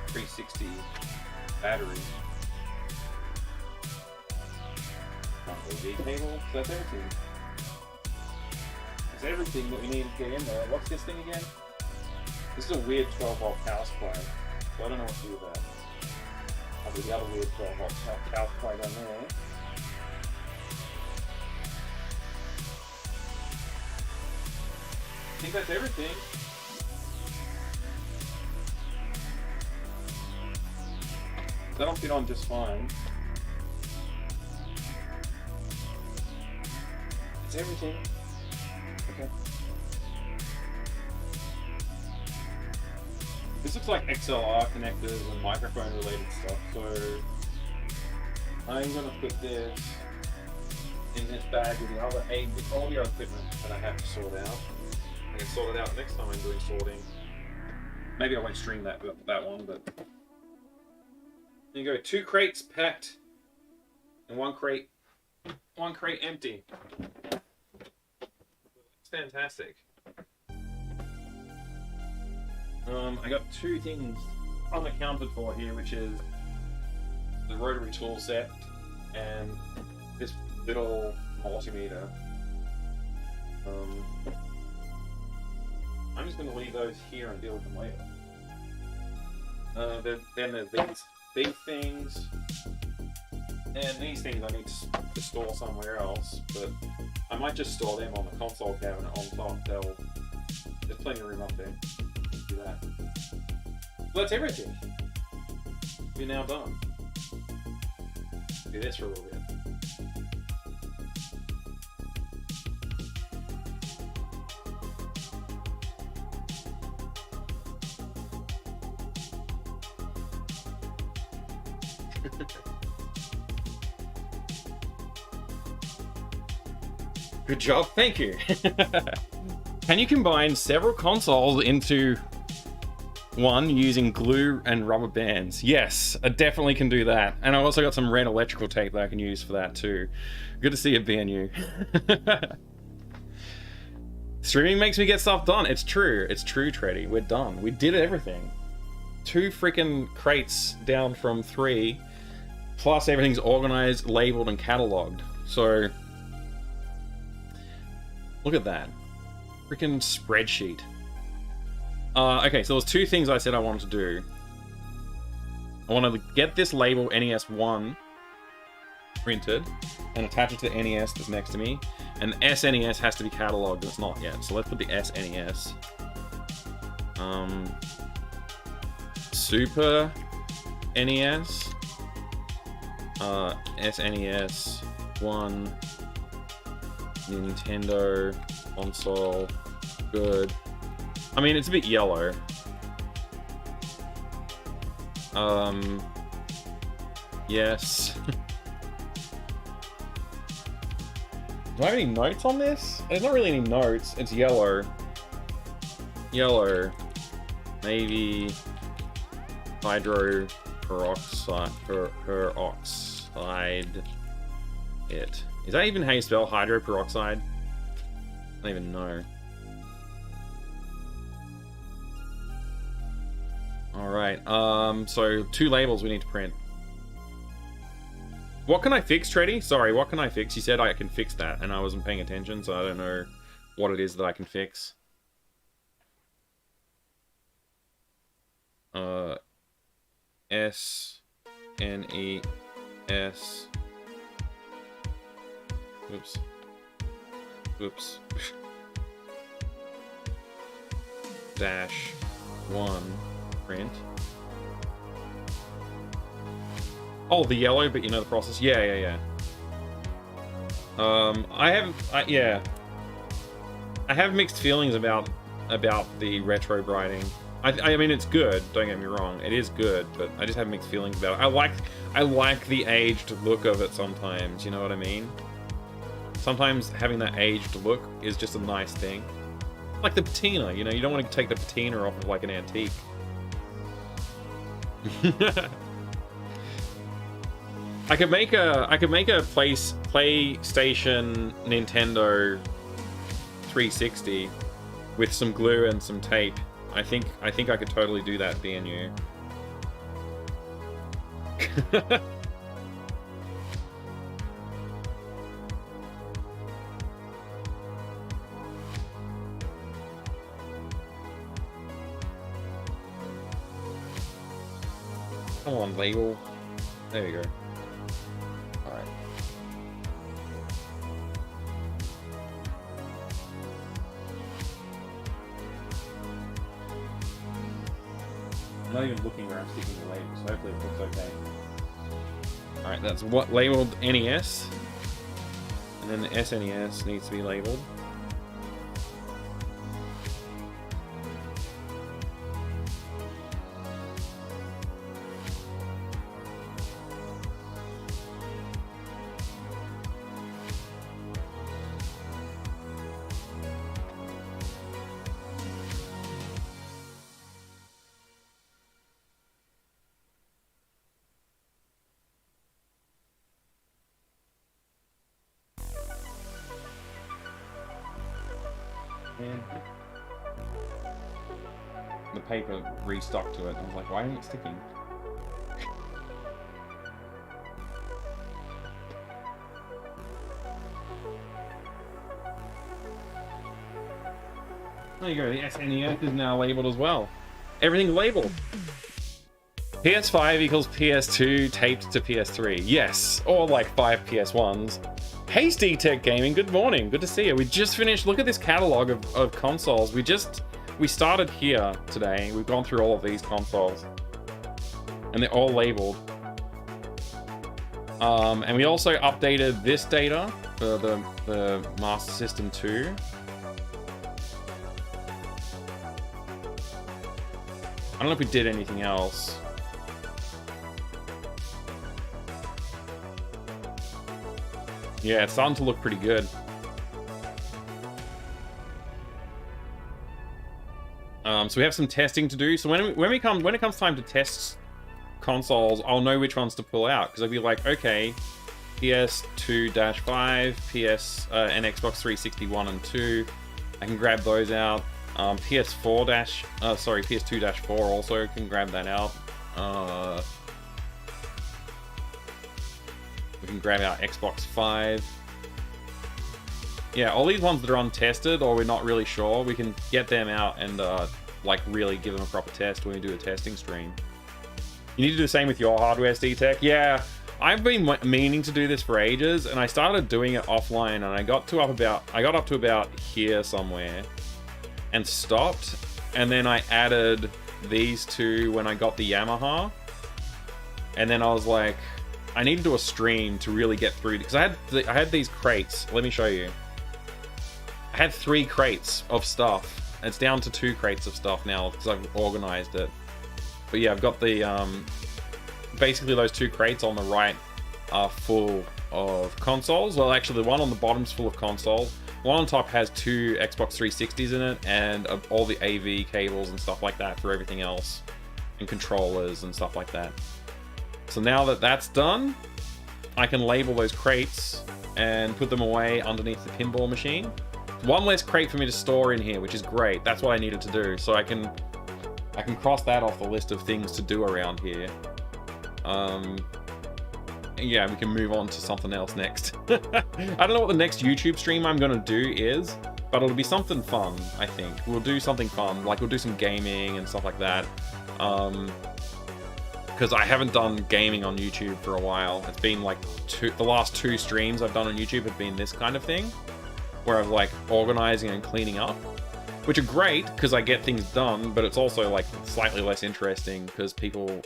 360 battery? AV cable, so that's everything. That's everything that we need to get in there. What's this thing again? This is a weird 12-volt power supply, so I don't know what to do with that. I'll do the other weird 12-volt power supply down there. I think that's everything. That'll fit on just fine. It's everything. Okay. This looks like XLR connectors and microphone related stuff, so I'm gonna put this in this bag with the other audio equipment that I have to sort out. I can sort it out next time I'm doing sorting. Maybe I won't stream that one, but there you go. 2 crates packed and one crate empty. It's fantastic. I got 2 things unaccounted for here, which is the rotary tool set and this little multimeter. I'm just going to leave those here and deal with them later. Then there's these things, and these things I need to store somewhere else, but I might just store them on the console cabinet on top. There's plenty of room up there. Do that. So that's everything. We're now done. Do this for a little bit. Good job, thank you. Can you combine several consoles into one using glue and rubber bands? Yes, I definitely can do that. And I also got some red electrical tape that I can use for that too. Good to see you, BNU. Streaming makes me get stuff done. It's true, Treddy. We're done. We did everything. 2 freaking crates down from 3. Plus everything's organized, labeled, and cataloged. So look at that. Freaking spreadsheet. Okay, so there's 2 things I said I wanted to do. I wanted to get this label NES1 printed and attach it to the NES that's next to me. And the SNES has to be cataloged, it's not yet. So let's put the SNES. Super NES. SNES 1. Nintendo console, good. I mean, it's a bit yellow. Yes. Do I have any notes on this? There's not really any notes. It's yellow. Yellow. Maybe hydro peroxide. Peroxide. Is that even how you spell hydroperoxide? I don't even know. Alright, so 2 labels we need to print. What can I fix, Treddy? Sorry, what can I fix? You said I can fix that, and I wasn't paying attention, so I don't know what it is that I can fix. S... NES. Oops. Oops. -1 print. Oh, the yellow, but you know the process. Yeah. I have mixed feelings about the retro brighting. I mean, it's good. Don't get me wrong, it is good, but I just have mixed feelings about it. I like the aged look of it sometimes. You know what I mean? Sometimes having that aged look is just a nice thing. Like the patina, you know, you don't want to take the patina off of like an antique. I could make a PlayStation Nintendo 360 with some glue and some tape. I think I could totally do that, being you. Come on, label. There we go. Alright. I'm not even looking where I'm sticking the label, so hopefully it looks okay. Alright, that's what labeled NES. And then the SNES needs to be labeled. The paper restuck to it. I was like, why isn't it sticking? There you go, the SNES is now labeled as well. Everything's labeled. PS5 equals PS2 taped to PS3. Yes, or like 5 PS1s. Hey, D-Tech Gaming, good morning. Good to see you. We just finished. Look at this catalog of consoles. We started here today. We've gone through all of these consoles. And they're all labeled. And we also updated this data for the Master System 2. I don't know if we did anything else. Yeah, it's starting to look pretty good. So we have some testing to do. So when it comes time to test consoles, I'll know which ones to pull out, because I'll be like, okay, PS2-5, and Xbox 360 1 and 2. I can grab those out. PS2-4 also can grab that out. We can grab out Xbox 5. Yeah, all these ones that are untested or we're not really sure, we can get them out and like really give them a proper test when we do a testing stream. You need to do the same with your hardware, D-Tech. Yeah, I've been meaning to do this for ages, and I started doing it offline, and I got up to about here somewhere and stopped, and then I added these two when I got the Yamaha, and then I was like, I need to do a stream to really get through, because I had these crates. Let me show you. I had 3 crates of stuff. It's down to 2 crates of stuff now because I've organized it. But yeah, I've got the basically those 2 crates on the right are full of consoles. Well, actually, the one on the bottom's full of consoles. One on top has 2 Xbox 360s in it, and all the AV cables and stuff like that for everything else, and controllers and stuff like that. So now that that's done, I can label those crates and put them away underneath the pinball machine. One less crate for me to store in here, which is great. That's what I needed to do. So I can cross that off the list of things to do around here. Yeah, we can move on to something else next. I don't know what the next YouTube stream I'm gonna do is, but it'll be something fun, I think. We'll do something fun, like we'll do some gaming and stuff like that. because I haven't done gaming on YouTube for a while. It's been like the last 2 streams I've done on YouTube have been this kind of thing, where I'm like organizing and cleaning up, which are great because I get things done, but it's also like slightly less interesting because people,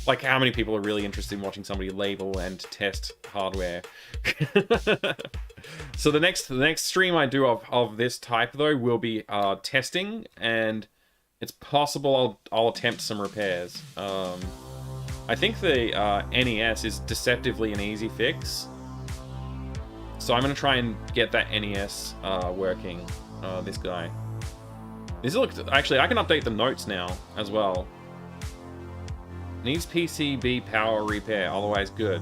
like how many people are really interested in watching somebody label and test hardware? So the next stream I do of this type though will be testing, and it's possible I'll attempt some repairs. I think the NES is deceptively an easy fix, so I'm gonna try and get that NES working. This guy. This looks actually I can update the notes now as well. Needs PCB power repair, otherwise good.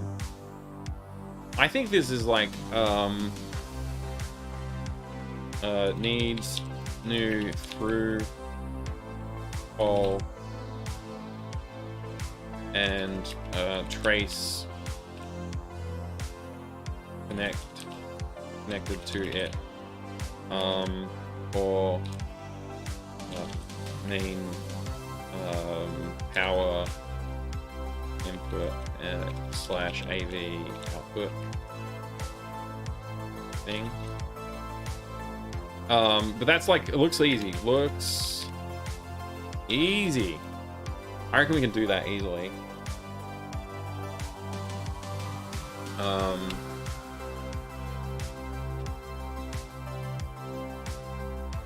I think this is like needs new through hole and trace connected to it, or main power input slash AV output thing. But that's like, it looks easy. Looks easy. I reckon we can do that easily.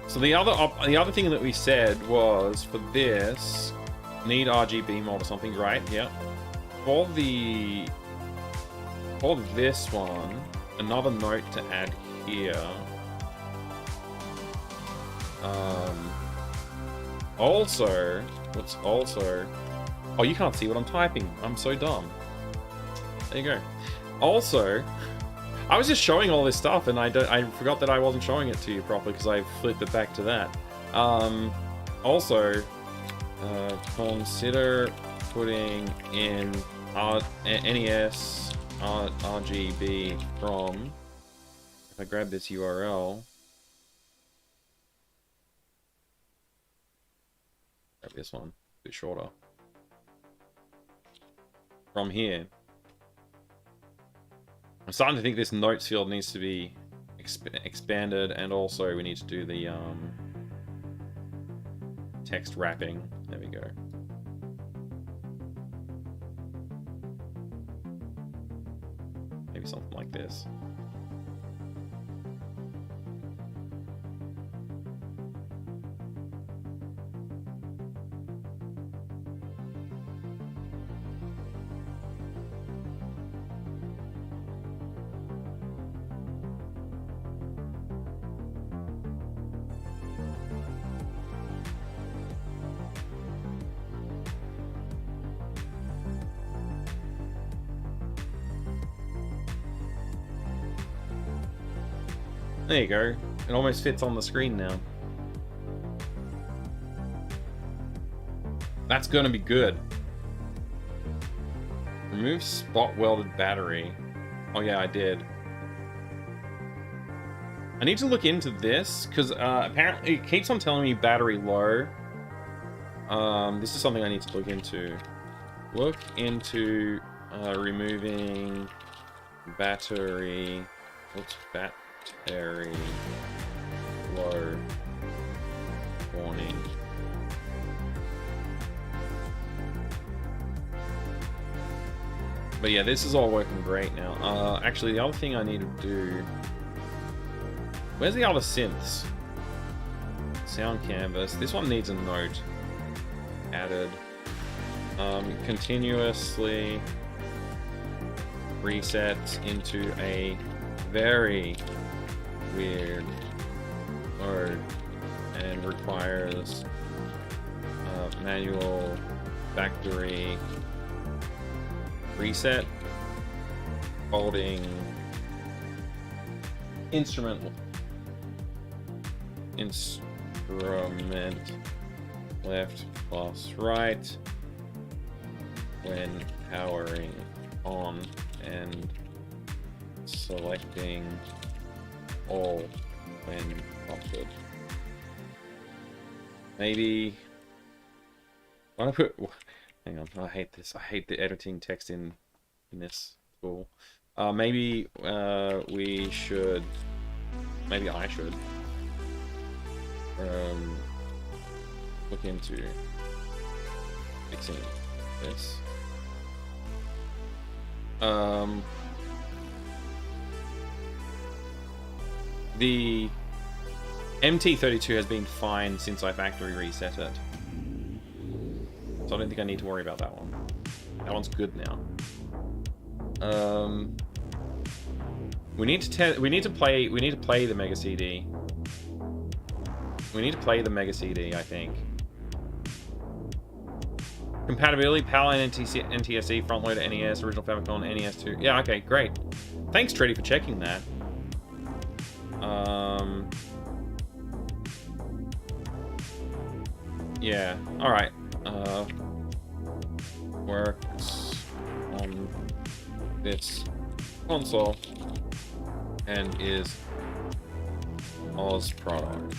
So the other thing that we said was for this, need RGB mod or something, right? Yeah. For this one, another note to add here. Also, what's also... Oh, you can't see what I'm typing. I'm so dumb. There you go. Also, I was just showing all this stuff, and I forgot that I wasn't showing it to you properly because I flipped it back to that. Also, consider putting in NES RGB from... If I grab this URL... Grab this one, a bit shorter. From here. I'm starting to think this notes field needs to be expanded, and also we need to do the text wrapping. There we go. Maybe something like this. There you go. It almost fits on the screen now. That's gonna be good. Remove spot welded battery. Oh yeah, I did. I need to look into this, because apparently it keeps on telling me battery low. This is something I need to look into. Look into removing battery. What's battery low warning? But yeah, this is all working great now. Actually, the other thing I need to do... Where's the other synths? Sound canvas. This one needs a note added. Continuously resets into a very weird mode and requires manual factory reset, holding instrument left plus right when powering on, and selecting all when prompted. Maybe why don't I put Hang on, I hate this. I hate the editing text in this tool. Maybe we should... Maybe I should look into fixing this. The MT32 has been fine since I factory reset it, so I don't think I need to worry about that one. That one's good now. We need to play the Mega CD. We need to play the Mega CD, I think. Compatibility, PAL and NTSC, front loader, NES, original Famicom, NES2. Yeah, okay, great. Thanks, Treddy, for checking that. Yeah, alright. Works on this console and is Oz product.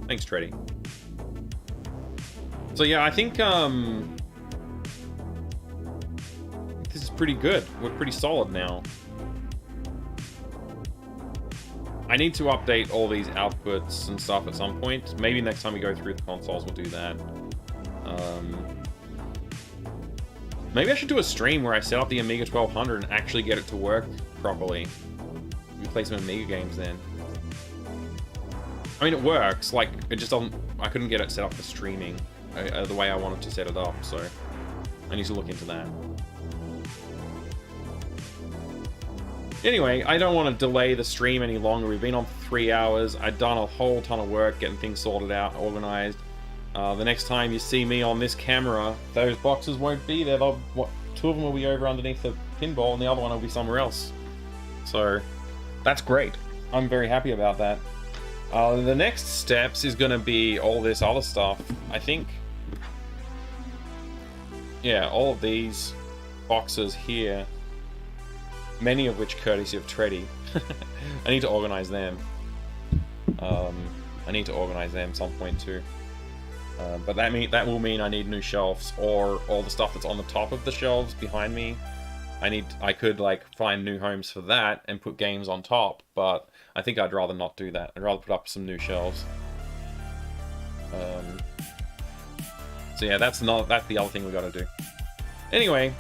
Thanks, Treddy. So yeah, I think this is pretty good. We're pretty solid now. I need to update all these outputs and stuff at some point. Maybe next time we go through the consoles, we'll do that. Maybe I should do a stream where I set up the Amiga 1200 and actually get it to work properly. We play some Amiga games then. I mean, it works. Like, it just doesn't... I couldn't get it set up for streaming the way I wanted to set it up, so I need to look into that. Anyway, I don't want to delay the stream any longer. We've been on for 3 hours. I've done a whole ton of work getting things sorted out, organized. The next time you see me on this camera, those boxes won't be there. Two of them will be over underneath the pinball, and the other one will be somewhere else. So, that's great. I'm very happy about that. The next steps is going to be all this other stuff. I think... Yeah, all of these boxes here, many of which courtesy of Treddy. I need to organize them. I need to organize them at some point too. But that will mean I need new shelves, or all the stuff that's on the top of the shelves behind me. I could like find new homes for that and put games on top, but I think I'd rather not do that. I'd rather put up some new shelves. So yeah, that's the other thing we got to do. Anyway,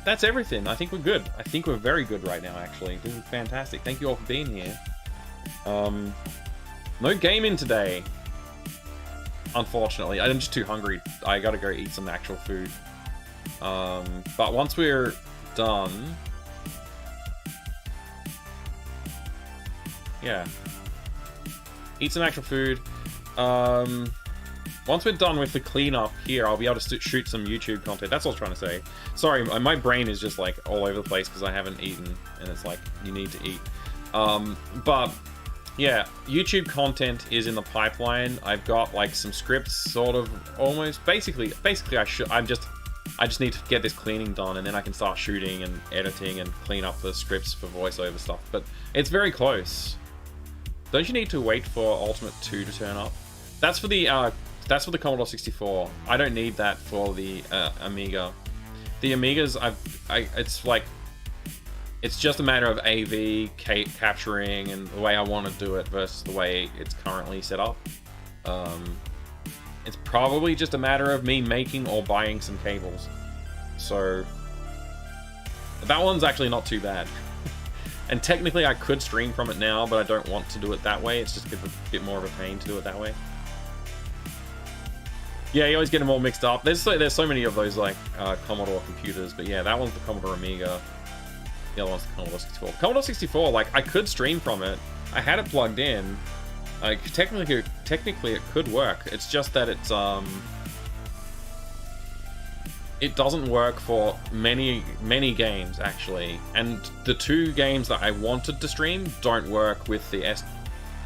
that's everything. I think we're good. I think we're very good right now, actually. This is fantastic. Thank you all for being here. No gaming today, unfortunately. I'm just too hungry. I gotta go eat some actual food. But once we're done... Yeah. Eat some actual food. Once we're done with the cleanup here, I'll be able to shoot some YouTube content. That's what I was trying to say. Sorry, my brain is just like all over the place because I haven't eaten, and it's like, you need to eat. But yeah, YouTube content is in the pipeline. I've got like some scripts, sort of, almost. Basically, I just need to get this cleaning done, and then I can start shooting and editing and clean up the scripts for voiceover stuff. But it's very close. Don't you need to wait for Ultimate 2 to turn up? That's for the Commodore 64. I don't need that for the Amiga. The Amigas, it's like, it's just a matter of AV capturing and the way I want to do it versus the way it's currently set up. It's probably just a matter of me making or buying some cables. So that one's actually not too bad. And technically I could stream from it now, but I don't want to do it that way. It's just a bit more of a pain to do it that way. Yeah, you always get them all mixed up. There's so many of those like Commodore computers, but yeah, that one's the Commodore Amiga. The other one's the Commodore 64. Commodore 64, like, I could stream from it. I had it plugged in. Like, technically it could work. It's just that it's it doesn't work for many games actually, and the 2 games that I wanted to stream don't work with the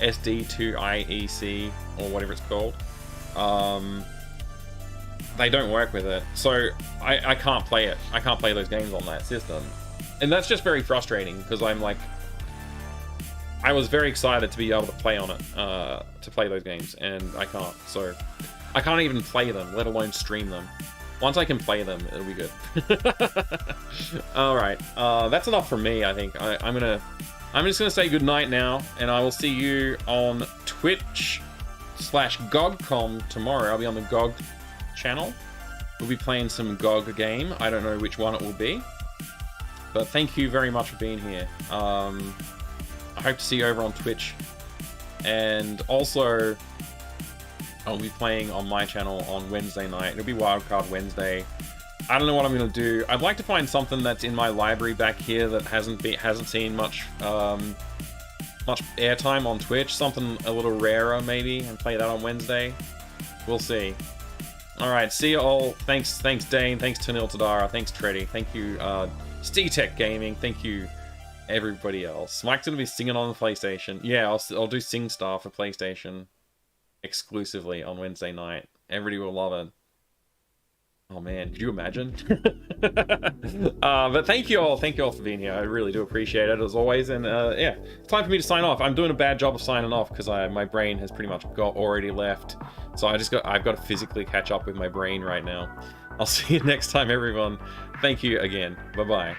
SD2IEC or whatever it's called. They don't work with it, so I can't play it. I can't play those games on that system, and that's just very frustrating because I'm like, I was very excited to be able to play on it, to play those games, and I can't. So I can't even play them, let alone stream them. Once I can play them, it'll be good. All right, that's enough from me. I think I'm just gonna say good night now, and I will see you on Twitch/GOGcom tomorrow. I'll be on the GOG channel. We'll be playing some GOG game. I don't know which one it will be, but thank you very much for being here. I hope to see you over on Twitch, and also I'll be playing on my channel on Wednesday night. It'll be Wildcard Wednesday. I don't know what I'm gonna do. I'd like to find something that's in my library back here that hasn't seen much much airtime on Twitch. Something a little rarer maybe, and play that on Wednesday. We'll see. All right, see you all. Thanks Dane. Thanks Tanil Tadara. Thanks Treddy. Thank you SteTech Gaming. Thank you everybody else. Mike's gonna be singing on the PlayStation. Yeah, I'll do SingStar for PlayStation exclusively on Wednesday night. Everybody will love it. Oh man, could you imagine? But thank you all for being here. I really do appreciate it as always. And yeah, it's time for me to sign off. I'm doing a bad job of signing off because my brain has pretty much already left. So I've got to physically catch up with my brain right now. I'll see you next time, everyone. Thank you again. Bye bye.